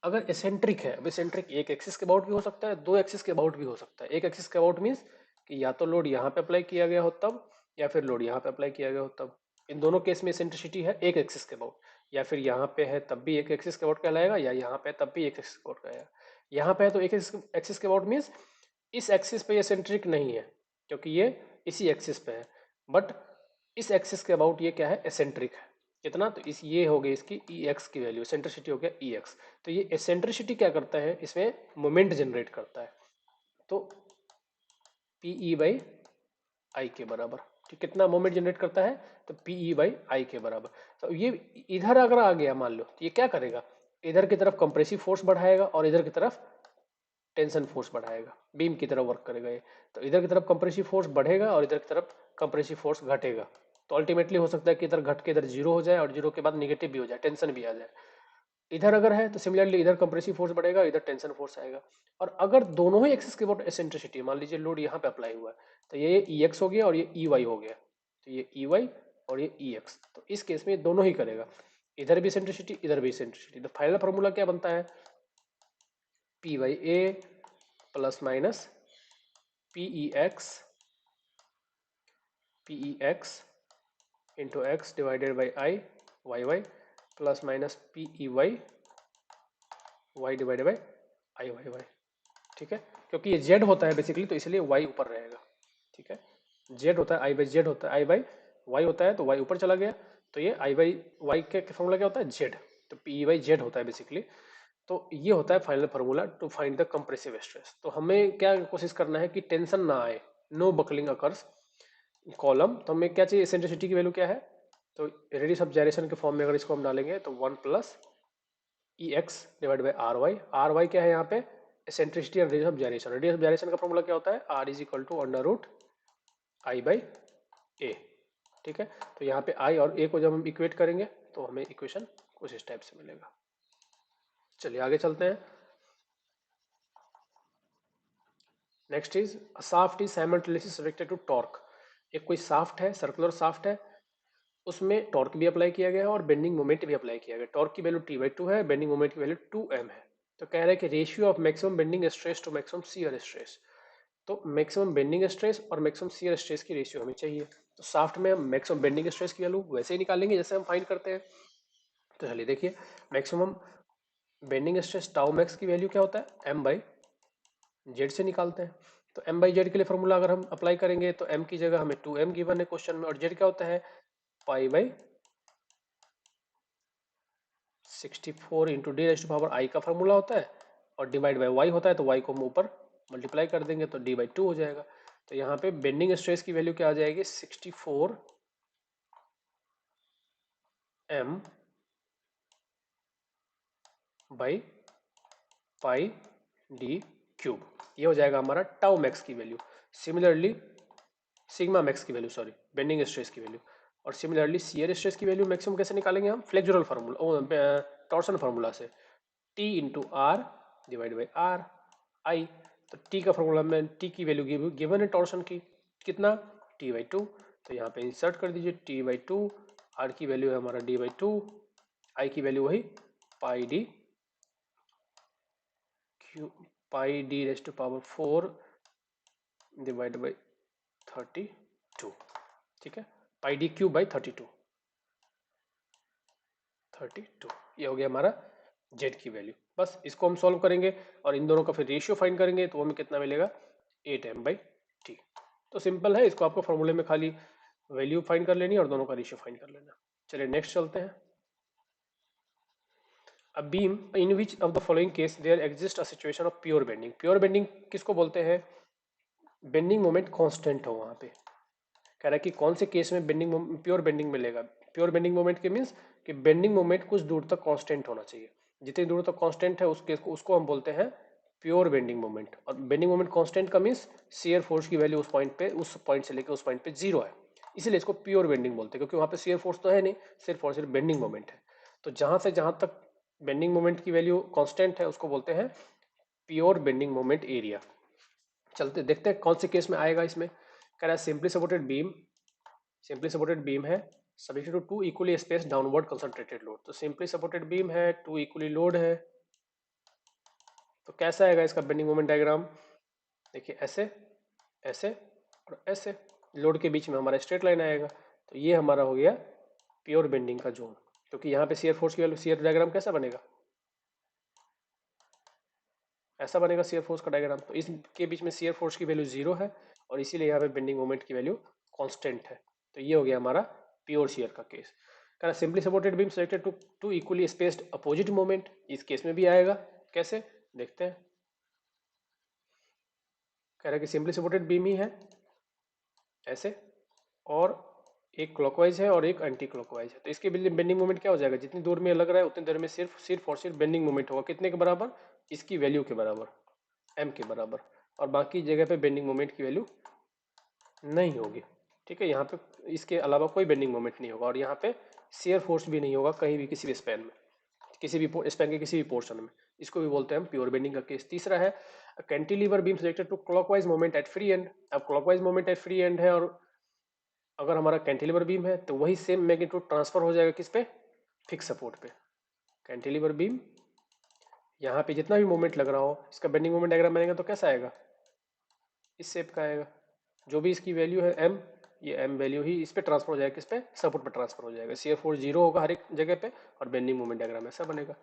अगर एसेंट्रिक है, अब एसेंट्रिक एक एक्सिस के अबाउट भी हो सकता है, दो एक्सिस के अबाउट भी हो सकता है। एक एक्सिस के अबाउट मीन्स कि या तो लोड यहाँ पे अप्लाई किया गया हो तब, या फिर लोड यहाँ पे अप्लाई किया गया हो तब। इन दोनों केस में एसेंट्रिसिटी है एक एक्सिस के अबाउट, या फिर यहाँ पे है तब भी एक एक्सिस के अबाउट कहलाएगा, या यहाँ पे तब भी एक एक्सिस के अबाउट कहलाएगा। यहाँ पे है तो एक एक्सिस के अबाउट मीन्स इस एक्सिस पे एसेंट्रिक नहीं है क्योंकि ये इसी एक्सिस पे है, बट इस एक्सिस के अबाउट ये क्या है, एसेंट्रिक है। कितना, तो इस ये हो गई इसकी ई एक्स की वैल्यू, एसेंट्रिसिटी हो गया ई एक्स। तो ये एसेंट्रिसिटी क्या करता है, इसमें मोमेंट जनरेट करता है, तो पी ई बाई आई के बराबर। ठीक, कितना मोमेंट जनरेट करता है, तो पी ई बाई आई के बराबर। तो ये इधर अगर आ गया मान लो, तो ये क्या करेगा, इधर की तरफ कंप्रेसिव फोर्स बढ़ाएगा और इधर की तरफ टेंशन फोर्स बढ़ाएगा, बीम की तरह वर्क करेगा ये। तो इधर की तरफ कंप्रेसिव फोर्स बढ़ेगा और इधर की तरफ कंप्रेसिव फोर्स घटेगा। तो अल्टीमेटली हो सकता है कि इधर घट के इधर जीरो हो जाए और जीरो के बाद निगेटिव भी हो जाए, टेंशन भी आ जाए। इधर अगर है तो सिमिलरली इधर कंप्रेसिव फोर्स बढ़ेगा, इधर टेंशन फोर्स आएगा। और अगर दोनों ही एक्सिस के अबाउट एसेंट्रिसिटी, मान लीजिए लोड यहाँ पे अप्लाई हुआ है, तो ये ई एक्स हो गया और ये ई वाई हो गया, तो ये ई वाई और ये ई एक्स। तो इस केस में दोनों ही करेगा, इधर भी एसेंट्रिसिटी इधर भी एसेंट्रिसिटी। तो फाइनल फार्मूला क्या बनता है, P by A plus minus P E X into X divided by I Y Y plus minus P E Y Y divided by I Y Y. ठीक है, क्योंकि ये जेड होता है बेसिकली तो इसलिए वाई ऊपर रहेगा। ठीक है, जेड होता है आई बाई जेड होता है, आई बाई वाई होता है तो वाई ऊपर चला गया, तो ये आई बाई वाई का फॉर्मूला क्या होता है, जेड। तो पी ई बाई जेड होता है बेसिकली। तो ये होता है final formula to find the compressive stress. तो हमें क्या कोशिश करना है कि टेंशन ना आए, नो बकलिंग अकर्स कॉलम। तो हमें क्या चाहिए, एसेंट्रिसिटी की वैल्यू क्या है, तो रेडियस ऑफ जाइरेशन के फॉर्म में अगर इसको हम डालेंगे तो 1 plus E X divide by R Y. R Y क्या है यहाँ पे, एसेंट्रिसिटी और radius of gyration. Radius of gyration का फॉर्मूला क्या होता है, R is equal to under root I by A. ठीक है, तो यहाँ पे आई और ए को जब हम इक्वेट करेंगे तो हमें इक्वेशन कुछ इस टाइप से मिलेगा। चलिए आगे चलते हैं। Next is shaft is simultaneously subjected to torque. एक कोई शाफ्ट है, सर्कुलर शाफ्ट है, उसमें टॉर्क भी अप्लाई किया गया है और बेंडिंग मोमेंट भी अप्लाई किया गया है। टॉर्क की वैल्यू टी बाई टू है, बेंडिंग मोमेंट की वैल्यू 2m है। तो कह रहे हैं कि ratio of maximum bending stress to maximum shear stress. तो मैक्सिमम बेंडिंग स्ट्रेस और मैक्सिमम शियर स्ट्रेस की रेशियो हमें चाहिए। तो शाफ्ट में हम मैक्सिमम बेंडिंग स्ट्रेस की वैल्यू वैसे ही निकालेंगे जैसे हम फाइंड करते हैं। तो चलिए देखिए, maximum bending stress tau max की वैल्यू क्या होता है, m बाई जेड से निकालते हैं। तो m बाई जेड के लिए फॉर्मूला अगर हम अप्लाई करेंगे तो m की जगह हमें 2m गिवन है क्वेश्चन में, और z क्या होता है pi by 64 into D raise to power I का फॉर्मूला होता है, और डिवाइड बाई वाई होता है, तो वाई को हम ऊपर मल्टीप्लाई कर देंगे तो डी बाई टू हो जाएगा। तो यहाँ पे बेंडिंग स्ट्रेस की वैल्यू क्या आ जाएगी, 64 m by pi D cube, ये हो जाएगा हमारा टाउ मैक्स की वैल्यू। सिमिलरली सिग्मा मैक्स की वैल्यू, सॉरी बेंडिंग स्ट्रेस की वैल्यू। और सिमिलरली शियर स्ट्रेस की वैल्यू मैक्सिमम कैसे निकालेंगे हम, फ्लेक्सुरल फार्मूला, टॉर्सन फार्मूला से, T into R divide by R I. तो टी का फॉर्मूला में टी की वैल्यू गिवन है टॉर्सन की, कितना टी बाई टू। तो यहाँ पे इंसर्ट कर दीजिए टी बाई टू, आर की वैल्यू है हमारा डी बाई टू, आई की वैल्यू वही pi D Q, pi D raise to power 4 divide by 32। ठीक है, पाई डी क्यूब बाई 32, ये हो गया हमारा जेड की वैल्यू। बस इसको हम सॉल्व करेंगे और इन दोनों का फिर रेशियो फाइंड करेंगे तो हमें कितना मिलेगा 8m बाई टी। तो सिंपल है, इसको आपको फॉर्मूले में खाली वैल्यू फाइंड कर लेनी है और दोनों का रेशियो फाइंड कर लेना। चलिए नेक्स्ट चलते हैं। A beam in which of the following case there exist a situation of pure bending. Pure bending किसको बोलते हैं, बेंडिंग मोमेंट कांस्टेंट हो वहां पे। कह रहा है कि कौन से केस में बेंडिंग प्योर बेंडिंग मिलेगा। प्योर बेंडिंग मोमेंट के मीन्स कि बेंडिंग मोमेंट कुछ दूर तक कांस्टेंट होना चाहिए, जितनी दूर तक कांस्टेंट है उस केस को उसको हम बोलते हैं प्योर बेंडिंग मोमेंट। और बेंडिंग मोमेंट कांस्टेंट का मीन्स शियर फोर्स की वैल्यू उस पॉइंट से लेकर उस पॉइंट पे जीरो है, इसीलिए इसको प्योर बेंडिंग बोलते हैं, क्योंकि वहां पे शियर फोर्स तो है नहीं, सिर्फ और सिर्फ बेंडिंग मोमेंट है। तो जहां से जहां तक बेंडिंग मोमेंट की वैल्यू कांस्टेंट है उसको बोलते हैं प्योर बेंडिंग मोमेंट एरिया। चलते देखते हैं कौन से केस में आएगा इसमें। कह रहा है सिंपली सपोर्टेड बीम है subjected to two equally space downward concentrated load. तो सिंपली सपोर्टेड बीम है, टू इक्वली लोड है, तो कैसा आएगा इसका बेंडिंग मोमेंट डायग्राम, देखिए ऐसे ऐसे और ऐसे लोड के बीच में हमारा स्ट्रेट लाइन आएगा। तो ये हमारा हो गया प्योर बेंडिंग का जोन, क्योंकि यहाँ पे शियर फोर्स की वैल्यू, शियर डायग्राम कैसा बनेगा, ऐसा बनेगा शियर फोर्स का डायग्राम। तो इसके बीच में शियर फोर्स की वैल्यू 0 है और इसीलिए यहाँ पे बेंडिंग मोमेंट की वैल्यू कांस्टेंट है। तो ये हो गया हमारा प्योर शियर का केस। कह रहा simply supported beam selected to two equally spaced opposite moment, इस केस में भी आएगा। कैसे देखते हैं। कह रहा है कि सिंपली सपोर्टेड बीम ही है ऐसे, और एक क्लॉकवाइज है और एक एंटी क्लॉकवाइज है। तो इसके बेंडिंग मोमेंट क्या हो जाएगा, जितनी दूर में लग रहा है उतनी देर में सिर्फ सिर्फ और सिर्फ बेंडिंग मोमेंट होगा कितने के बराबर, इसकी वैल्यू के बराबर, एम के बराबर, और बाकी जगह पे बेंडिंग मोमेंट की वैल्यू नहीं होगी। ठीक है, यहाँ पे इसके अलावा कोई बेंडिंग मोमेंट नहीं होगा, और यहाँ पे शेयर फोर्स भी नहीं होगा कहीं भी किसी भी स्पैन में, किसी भी स्पैन के किसी भी पोर्शन में। इसको भी बोलते हैं हम प्योर बेंडिंग का केस। तीसरा है cantilever beam subjected to clockwise moment at free end. अब clockwise moment at free end है, और अगर हमारा कैंटिलीवर बीम है तो वही सेम मैग्नीट्यूड ट्रांसफर हो जाएगा किस पे, फिक्स सपोर्ट पे। कैंटिलीवर बीम यहाँ पे जितना भी मोमेंट लग रहा हो, इसका बेंडिंग मोमेंट डायग्राम बनेगा तो कैसा आएगा, इस शेप का आएगा। जो भी इसकी वैल्यू है एम, ये एम वैल्यू ही इस पे ट्रांसफर हो जाएगा, किस पे, सपोर्ट पे ट्रांसफर हो जाएगा। शियर फोर्स 0 होगा हर एक जगह पे, और बेंडिंग मोमेंट डायग्राम ऐसा बनेगा।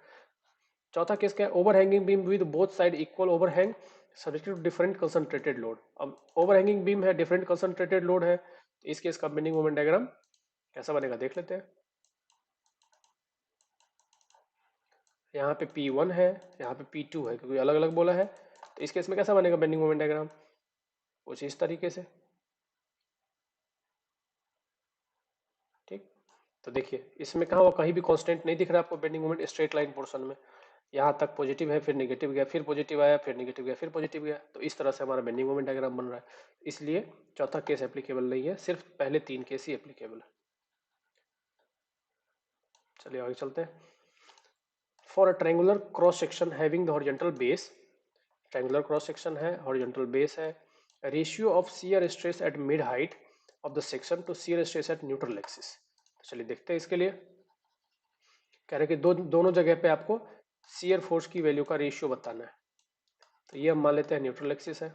चौथा केस क्या है, over hanging beam with both side equal over hang subjected to different concentrated load. अब ओवर हैंगिंग बीम है, डिफरेंट कंसंट्रेटेड लोड है, तो इस केस का बेंडिंग मोमेंट डायग्राम कैसा बनेगा देख लेते हैं। यहाँ पे P1 है, यहाँ पे P2 है, क्योंकि अलग अलग बोला है। तो इस केस में कैसा बनेगा बेंडिंग मोमेंट डायग्राम, कुछ इस तरीके से। ठीक, तो देखिए इसमें कहाँ, कहीं भी कांस्टेंट नहीं दिख रहा आपको bending moment straight line portion में। यहाँ तक पॉजिटिव है, फिर नेगेटिव गया, फिर पॉजिटिव आया, फिर नेगेटिव गया, फिर पॉजिटिव गया। तो इस तरह से हमारा बेंडिंग मोमेंट डायग्राम बन रहा है। इसलिए चौथा केस एप्लीकेबल नहीं है, सिर्फ पहले 3 केस ही एप्लीकेबल है। चलिए आगे चलते हैं। For a triangular cross section having the horizontal base, triangular cross section है, हॉरिजॉन्टल बेस है, ratio of shear stress at mid height of the section two shear stress eight neutral axis. तो चलिए देखते हैं इसके लिए। कह रहे हैं कि दोनों जगह पे आपको शियर फोर्स की वैल्यू का रेशियो बताना है। तो ये हम मान लेते हैं न्यूट्रल एक्सिस है।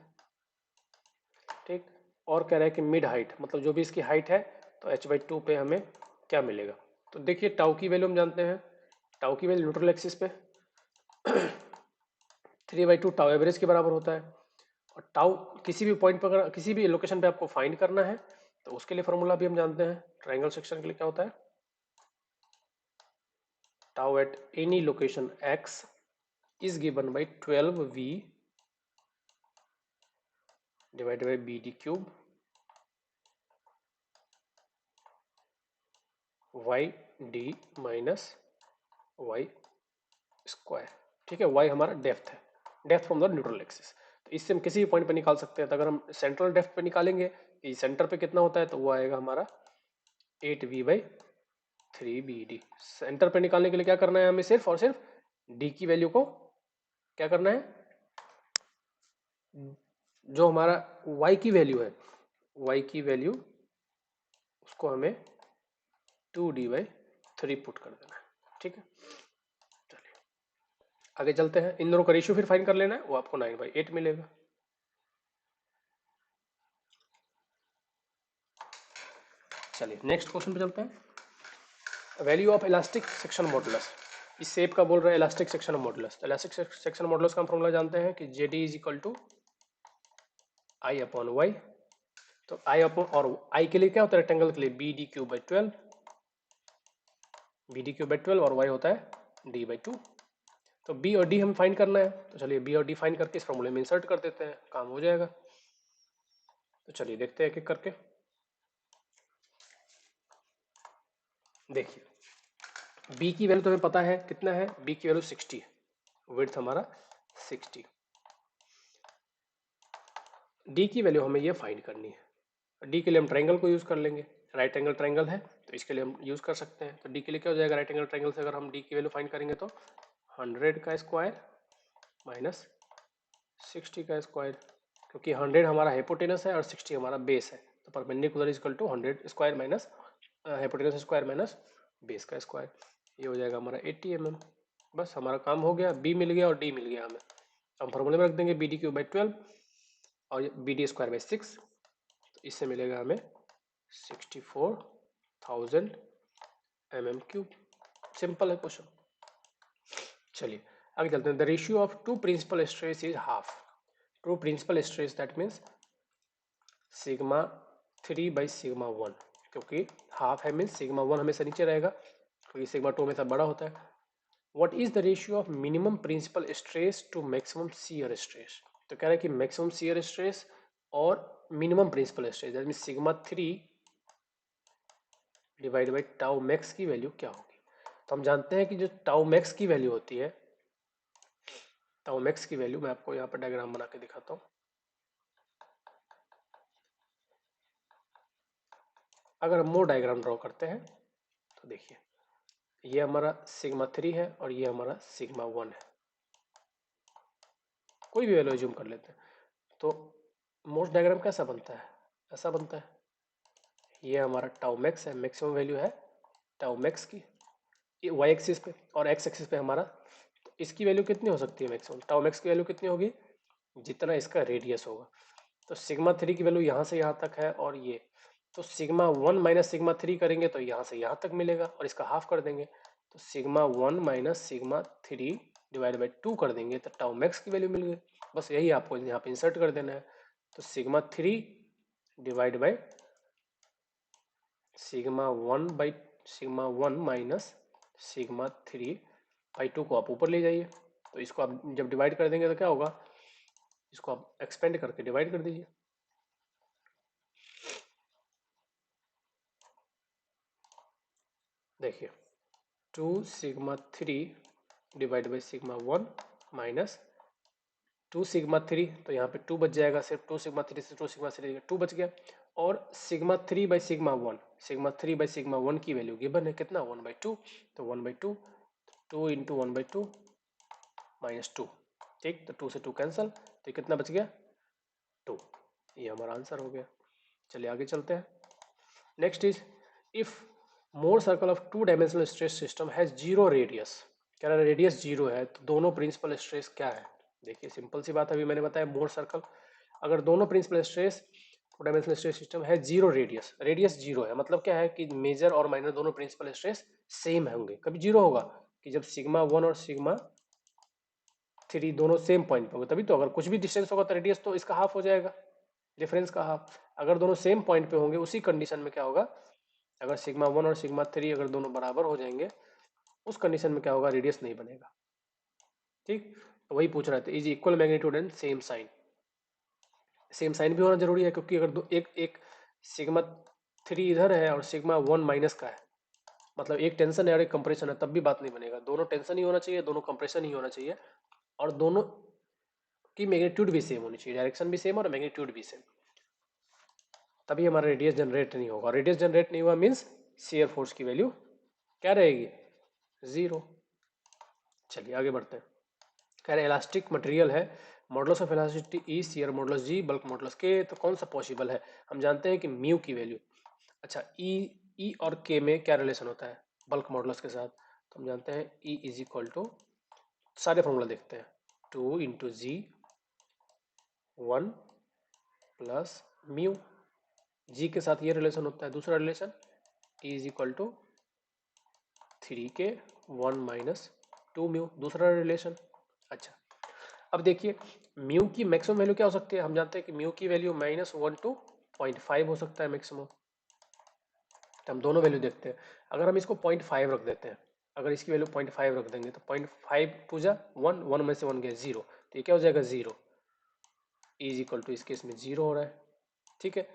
ठीक, और कह रहा है कि मिड हाइट, मतलब जो भी इसकी हाइट है, तो h/2 पे हमें क्या मिलेगा। तो देखिए टाउ की वैल्यू हम जानते हैं, टाउ की वैल्यू न्यूट्रल एक्सिस पे 3/2 टाउ एवरेज के बराबर होता है। और टाउ किसी भी पॉइंट पर, किसी भी लोकेशन पे आपको फाइंड करना है, तो उसके लिए फॉर्मूला भी हम जानते हैं। ट्रायंगल सेक्शन के लिए क्या होता है, tau at any location x is given by 12v divided by bd cube yd minus y square. ठीक है, y हमारा डेप्थ है, depth from the neutral axis. तो इससे हम किसी भी पॉइंट पे निकाल सकते हैं। तो अगर हम सेंट्रल डेप्थ पे निकालेंगे कि सेंटर पे कितना होता है, तो वो आएगा हमारा 8v/3bd। सेंटर पे निकालने के लिए क्या करना है हमें, सिर्फ और सिर्फ d की वैल्यू को क्या करना है, जो हमारा y की वैल्यू है, y की वैल्यू उसको हमें 2d/3 पुट कर देना है। ठीक है, चलिए आगे चलते हैं। इन दोनों का रेशियो फिर फाइंड कर लेना है, वो आपको 9/8 मिलेगा। चलिए नेक्स्ट क्वेश्चन पे चलते हैं। Value of elastic section modulus, इस शेप का बोल रहे हैं इलास्टिक सेक्शन मॉडुलस। तो इलास्टिक सेक्शन मॉडुलस का हम फॉर्मूला जानते हैं कि JD is equal to I/Y। तो I अपॉन, और I के लिए क्या होता है रेक्टेंगल के लिए, BD³/12, BD³/12, और Y होता है D/2। तो B और D हमें फाइंड करना है। तो चलिए B और D फाइंड करके इस फॉर्मूले में इंसर्ट कर देते हैं, काम हो जाएगा। तो चलिए देखते हैं एक एक करके। देखिए B की वैल्यू तो हमें पता है कितना है, B की वैल्यू 60 है, विड्थ हमारा 60। D की वैल्यू हमें ये फाइंड करनी है। D के लिए हम ट्रायंगल को यूज कर लेंगे, राइट एंगल ट्रायंगल है तो इसके लिए हम यूज कर सकते हैं। तो D के लिए क्या हो जाएगा, राइट एंगल ट्रायंगल से अगर हम D की वैल्यू फाइंड करेंगे तो 100 का स्क्वायर माइनस 60 का स्क्वायर, क्योंकि 100 हमारा हाइपोटेनस है और 60 हमारा बेस है। तो perpendicular is equal to 100 square minus hypotenuse square minus base का स्क्वायर। ये हो जाएगा हमारा 80 mm। बस हमारा काम हो गया, B मिल गया और D मिल गया हमें। हम फॉर्मूले में रख देंगे BD³/12 और BD²/6। तो इससे मिलेगा हमें 64,000 mm3। सिंपल है क्वेश्चन। चलिए आगे चलते हैं। The ratio of two principal stress is half. Two principal stress that means sigma 3 by sigma 1, क्योंकि हाफ है मीन्स सिग्मा 1 हमेशा नीचे रहेगा क्योंकि सिग्मा 2 हमेशा बड़ा होता है। What is the ratio of minimum principal stress to maximum shear stress. तो कह रहा है कि मैक्सिमम शियर स्ट्रेस और minimum principal stress that means sigma 3 divide by tau max की वैल्यू क्या होगी। तो हम जानते हैं कि जो टाउ मैक्स की वैल्यू होती है, टाउ मैक्स की वैल्यू मैं आपको यहाँ पर डायग्राम बना के दिखाता हूँ। अगर हम वो डायग्राम ड्रॉ करते हैं तो देखिए ये हमारा सिग्मा 3 है और ये हमारा सिग्मा 1 है। कोई भी वैल्यू एज्यूम कर लेते हैं तो मोस्ट डायग्राम कैसा बनता है, ऐसा बनता है। ये हमारा टाउ मैक्स है, मैक्सिमम वैल्यू है टाउ मैक्स की वाई एक्सिस पे, और एक्स एक्सिस पे हमारा, तो इसकी वैल्यू कितनी हो सकती है मैक्सिमम, टाउ मैक्स की वैल्यू कितनी होगी, जितना इसका रेडियस होगा। तो सिग्मा 3 की वैल्यू यहाँ से यहाँ तक है और ये, तो सिग्मा 1 माइनस सिग्मा 3 करेंगे तो यहाँ से यहाँ तक मिलेगा और इसका हाफ कर देंगे, तो sigma 1 minus sigma 3 divide by 2 कर देंगे तो टाउ मैक्स की वैल्यू मिल गई। बस यही आपको यहाँ पे इंसर्ट कर देना है। तो sigma 3 divide by sigma 1 minus sigma 3 by 2 को आप ऊपर ले जाइए, तो इसको आप जब डिवाइड कर देंगे तो क्या होगा, इसको आप एक्सपेंड करके डिवाइड कर दीजिए। देखिए 2 sigma 3 divide by sigma 1 minus 2 sigma 3, तो यहाँ पे 2 बच जाएगा, सिर्फ 2 सिग्मा 3 से 2 सिग्मा 3 2 बच गया, और sigma 3 by sigma 1, sigma 3 by sigma 1 की वैल्यू गिवन है कितना 1/2, तो 1/2, 2 इंटू 1/2 माइनस 2, ठीक, तो 2 से 2 कैंसल, तो कितना बच गया 2। ये हमारा आंसर हो गया। चलिए आगे चलते हैं। Next is if more circle of to dimensional stress system has zero radius. कह रहा है रेडियस जीरो है तो दोनों प्रिंसिपल स्ट्रेस क्या है। देखिए सिंपल सी बात, अभी मैंने बताया मोर सर्कल, अगर दोनों principal stress two dimensional stress system है जीरो रेडियस, रेडियस जीरो है मतलब क्या है कि मेजर और माइनर दोनों प्रिंसिपल स्ट्रेस सेम होंगे। कभी जीरो होगा कि जब सिग्मा 1 और सिग्मा 3 दोनों सेम पॉइंट पे होंगे, तभी तो। अगर कुछ भी डिस्टेंस होगा तो रेडियस तो इसका हाफ हो जाएगा, डिफरेंस का हाफ। अगर दोनों सेम पॉइंट पे होंगे उसी कंडीशन में क्या होगा, अगर सिग्मा 1 और सिग्मा 3 अगर दोनों बराबर हो जाएंगे उस कंडीशन में क्या होगा, रेडियस नहीं बनेगा, ठीक। तो वही पूछ रहे थे, is equal magnitude and same sign. Same sign भी होना जरूरी है क्योंकि अगर एक एक सिग्मा 3 इधर है और सिग्मा 1 माइनस का है, मतलब एक टेंशन है और एक कंप्रेशन है, तब भी बात नहीं बनेगा। दोनों टेंशन ही होना चाहिए, दोनों कंप्रेशन ही होना चाहिए, और दोनों की मैग्नीट्यूड भी सेम होनी चाहिए, डायरेक्शन भी सेम और मैग्नीट्यूड भी सेम, तभी हमारा रेडियस जनरेट नहीं होगा। रेडियस जनरेट नहीं हुआ मीन्स शियर फोर्स की वैल्यू क्या रहेगी, जीरो। चलिए आगे बढ़ते हैं। कह रहे इलास्टिक मटेरियल है, modulus of elasticity E shear modulus G bulk modulus K, तो कौन सा पॉसिबल है। हम जानते हैं कि म्यू की वैल्यू, अच्छा ई और के में क्या रिलेशन होता है बल्क मॉडुलस के साथ, तो हम जानते हैं ई इज इक्वल टू, सारे फॉर्मूला देखते हैं, 2 into G 1 plus mu, G के साथ ये रिलेशन होता है। दूसरा relation E is equal to 3k 1 minus 2 mu, दूसरा रिलेशन। अच्छा अब देखिए म्यू की मैक्सिमम वैल्यू क्या हो सकती है, हम जानते हैं कि म्यू की वैल्यू -1 टू 0.5 हो सकता है मैक्सिमम। तो हम दोनों वैल्यू देखते हैं, अगर हम इसको 0.5 रख देते हैं, अगर इसकी वैल्यू 0.5 रख देंगे तो 0.5 टू जा 1, 1 में से 1 गया 0, तो ये क्या हो जाएगा 0, इज इक्वल टू इस केस में 0 हो रहा है, ठीक है।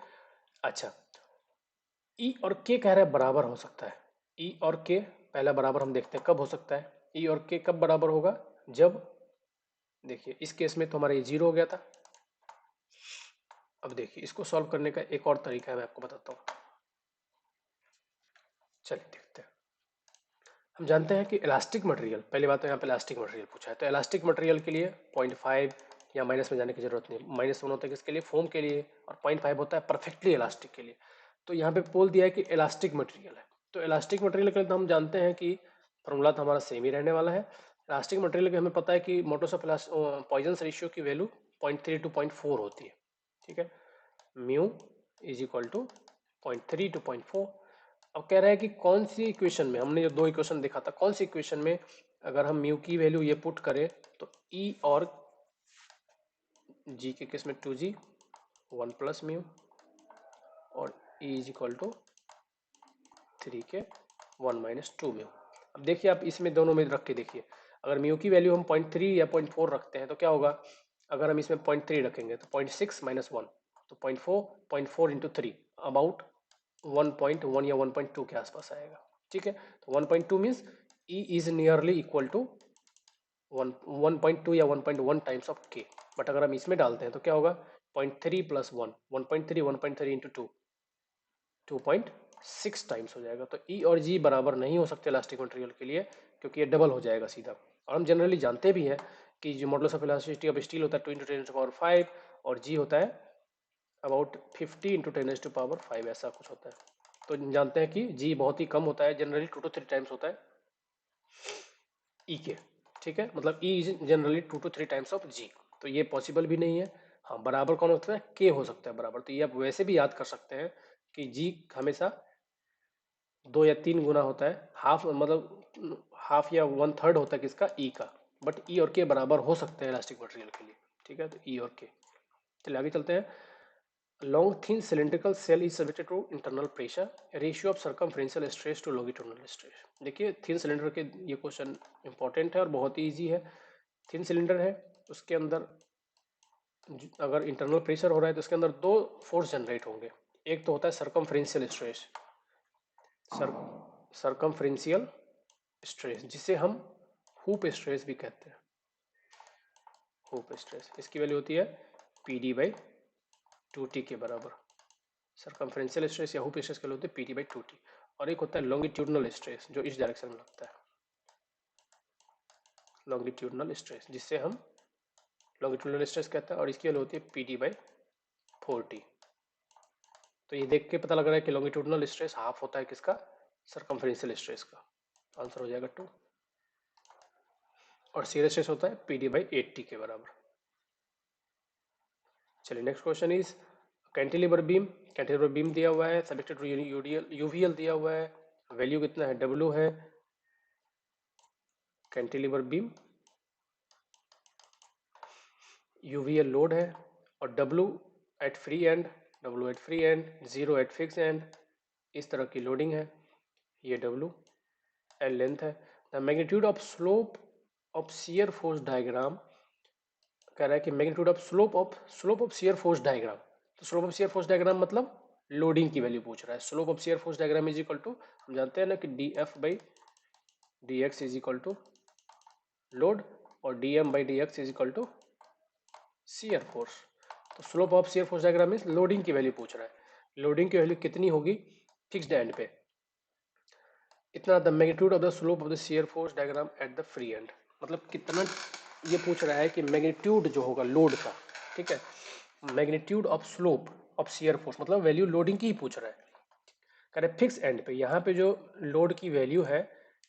अच्छा ई और के कह रहे हैं बराबर हो सकता है, ई और के पहला बराबर हम देखते हैं कब हो सकता है, ई और के कब बराबर होगा, जब देखिए इस केस में तो हमारा ये 0 हो गया था। अब देखिए इसको सॉल्व करने का एक और तरीका है, मैं आपको बताता हूँ। चलिए देखते हैं। हम जानते हैं कि इलास्टिक मटेरियल, पहली बात तो यहाँ पे इलास्टिक मटेरियल पूछा है, तो इलास्टिक मटेरियल के लिए 0.5 या माइनस में जाने की जरूरत नहीं, -1 होता है किसके लिए, फोम के लिए, और 0.5 होता है परफेक्टली इलास्टिक के लिए। तो यहाँ पे बोल दिया है कि इलास्टिक मटेरियल है, तो इलास्टिक मटेरियल के लिए तो हम जानते हैं कि फॉर्मूला तो हमारा सेम ही रहने वाला है। इलास्टिक मटेरियल के हमें पता है कि मोटोस ऑफ पॉइजन रेशियो की वैल्यू 0.3 to 0.4 होती है, ठीक है। Mu is equal to 0.3 to 0.4। अब कह रहा है कि कौन सी इक्वेशन में, हमने जो दो इक्वेशन देखा था, कौन सी इक्वेशन में अगर हम म्यू की वैल्यू ये पुट करें तो ई और जी के केस में 2g 1 प्लस म्यू और ई इज इक्वल टू 3 के 1 माइनस 2 म्यू। अब देखिए आप इसमें दोनों में रख के देखिए, अगर म्यू की वैल्यू हम 0.3 या 0.4 रखते हैं तो क्या होगा, अगर हम इसमें 0.3 रखेंगे तो 0.6 माइनस 1 तो 0.4 इंटू 3 अबाउट 1.1 या 1.2 के आसपास आएगा। ठीक है, तो 1.2 means E is nearly equal to 1.2 या 1.1 टाइम्स ऑफ के। बट अगर हम इसमें डालते हैं तो क्या होगा, 0.3 प्लस 1 1.3 इंटू 2 2.6 टाइम्स हो जाएगा। तो ई और जी बराबर नहीं हो सकते इलास्टिक मटेरियल के लिए, क्योंकि ये डबल हो जाएगा सीधा। और हम जनरली जानते भी हैं कि जो modulus of elasticity of steel होता है 2 × 10⁵ और जी होता है अबाउट 50 × 10⁵ ऐसा कुछ होता है। तो जानते हैं कि जी बहुत ही कम होता है, जनरली 2 to 3 टाइम्स होता है ई के। ठीक है, मतलब E is generally 2 to 3 times of G. तो ये पॉसिबल भी नहीं है। हाँ, बराबर कौन होता है, के हो सकता है बराबर। तो ये आप वैसे भी याद कर सकते हैं कि जी हमेशा 2 या 3 गुना होता है, हाफ मतलब हाफ या 1/3 होता है किसका, ई का। बट ई और के बराबर हो सकते हैं इलास्टिक मटेरियल के लिए। ठीक है, तो ई और के। चलिए आगे चलते हैं। Long thin cylindrical shell is subjected to internal pressure, ratio of circumferential stress to longitudinal stress. देखिए थिन सिलेंडर के ये क्वेश्चन इंपॉर्टेंट है और बहुत ही ईजी है। थिन सिलेंडर है, उसके अंदर अगर इंटरनल प्रेशर हो रहा है तो उसके अंदर दो फोर्स जनरेट होंगे। एक तो होता है सर्कमफ्रेंशियल स्ट्रेस, सर्कमफ्रेंशियल स्ट्रेस जिसे हम हुप स्ट्रेस भी कहते हैं। हुप स्ट्रेस, इसकी वैल्यू होती है PD/2T के बराबर। सर्कमफ्रेंशियल स्ट्रेस या हुप स्ट्रेस के लिए होते हैं PD/2T। और एक होता है लॉन्गिट्यूडनल स्ट्रेस जो इस डायरेक्शन में लगता है, लॉन्गिट्यूडनल स्ट्रेस जिससे हम लॉन्गिट्यूडनल स्ट्रेस कहते हैं, और इसकी वैल्यू होती है PD/4T। तो ये देख के पता लग रहा है कि लॉन्गिट्यूडनल स्ट्रेस हाफ होता है किसका, सर्कमफ्रेंशियल स्ट्रेस का। आंसर हो जाएगा 2। और शियर स्ट्रेस होता है PD/8T के बराबर। चलिए next question is cantilever beam. Cantilever beam दिया हुआ है, सब्जेक्टेड टू यूवीएल दिया हुआ है, वैल्यू कितना है, W है। कैंटिलीवर बीम यूवीएल लोड है और W at free end, zero at fix end, इस तरह की लोडिंग है। ये W एल लेंथ है। The magnitude of slope of shear force diagram, कह रहा है कि magnitude of slope of shear force diagram. तो slope of shear force diagram मतलब लोडिंग की वैल्यू पूछ रहा है। Slope of shear force diagram is equal to, हम जानते हैं ना कि dF/dx is equal to load और dM/dx is equal to shear force. तो slope of shear force diagram में लोडिंग की वैल्यू पूछ रहा है। लोडिंग की वैल्यू कितनी होगी फिक्स्ड एंड पे, इतना। The magnitude of the slope of the shear force diagram at the free and, मतलब कितना ये पूछ रहा है कि मैग्नीट्यूड जो होगा लोड का। ठीक है, magnitude of slope of shear force मतलब वैल्यू लोडिंग की ही पूछ रहा है। कह रहे फिक्स एंड पे, यहाँ पे जो लोड की वैल्यू है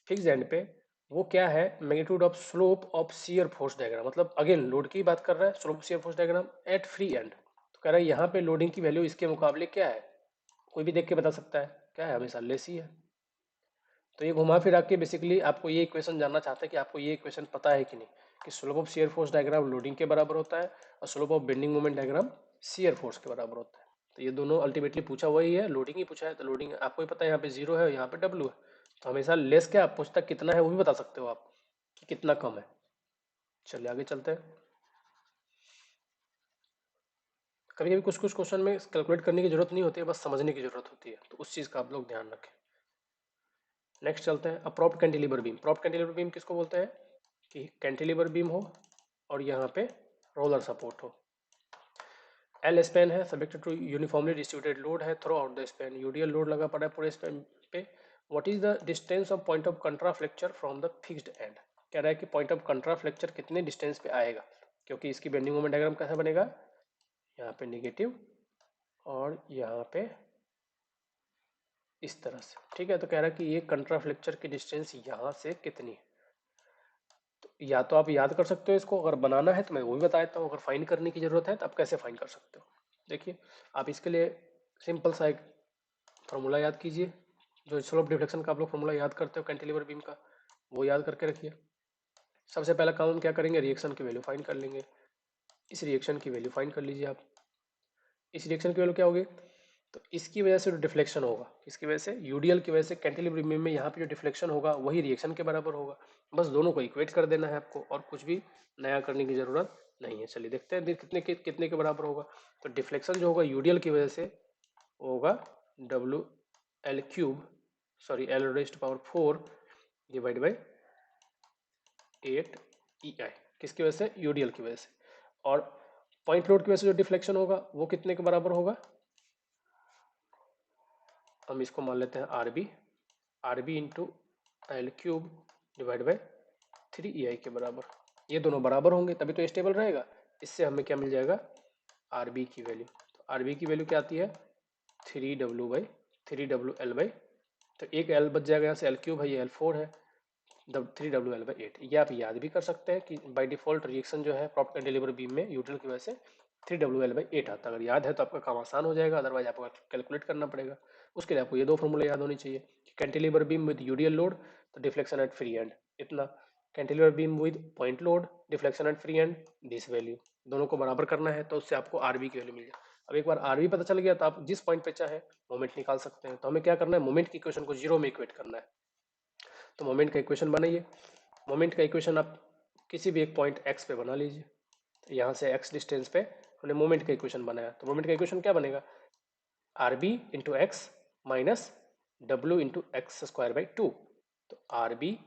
फिक्स एंड पे वो क्या है, magnitude of slope of shear force diagram. मतलब अगेन लोड की बात कर रहा है, slope shear force diagram eight free and. तो कह रहा है यहाँ पे लोडिंग की वैल्यू इसके मुकाबले क्या है, कोई भी देख के बता सकता है, क्या है, हमेशा लेस ही है। तो ये घुमा फिरा के बेसिकली आपको ये इक्वेशन जानना चाहते हैं कि आपको ये इक्वेशन पता है कि नहीं, कि slope of shear force diagram loading के बराबर होता है और slope of bending moment diagram shear force के बराबर होता है। तो ये दोनों अल्टीमेटली पूछा हुआ ही है, लोडिंग ही पूछा है। तो लोडिंग आपको ही पता है, यहाँ पे 0 है, यहाँ पे W है। तो हमेशा लेस क्या पूछता कितना है वो भी बता सकते हो आप कि कितना कम है। चलिए आगे चलते हैं। कभी कभी कुछ कुछ क्वेश्चन में कैलकुलेट करने की जरूरत नहीं होती है, बस समझने की जरूरत होती है, तो उस चीज़ का आप लोग ध्यान रखें। नेक्स्ट चलते हैं। अप्रॉप्ट cantilever beam. Propped cantilever beam किसको बोलते हैं, कि कैंटिलीवर बीम हो और यहाँ पे रोलर सपोर्ट हो। एल स्पैन है, subjected to uniformly distributed load है throughout the span. UDL load लगा पड़ा है पूरे स्पैन पे। What is the distance of point of contraflexure from the fixed end. कह रहा है कि पॉइंट ऑफ कंट्राफ्लेक्चर कितने डिस्टेंस पे आएगा, क्योंकि इसकी बेंडिंग मोमेंट डायग्राम कैसा बनेगा, यहाँ पे नेगेटिव और यहाँ पे इस तरह से। ठीक है, तो कह रहा है कि ये कंट्राफ्लेक्चर की डिस्टेंस यहाँ से कितनी है। तो या तो आप याद कर सकते हो इसको, अगर बनाना है तो मैं वो भी बता देता हूँ। अगर फाइंड करने की जरूरत है तो आप कैसे फाइंड कर सकते हो, देखिए आप इसके लिए सिंपल सा एक फॉर्मूला याद कीजिए, जो स्लोप डिफ्लेक्शन का आप लोग फॉर्मूला याद करते हो कैंटिलीवर बीम का, वो याद करके रखिए। सबसे पहला काम हम क्या करेंगे, रिएक्शन की वैल्यू फाइंड कर लेंगे। इस रिएक्शन की वैल्यू फाइंड कर लीजिए आप। इस रिएक्शन की वैल्यू क्या होगी, तो इसकी वजह से जो डिफ्लेक्शन होगा, इसकी वजह से यूडीएल की वजह से कैंटिलीवर बीम में यहाँ पे जो डिफ्लेक्शन होगा वही रिएक्शन के बराबर होगा। बस दोनों को इक्वेट कर देना है आपको, और कुछ भी नया करने की जरूरत नहीं है। चलिए देखते हैं कितने के बराबर होगा। तो डिफ्लेक्शन जो होगा यूडीएल की वजह से होगा W L cube, sorry L raised power 4 divide by 8 ई आई, किसकी वजह से, यूडीएल की वजह से। और पॉइंट लोड की वजह से जो डिफ्लेक्शन होगा वो कितने के बराबर होगा, हम इसको मान लेते हैं R B into L cube divide by 3 EI के बराबर। ये दोनों बराबर होंगे तभी तो स्टेबल रहेगा। इससे हमें क्या मिल जाएगा, आर बी की वैल्यू। तो आर बी की वैल्यू क्या आती है, 3W तो एक एल बच जाएगा यहाँ से, एल क्यूब है, ये L4 है, 3W/8। ये आप याद भी कर सकते हैं कि बाय डिफॉल्ट रिएक्शन जो है प्रॉप्ट कैंटिलीवर बीम में यूट्रल की वजह से 3W/8 आता है। अगर याद है तो आपका काम आसान हो जाएगा, अदरवाइज आपको कैलकुलेट करना पड़ेगा। उसके लिए आपको ये दो फॉर्मूले याद होनी चाहिए कि cantilever beam with UDL load तो डिफ्लेक्शन एट फ्री एंड इतना, cantilever beam with point load deflection at free and this value, दोनों को बराबर करना है तो उससे आपको आरबी की वैल्यू मिल जाए। अब एक बार आरबी पता चल गया तो आप जिस पॉइंट पे चाहे मोमेंट निकाल सकते हैं। तो हमें क्या करना है, मोमेंट की इक्वेशन को जीरो में इक्वेट करना है। तो मोमेंट का इक्वेशन बनाइए। मोमेंट का इक्वेशन आप किसी भी एक पॉइंट x पे बना लीजिए। तो यहाँ से x डिस्टेंस पे हमने मोमेंट का इक्वेशन बनाया। तो मोमेंट का इक्वेशन क्या बनेगा, R B into X minus W into X square by 2। तो R B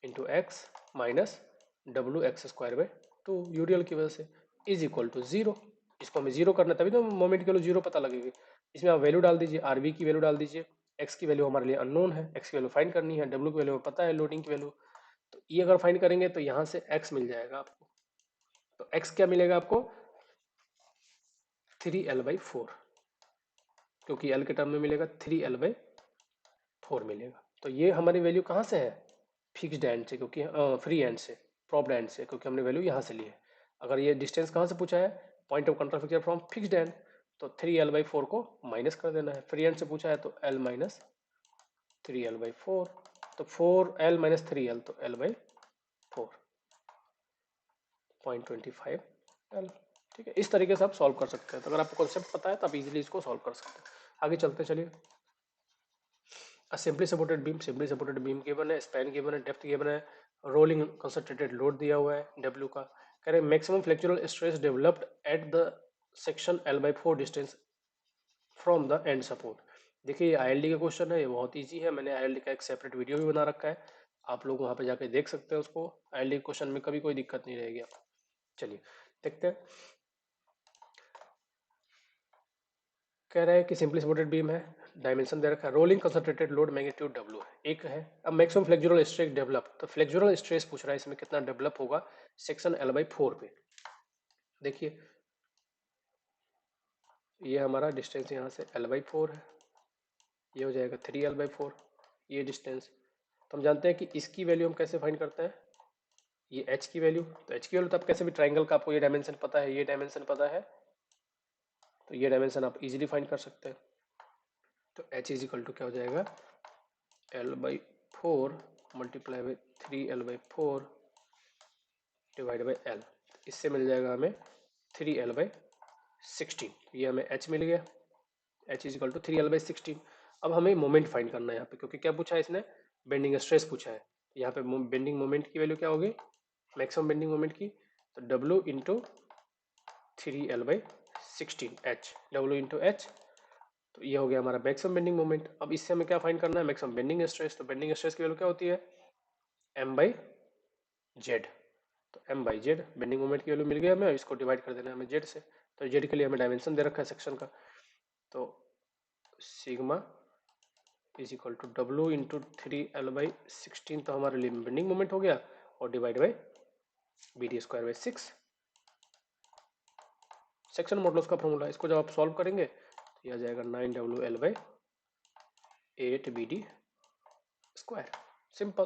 into X minus W X square by 2 यूरियल की वजह से इज इक्वल टू जीरो। इसको हमें जीरो करना है, तभी तो मोमेंट की वैल्यू जीरो पता लगेगी। इसमें आप वैल्यू डाल दीजिए, आर बी की वैल्यू डाल दीजिए, एक्स की वैल्यू हमारे लिए अननोन है, एक्स की वैल्यू फाइंड करनी है, डब्ल्यू की वैल्यू पता है, लोडिंग की वैल्यू। तो ये अगर फाइंड करेंगे तो यहाँ से x मिल जाएगा आपको। तो x क्या मिलेगा आपको, 3L/4, क्योंकि L के टर्म में मिलेगा 3L/4 मिलेगा। तो ये हमारी वैल्यू कहाँ से है, फिक्स्ड एंड से, क्योंकि फ्री एंड से, प्रॉप्ड एंड से, क्योंकि हमने वैल्यू यहाँ से ली है। अगर ये डिस्टेंस कहाँ से पूछा है, point of control picture from fixed and, तो 3L/4 को माइनस कर देना है। फ्री एंड से पूछा है तो L माइनस 3L/4, तो 4L माइनस 3L तो L/4 0.25L। ठीक है, इस तरीके से आप सॉल्व कर सकते हैं। तो अगर आपको कॉन्सेप्ट पता है तो आप इजीली इसको सॉल्व कर सकते हैं। आगे चलते चलिए। सिंपली सपोर्टेड बीम गिवन है, स्पैन गिवन है, डेप्थ गिवन है, रोलिंग कंसंट्रेटेड लोड दिया हुआ है W का। कह रहे maximum flexural stress developed at the section L/4 distance from the end support. देखिए ये ILD का क्वेश्चन है, ये बहुत ईजी है। मैंने ILD का एक सेपरेट वीडियो भी बना रखा है, आप लोग वहाँ पे जाके देख सकते हैं उसको। ILD क्वेश्चन में कभी कोई दिक्कत नहीं रहेगी आपको। चलिए देखते हैं। कह रहा है कि सिंपली सपोर्टेड बीम है, डायमेंशन दे रखा है, rolling concentrated load magnitude W है, एक है। अब मैक्सिमम फ्लेक्सुरल स्ट्रेस डेवलप, तो फ्लेक्सुरल स्ट्रेस पूछ रहा है इसमें कितना डेवलप होगा सेक्शन L/4 पे। देखिए ये हमारा डिस्टेंस यहाँ से L/4 है, ये हो जाएगा 3L/4 ये डिस्टेंस। तो हम जानते हैं कि इसकी वैल्यू हम कैसे फाइंड करते हैं, ये h की वैल्यू। तो h की वैल्यू तो आप कैसे भी, ट्राइंगल का आपको ये डायमेंशन पता है, ये डायमेंशन पता है, तो ये डायमेंशन आप इजीली फाइंड कर सकते हैं। तो h इज इक्वल टू क्या हो जाएगा, L/4 multiply by 3L/4 divide by L। इससे मिल जाएगा हमें 3L/16। ये हमें h मिल गया, h is equal to 3L/16। अब हमें मोमेंट फाइंड करना है यहाँ पे, क्योंकि क्या पूछा है इसने, बेंडिंग स्ट्रेस पूछा है। यहाँ पे बेंडिंग मोमेंट की वैल्यू क्या होगी, मैक्सिमम बेंडिंग मोमेंट की, तो W into 3L/16 h, W into h। तो ये हो गया हमारा मैक्सिमम बेंडिंग मोमेंट। अब इससे हमें क्या फाइंड करना है, मैक्सिमम बेंडिंग स्ट्रेस। तो बेंडिंग स्ट्रेस की वैल्यू क्या होती है, M/Z। तो M/Z बेंडिंग मोमेंट की वैल्यू मिल गया हमें, इसको डिवाइड कर देना है हमें Z से। तो Z के लिए हमें डायमेंशन दे रखा है सेक्शन का, तो sigma is equal to W into 3L/16, तो हमारे लिए बेंडिंग मोमेंट हो गया, और divide by BD²/6 section modulus का फॉर्मूला। इसको जब आप सॉल्व करेंगे तो यह आ जाएगा 9WL/8 BD²। सिंपल।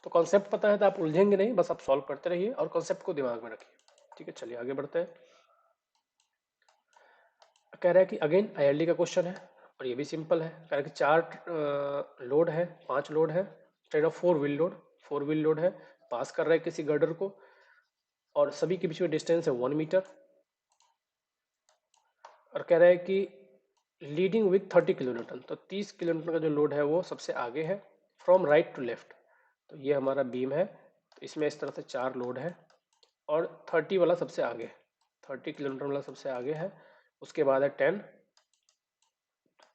तो कॉन्सेप्ट पता है तो आप उलझेंगे नहीं, बस आप सॉल्व करते रहिए और कॉन्सेप्ट को दिमाग में रखिए। ठीक है, चलिए आगे बढ़ते हैं। कह रहा है कि अगेन आईएलडी का क्वेश्चन है और ये भी सिंपल है। कह रहा है कि 4 लोड है, 5 लोड है, इंस्टेड ऑफ 4 व्हील लोड है, पास कर रहा है किसी गर्डर को और सभी के बीच में डिस्टेंस है 1 मीटर और कह रहा है कि लीडिंग विथ 30 किलोन्यूटन, तो 30 किलोमीटर का जो लोड है वो सबसे आगे है फ्रॉम राइट टू लेफ्ट। तो ये हमारा बीम है, तो इसमें इस तरह से 4 लोड है और 30 वाला सबसे आगे, 30 किलोमीटर वाला सबसे आगे है, उसके बाद है 10,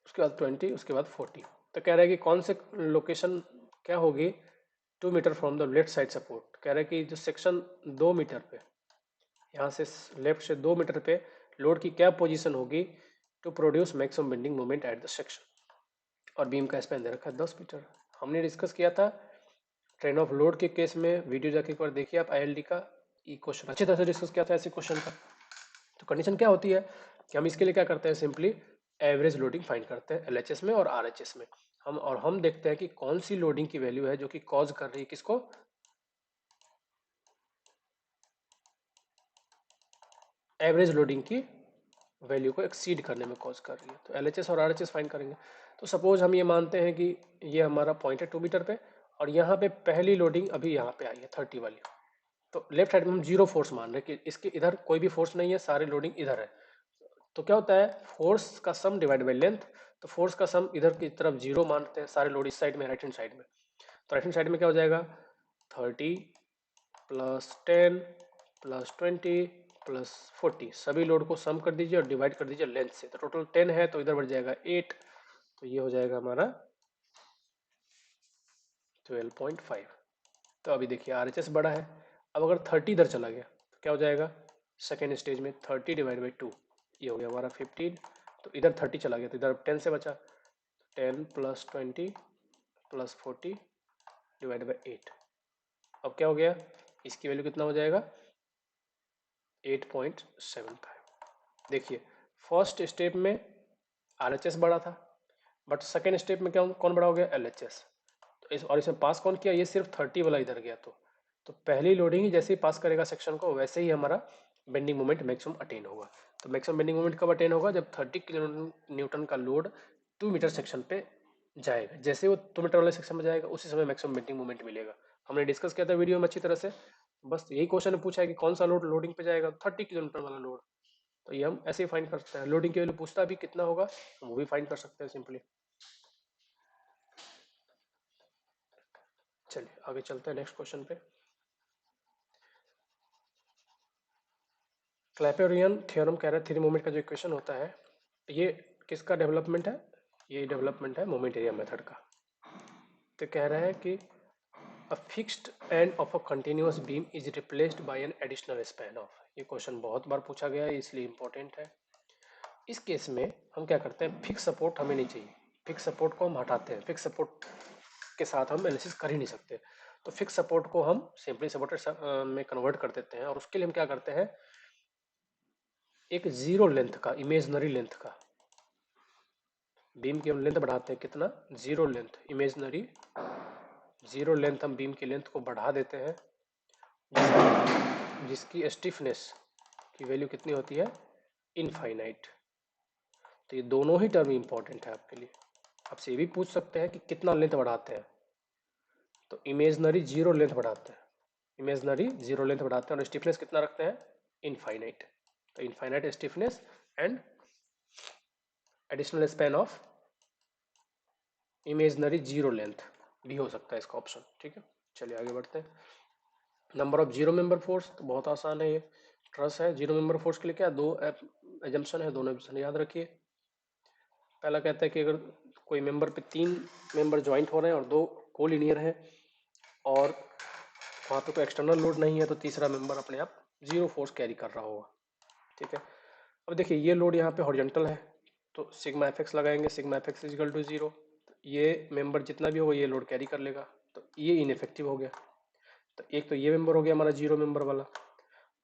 उसके बाद 20, उसके बाद 40। तो कह रहा है कि कौन से लोकेशन क्या होगी 2 metre from the left side support. कह रहा है कि जो सेक्शन 2 मीटर पे, यहाँ से लेफ्ट से 2 मीटर पे लोड की क्या पोजीशन होगी to produce maximum bending moment at the section. और बीम का स्पैन दे रखा है 10 मीटर। हमने डिस्कस किया था ट्रेन ऑफ लोड के केस में, वीडियो जाके एक बार देखिए आप आईएलडी का, ये क्वेश्चन अच्छी तरह से डिस्कस किया था ऐसे क्वेश्चन का। तो कंडीशन क्या होती है कि हम इसके लिए क्या करते हैं, सिंपली एवरेज लोडिंग फाइंड करते हैं एलएचएस में और आरएचएस में। हम देखते हैं कि कौन सी लोडिंग की वैल्यू है जो कि कॉज कर रही है किसको, एवरेज लोडिंग की वैल्यू को एक्सीड करने में कॉज कर रही है। तो एलएचएस और आरएचएस फाइंड करेंगे। तो सपोज हम ये मानते हैं कि ये हमारा पॉइंट है 2 मीटर पे और यहाँ पे पहली लोडिंग अभी यहाँ पे आई है 30 वाली। तो लेफ्ट साइड में हम जीरो फोर्स मान रहे हैं कि इसके इधर कोई भी फोर्स नहीं है, सारी लोडिंग इधर है। तो क्या होता है, फोर्स का सम डिवाइड बाई लेंथ। तो फोर्स का सम इधर की तरफ जीरो मानते हैं, सारे लोड इस साइड में, राइट हैंड साइड में। तो राइट हैंड साइड में क्या हो जाएगा, 30 प्लस 10 प्लस 20 प्लस 40, सभी लोड को सम कर दीजिए और डिवाइड कर दीजिए लेंथ से। तो टोटल 10 है तो इधर बढ़ जाएगा 8, तो ये हो जाएगा हमारा 12.5। तो अभी देखिए आरएचएस बड़ा है। अब अगर 30 इधर चला गया तो क्या हो जाएगा, सेकेंड स्टेज में 30 डिवाइड बाई 2, ये हो गया हमारा 15। तो इधर 30 चला गया तो इधर 10 से बचा, 10 प्लस 20 प्लस 40 डिवाइड बाई 8। अब क्या हो गया, इसकी वैल्यू कितना हो जाएगा 8.75। देखिए फर्स्ट स्टेप में आरएचएस बड़ा था, बट सेकेंड स्टेप में क्या कौन बड़ा हो गया, एलएचएस। तो इस और इसमें पास कौन किया, ये सिर्फ 30 वाला इधर गया। तो पहली लोडिंग ही जैसे ही पास करेगा सेक्शन को वैसे ही हमारा बेंडिंग मोमेंट मैक्सिमम अटेन होगा। तो मैक्सिमम बेंडिंग मोमेंट कब अटेन होगा, जब 30 किलो न्यूटन का लोड 2 मीटर सेक्शन पे जाएगा। जैसे वो 2 मीटर वाले सेक्शन में जाएगा उसी समय मैक्सिमम बेंडिंग मोमेंट मिलेगा। हमने डिस्कस किया था वीडियो में अच्छी तरह से। बस यही क्वेश्चन पूछा है कि कौन सा लोड लोडिंग पे जाएगा, 30 किलोमीटर वाला लोड। तो ये हम ऐसे ही फाइंड कर सकते हैं। लोडिंग की वैल्यू पूछता भी कितना होगा, वो भी फाइंड कर सकते हैं सिंपली। चलिए आगे चलते हैं नेक्स्ट क्वेश्चन पे। क्लैपेरियन थ्योरम कह रहा है थ्री मोमेंट का जो इक्वेशन होता है, ये किसका डेवलपमेंट है, ये डेवलपमेंट है मोमेंट एरिया मेथड का। तो कह रहा है कि a fixed end of a continuous beam is replaced by an additional span of. ये क्वेश्चन बहुत बार पूछा गया है इसलिए इंपॉर्टेंट है। इस केस में हम क्या करते हैं, फिक्स सपोर्ट हमें नहीं चाहिए, फिक्स सपोर्ट को हम हटाते हैं, फिक्स सपोर्ट के साथ हम एनालिसिस कर ही नहीं सकते। तो फिक्स सपोर्ट को हम सिंपली सपोर्टेड में कन्वर्ट कर देते हैं और उसके लिए हम क्या करते हैं, एक जीरो लेंथ का, इमेजनरी लेंथ का, बीम की हम लेंथ बढ़ाते हैं, कितना, zero length, imaginary zero length, हम बीम की लेंथ को बढ़ा देते हैं जिसकी स्टिफनेस की वैल्यू कितनी होती है, इनफाइनाइट। तो ये दोनों ही टर्म इंपॉर्टेंट है आपके लिए। आपसे ये भी पूछ सकते हैं कि कितना लेंथ बढ़ाते हैं, तो इमेजनरी जीरो लेंथ बढ़ाते हैं, इमेजनरी जीरो लेंथ बढ़ाते हैं और स्टिफनेस कितना रखते हैं, इनफाइनाइट। तो infinite stiffness and additional span of imaginary zero length भी हो सकता है इसका ऑप्शन, ठीक है। चलिए आगे बढ़ते हैं। Number of zero member force, तो बहुत आसान है ये, ट्रस है। जीरो मेंबर फोर्स के लिए क्या, दो एजम्पशन है, दोनों एजम्पशन याद रखिए। पहला कहता है कि अगर कोई मेंबर पे 3 मेंबर ज्वाइंट हो रहे हैं और 2 कोलिनियर है और वहाँ पे कोई एक्सटर्नल लोड नहीं है, तो तीसरा मेंबर अपने आप जीरो फोर्स कैरी कर रहा होगा, ठीक है। अब देखिए ये लोड यहाँ पे हॉरिजॉन्टल है, तो सिग्मा एफ एक्स लगाएंगे, sigma F X equal to 0। ये मेंबर जितना भी होगा ये लोड कैरी कर लेगा, तो ये इनफेक्टिव हो गया। तो एक तो ये मेंबर हो गया हमारा जीरो मेंबर वाला।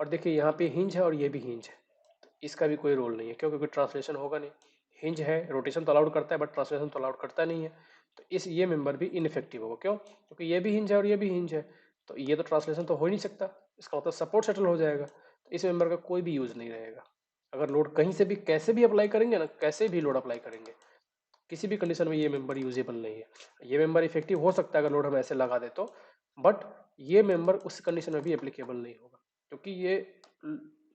और देखिए यहाँ पे हिंज है और ये भी हिंज है, तो इसका भी कोई रोल नहीं है, क्योंकि कोई ट्रांसलेशन होगा नहीं। हिंज है, रोटेशन तो अलाउड करता है बट ट्रांसलेशन तो अलाउड करता नहीं है। तो इस ये मेंबर भी इनफेक्टिव होगा, क्यों, क्योंकि ये भी हिंज है और ये भी हिंज है, तो ये तो ट्रांसलेशन तो हो ही नहीं सकता, इसका मतलब सपोर्ट सेटल हो जाएगा, तो इस मेंबर का कोई भी यूज नहीं रहेगा। अगर लोड कहीं से भी कैसे भी अप्लाई करेंगे ना, कैसे भी लोड अप्लाई करेंगे, किसी भी कंडीशन में ये मेंबर यूजेबल नहीं है। ये मेंबर इफेक्टिव हो सकता है अगर लोड हम ऐसे लगा दे तो, बट ये मेंबर उस कंडीशन में भी एप्लीकेबल नहीं होगा, क्योंकि ये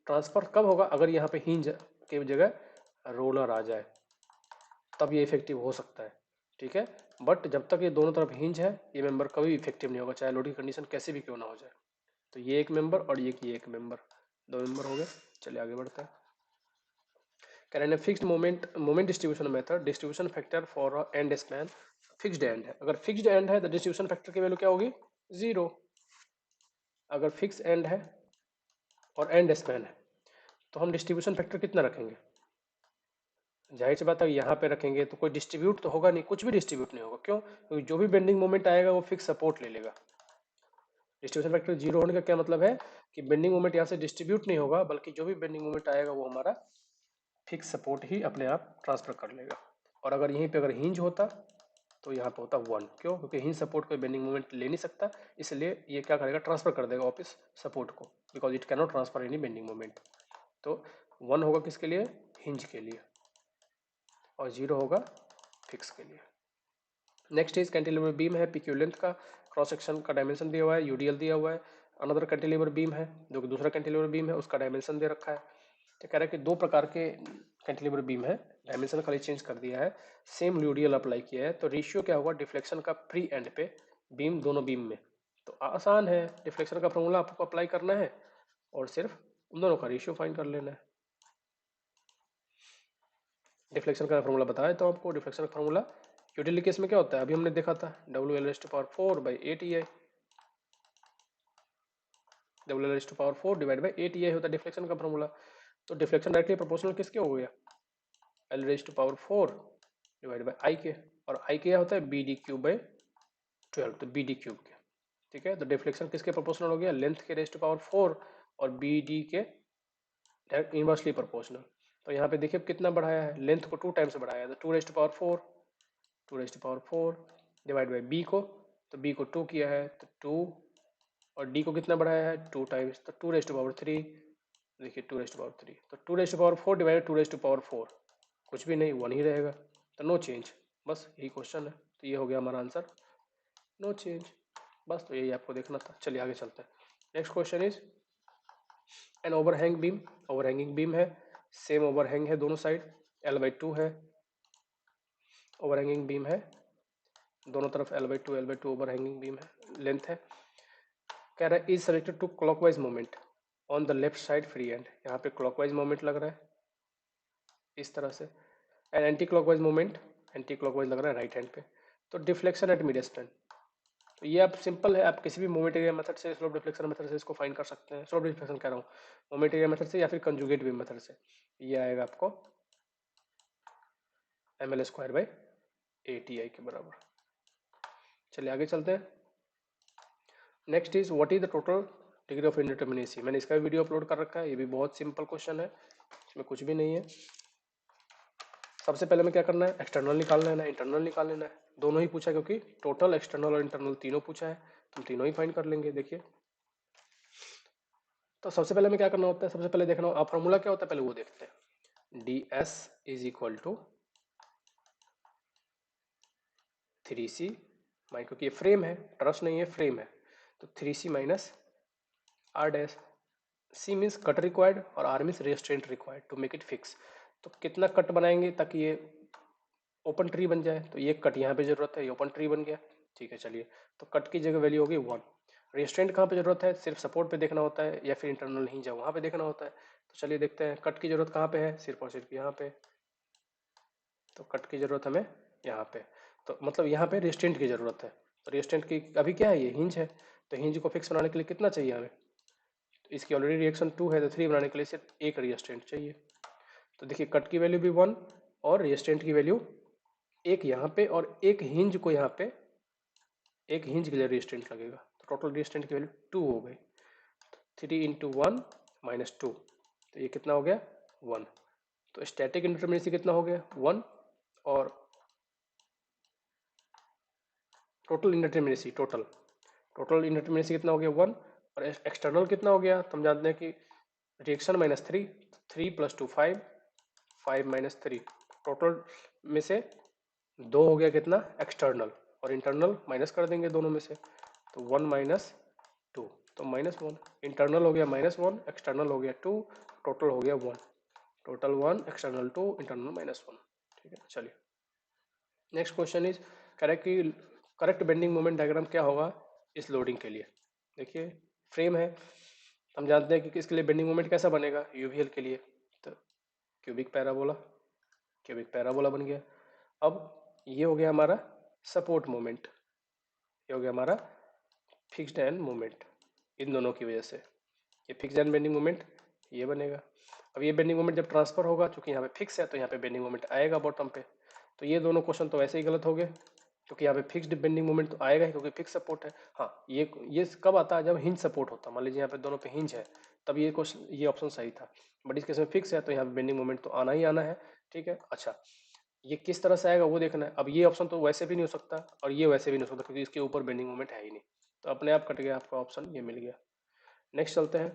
ट्रांसफर कब होगा, अगर यहाँ पे हिंज के जगह रोलर आ जाए, तब ये इफेक्टिव हो सकता है। ठीक है, बट जब तक ये दोनों तरफ हिंज है, ये मेंबर कभी इफेक्टिव नहीं होगा, चाहे लोड की कंडीशन कैसे भी क्यों ना हो जाए। तो ये एक मेंबर और ये एक मेंबर, दो मेंबर हो गए। चलिए आगे बढ़ते हैं। कहने fixed moment distribution method, distribution factor for and span fixed and है। अगर फिक्स्ड एंड है तो डिस्ट्रीब्यूशन फैक्टर की वैल्यू क्या होगी, 0। अगर फिक्स एंड है और एंड स्पैन है तो हम डिस्ट्रीब्यूशन फैक्टर कितना रखेंगे, जाहिर सी बात है यहाँ पे रखेंगे तो कोई डिस्ट्रीब्यूट तो होगा नहीं, कुछ भी डिस्ट्रीब्यूट नहीं होगा। क्यों, क्योंकि जो भी बेंडिंग मोमेंट आएगा वो फिक्स सपोर्ट ले लेगा। डिस्ट्रीब्यूशन फैक्टर 0 होने का क्या मतलब है कि बेंडिंग मोमेंट यहाँ से डिस्ट्रीब्यूट नहीं होगा, बल्कि जो भी बेंडिंग मोमेंट आएगा वो हमारा फिक्स सपोर्ट ही अपने आप ट्रांसफर कर लेगा। और अगर यहीं पे अगर हिंज होता तो यहाँ पे होता 1। क्यों, क्योंकि हिंज सपोर्ट कोई बेंडिंग मोमेंट ले नहीं सकता, इसलिए ये क्या करेगा, ट्रांसफर कर देगा वापस सपोर्ट को, because it cannot transfer any bending moment. तो 1 होगा किसके लिए, हिंज के लिए, और 0 होगा फिक्स के लिए। नेक्स्ट इज कैंटिलीवर बीम है, पीक्यू लेंथ का, क्रॉस सेक्शन का डायमेंशन दिया हुआ है, यूडीएल दिया हुआ है। अनदर कैंटिलीवर बीम है जो कि दूसरा कैंटिलीवर बीम है, उसका डायमेंशन दे रखा है। तो कह रहा है कि दो प्रकार के कैंटिलीवर बीम है, डायमेंशन खाली चेंज कर दिया है, सेम यूडीएल अप्लाई किया है, तो रेशियो क्या होगा डिफ्लेक्शन का फ्री एंड पे बीम, दोनों बीम में। तो आसान है, डिफ्लेक्शन का फॉर्मूला आपको अप्लाई करना है और सिर्फ उन दोनों का रेशियो फाइंड कर लेना है। डिफ्लेक्शन का फॉर्मूला बताया तो आपको, डिफ्लेक्शन का फॉर्मूला यूटिलिटी केस में क्या होता है, अभी हमने देखा था, WL⁴/8EI, WL⁴ divide by 8EI होता है डिफ्लेक्शन का फॉर्मूला। तो डिफ्लेक्शन डायरेक्टली प्रोपोर्शनल किसके हो गया, L⁴ डिवाइड बाई आई के, और आई के क्या होता है BD³/12, तो BD³ के। ठीक है, तो डिफ्लेक्शन किसके प्रोपोर्शनल हो गया, लेंथ के R⁴ और BD के इनवर्सली प्रोपोर्शनल। तो यहाँ पे देखिए कितना बढ़ाया है, लेंथ को 2 टाइम्स बढ़ाया है, तो 2⁴ डिवाइड बाई बी को, तो बी को 2 किया है तो 2, और डी को कितना बढ़ाया है 2 टाइम्स, तो 2⁻3, देखिए 2⁻3, तो 2⁴ डिवाइड 2⁴ कुछ भी नहीं, 1 ही रहेगा, तो नो चेंज, बस यही क्वेश्चन है। तो ये हो गया हमारा आंसर, नो चेंज, बस तो यही आपको देखना था। चलिए आगे चलते हैं। Next question is an overhang beam, overhanging beam है, सेम ओवरहैंग है दोनों साइड, L/2 है, ओवरहैंगिंग बीम है दोनों तरफ, L/2 ओवरहैंगिंग बीम है, लेंथ है। कह रहा है is selected to clockwise moment on the left side free end, यहाँ पे क्लॉकवाइज मोमेंट लग रहा है इस तरह से, and anti clockwise moment, anti clockwise लग रहा है राइट हैंड पे। तो डिफ्लेक्शन एट मिड स्पैन, तो ये आप सिंपल है, आप किसी भी मोमेंट एरिया मेथड से, स्लोप डिफ्लेक्शन मेथड से इसको फाइंड कर सकते हैं, स्लोप डिफ्लेक्शन कह रहा हूँ, मोमेंट एरिया मेथड से या फिर कंजुगेट बीम मेथड से। ये आएगा आपको ml²/8EI के बराबर। चलिए आगे चलते हैं। Next is what is the total degree of indeterminacy, मैंने इसका वीडियो अपलोड कर रखा है, ये भी बहुत सिंपल क्वेश्चन है, इसमें कुछ भी नहीं है। सबसे पहले में क्या करना है, एक्सटर्नल निकाल लेना है, इंटरनल निकाल लेना है, दोनों ही पूछा है, क्योंकि टोटल एक्सटर्नल और इंटरनल तीनों पूछा है, तो हम तीनों ही फाइंड कर लेंगे। देखिए तो सबसे पहले में क्या करना होता है, सबसे पहले देखना आप फॉर्मूला क्या होता है, पहले वो देखते हैं। DS is equal to 3C, क्योंकि ये फ्रेम है, ट्रस नहीं है, फ्रेम है, तो 3C minus R'। C means cut required और R means restraint required to make it fix. तो कितना कट बनाएंगे ताकि ये ओपन ट्री बन जाए, तो ये कट यहाँ पे जरूरत है, ये ओपन ट्री बन गया। ठीक है, चलिए तो कट की जगह वैल्यू होगी 1। रेस्ट्रेंट कहाँ पे जरूरत है, सिर्फ सपोर्ट पे देखना होता है या फिर इंटरनल हिंज है वहाँ पे देखना होता है। तो चलिए देखते हैं कट की जरूरत कहाँ पे है, सिर्फ और सिर्फ यहाँ पे, तो कट की जरूरत हमें यहाँ पे, तो मतलब यहाँ पे रेस्ट्रेंट की जरूरत है। तो रेस्ट्रेंट की अभी क्या है, ये हिंज है, तो हिंज को फिक्स बनाने के लिए कितना चाहिए हमें, तो इसकी ऑलरेडी रिएक्शन 2 है, तो 3 बनाने के लिए सिर्फ एक रेस्ट्रेंट चाहिए। तो देखिए कट की वैल्यू भी 1 और रेस्ट्रेंट की वैल्यू एक यहाँ पे, और एक हिंज को यहाँ पे, एक हिंज के लिए रेस्ट्रेंट लगेगा, तो टोटल रेस्ट्रेंट की वैल्यू 2 हो गई। 3 इंटू 1 माइनस 2, तो ये कितना हो गया 1। तो स्टैटिक इंडिटरमिनेसी कितना हो गया 1, और टोटल इंडिटरमिनेसी, टोटल इंडिटरमिनेसी कितना हो गया 1, और एक्सटर्नल कितना हो गया, तो हम जानते हैं कि रिएक्शन -3, 3 + 2 5, 5 - 3, टोटल में से 2 हो गया कितना एक्सटर्नल, और इंटरनल माइनस कर देंगे दोनों में से, तो 1 - 2, तो -1, इंटरनल हो गया -1, एक्सटर्नल हो गया 2, टोटल हो गया 1, टोटल 1, एक्सटर्नल 2, इंटरनल -1। ठीक है, चलिए नेक्स्ट क्वेश्चन इज, कह रहा है कि करेक्ट बेंडिंग मोमेंट डायग्राम क्या होगा इस लोडिंग के लिए। देखिए फ्रेम है, हम जानते हैं कि किसके लिए बेंडिंग मोमेंट कैसा बनेगा, यूवीएल के लिए, तो क्यूबिक पैराबोला, क्यूबिक पैराबोला बन गया। अब ये हो गया हमारा सपोर्ट मोमेंट, ये हो गया हमारा फिक्स्ड एंड मोमेंट, इन दोनों की वजह से ये फिक्स्ड एंड बेंडिंग मोमेंट ये बनेगा। अब ये बेंडिंग मोमेंट जब ट्रांसफर होगा, चूंकि यहाँ पे फिक्स है तो यहाँ पे बेंडिंग मोमेंट आएगा बॉटम पे, तो ये दोनों क्वेश्चन तो वैसे ही गलत हो गए, क्योंकि यहाँ पे फिक्स्ड बेंडिंग मोमेंट तो आएगा ही, क्योंकि फिक्स सपोर्ट है। हाँ, ये कब आता है, जब हिंज सपोर्ट होता है, मान लीजिए यहाँ पे दोनों पे हिंज है, तब ये क्वेश्चन, ये ऑप्शन सही था, बट इस केस में फिक्स है तो यहाँ पे बेंडिंग मोमेंट तो आना ही आना है। ठीक है, अच्छा ये किस तरह से आएगा वो देखना है। अब ये ऑप्शन तो वैसे भी नहीं हो सकता और ये वैसे भी नहीं हो सकता, क्योंकि इसके ऊपर बेंडिंग मोमेंट है ही नहीं, तो अपने आप कट गया आपका ऑप्शन, ये मिल गया। नेक्स्ट चलते हैं,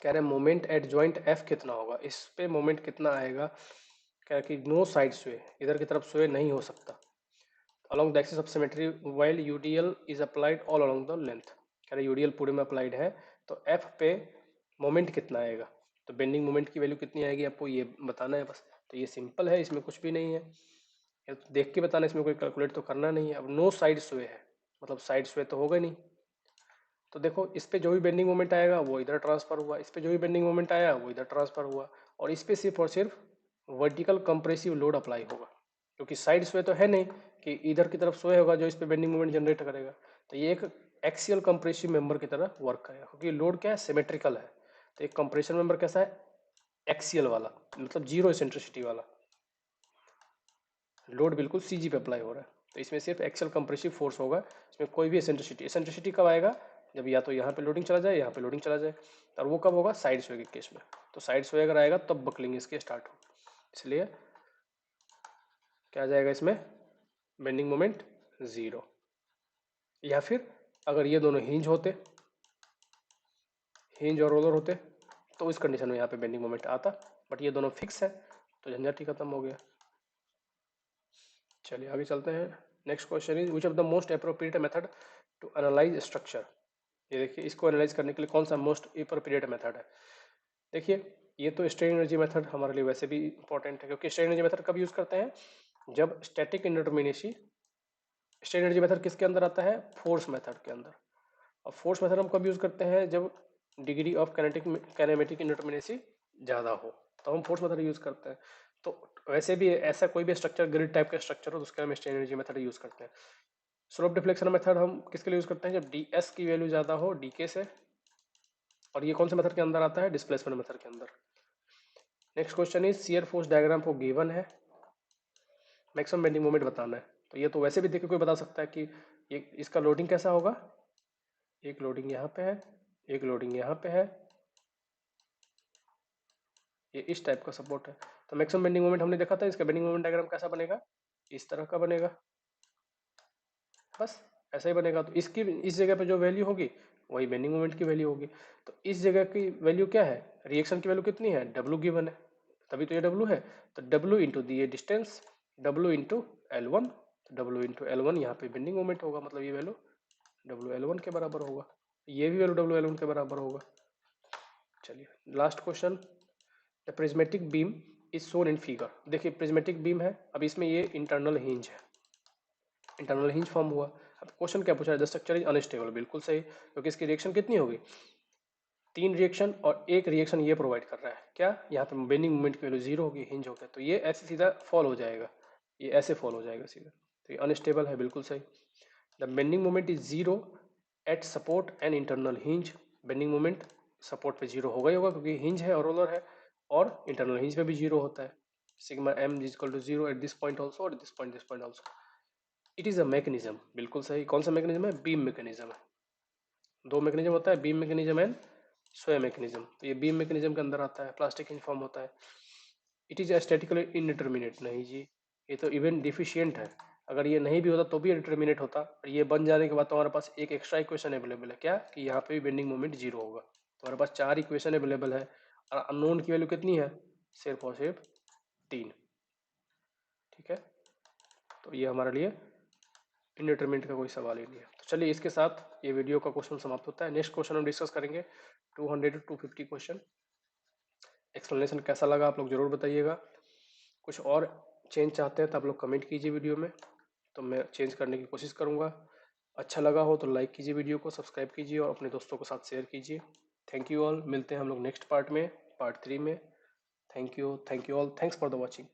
कह रहे हैं मोमेंट एट जॉइंट एफ कितना होगा, इस पे मोमेंट कितना आएगा, कह रहे कि नो साइड स्वे, इधर की तरफ स्वे नहीं हो सकता, along the axis of symmetry while UDL is applied all along the length, कह रहे UDL पूरे में अप्लाइड है, तो F पे मोमेंट कितना आएगा, तो बेंडिंग मोमेंट की वैल्यू कितनी आएगी आपको ये बताना है बस। तो ये सिंपल है, इसमें कुछ भी नहीं है, ये तो देख के बताना, इसमें कोई कैलकुलेट तो करना नहीं है। अब नो साइड स्वे है, मतलब साइड स्वे तो होगा नहीं, तो देखो इस पे जो भी बेंडिंग मोमेंट आएगा वो इधर ट्रांसफर हुआ, इस पे जो भी बेंडिंग मोमेंट आया वो इधर ट्रांसफर हुआ, और इस पे सिर्फ और सिर्फ वर्टिकल कंप्रेसिव लोड अप्लाई होगा, क्योंकि साइड स्वे तो है नहीं कि इधर की तरफ स्वे होगा जो इस पे बेंडिंग मोमेंट जनरेट करेगा, तो ये एक एक्सियल कंप्रेसिव मेंबर की तरह वर्क करेगा, क्योंकि लोड क्या है सिमेट्रिकल है, तो एक कंप्रेशन मेंबर कैसा है एक्सियल वाला, मतलब जीरो एसेंट्रिसिटी वाला, लोड बिल्कुल सीजी पे अप्लाई हो रहा है, तो इसमें सिर्फ एक्सियल कंप्रेसिव फोर्स होगा, इसमें कोई भी एसेंट्रिसिटी, एसेंट्रिसिटी कब आएगा, जब या तो यहाँ पे लोडिंग चला जाए, यहाँ पे लोडिंग चला जाए, और वो कब होगा साइड स्वे के केस में, तो साइड स्वे अगर आएगा तब बकलिंग इसके स्टार्ट हो, इसलिए क्या आ जाएगा इसमें बेंडिंग मोमेंट 0। या फिर अगर ये दोनों हिंज होते, हिंज और रोलर होते, तो इस कंडीशन में यहाँ पे बेंडिंग मोमेंट आता, बट ये दोनों फिक्स है तो झंझट ही खत्म हो गया। चलिए आगे चलते हैं, next question is which of the most appropriate method to analyse structure, ये देखिए इसको एनालाइज करने के लिए कौन सा मोस्ट अप्रोप्रिएट मेथड है। देखिए ये तो स्ट्रेन एनर्जी मेथड हमारे लिए वैसे भी इंपॉर्टेंट है, क्योंकि स्ट्रेन एनर्जी मेथड कब यूज करते हैं, जब static indeterminacy, strain energy method किसके अंदर आता है फोर्स मेथड के अंदर, और फोर्स मेथड हम कब यूज करते हैं जब डिग्री ऑफ काइनेमेटिक इंडिटरमिनेसी ज़्यादा हो, तो हम फोर्स मेथड यूज करते हैं। तो वैसे भी ऐसा कोई भी स्ट्रक्चर ग्रिड टाइप का स्ट्रक्चर हो तो उसके हम स्ट्रेन एनर्जी मेथड यूज करते हैं। स्लोप डिफ्लेक्शन मेथड हम किसके लिए यूज करते हैं, जब डी एस की वैल्यू ज़्यादा हो डी के से, और ये कौन से मेथड के अंदर आता है डिस्प्लेसमेंट मेथड के अंदर। Next question is shear force diagram को गिवन है, मैक्सिमम बेंडिंग मोमेंट बताना है, तो ये तो वैसे भी देख के कोई बता सकता है कि ये इसका लोडिंग कैसा होगा, एक लोडिंग यहाँ पे है, एक लोडिंग यहाँ पे है, ये इस टाइप का सपोर्ट है, तो मैक्सिमम बेंडिंग मोमेंट हमने देखा था, इसका बेंडिंग मोमेंट डायग्राम कैसा बनेगा, इस तरह का बनेगा, बस ऐसा ही बनेगा। तो इसकी इस जगह पे जो वैल्यू होगी वही बेंडिंग मोमेंट की वैल्यू होगी, तो इस जगह की वैल्यू क्या है, रिएक्शन की वैल्यू कितनी है, डब्ल्यू गिवन है, तभी तो ये डब्ल्यू है, तो डब्ल्यू इंटू दिए distance, W into L one, W into L one यहाँ पे बेंडिंग मोमेंट होगा, मतलब ये वैल्यू डब्ल्यू एल वन के बराबर होगा, ये भी वैल्यू डब्ल्यू एल वन के बराबर होगा। चलिए last question, the prismatic beam is shown in figure, देखिए प्रिज्मेटिक बीम है, अब इसमें ये इंटरनल हिंज है, इंटरनल हिंज फॉर्म हुआ। अब क्वेश्चन क्या पूछा है, द स्ट्रक्चर इज अनस्टेबल, बिल्कुल सही, क्योंकि इसकी रिएक्शन कितनी होगी 3 रिएक्शन, और एक रिएक्शन ये प्रोवाइड कर रहा है, क्या यहाँ पे बेंडिंग मोमेंट की वैल्यू 0 होगी, हिंज हो गया, तो ये ऐसे सीधा फॉल हो जाएगा, ये ऐसे फॉल हो जाएगा सीधा, तो ये अनस्टेबल है, बिल्कुल सही। The bending moment is 0 eight support and internal hinge, bending moment support पे 0 होगा ही होगा, क्योंकि हिंज है और रोलर है, और इंटरनल हिंज पे भी 0 होता है, sigma M is equal to 0 at this point also और this point also. It is a mechanism, बिल्कुल सही, कौन सा मैकेनिज्म है, बीम मैकेनिज्म है, दो मैकेनिज्म होता है, बीम मैकेनिज्म एंड स्वयं मैकेनिज्म, तो ये बीम मैकेनिज्म के अंदर आता है, प्लास्टिक हिंज फॉर्म होता है। इट इज स्टैटिकली इनडिटर्मिनेट, नहीं जी, ये तो इवन डिफिशियंट है, अगर ये नहीं भी होता तो भी डिटर्मिनेट होता, और ये बन जाने के बाद तो हमारे पास एक एक्स्ट्रा इक्वेशन अवेलेबल है, क्या कि यहाँ पे भी बेंडिंग मोमेंट 0 होगा, तो हमारे पास 4 इक्वेशन अवेलेबल है, और अननोन की वैल्यू कितनी है, सिर्फ और सिर्फ 3। ठीक है, तो ये हमारे लिए इंडिटरमिनेट का कोई सवाल ही नहीं है। तो चलिए इसके साथ ये वीडियो का क्वेश्चन समाप्त होता है। नेक्स्ट क्वेश्चन हम डिस्कस करेंगे 200 टू 250 क्वेश्चन। एक्सप्लेनेशन कैसा लगा आप लोग जरूर बताइएगा। कुछ और चेंज चाहते हैं तो आप लोग कमेंट कीजिए वीडियो में, तो मैं चेंज करने की कोशिश करूँगा। अच्छा लगा हो तो लाइक कीजिए, वीडियो को सब्सक्राइब कीजिए और अपने दोस्तों के साथ शेयर कीजिए। थैंक यू ऑल, मिलते हैं हम लोग नेक्स्ट पार्ट में, पार्ट 3 में। Thank you all, thanks for the watching.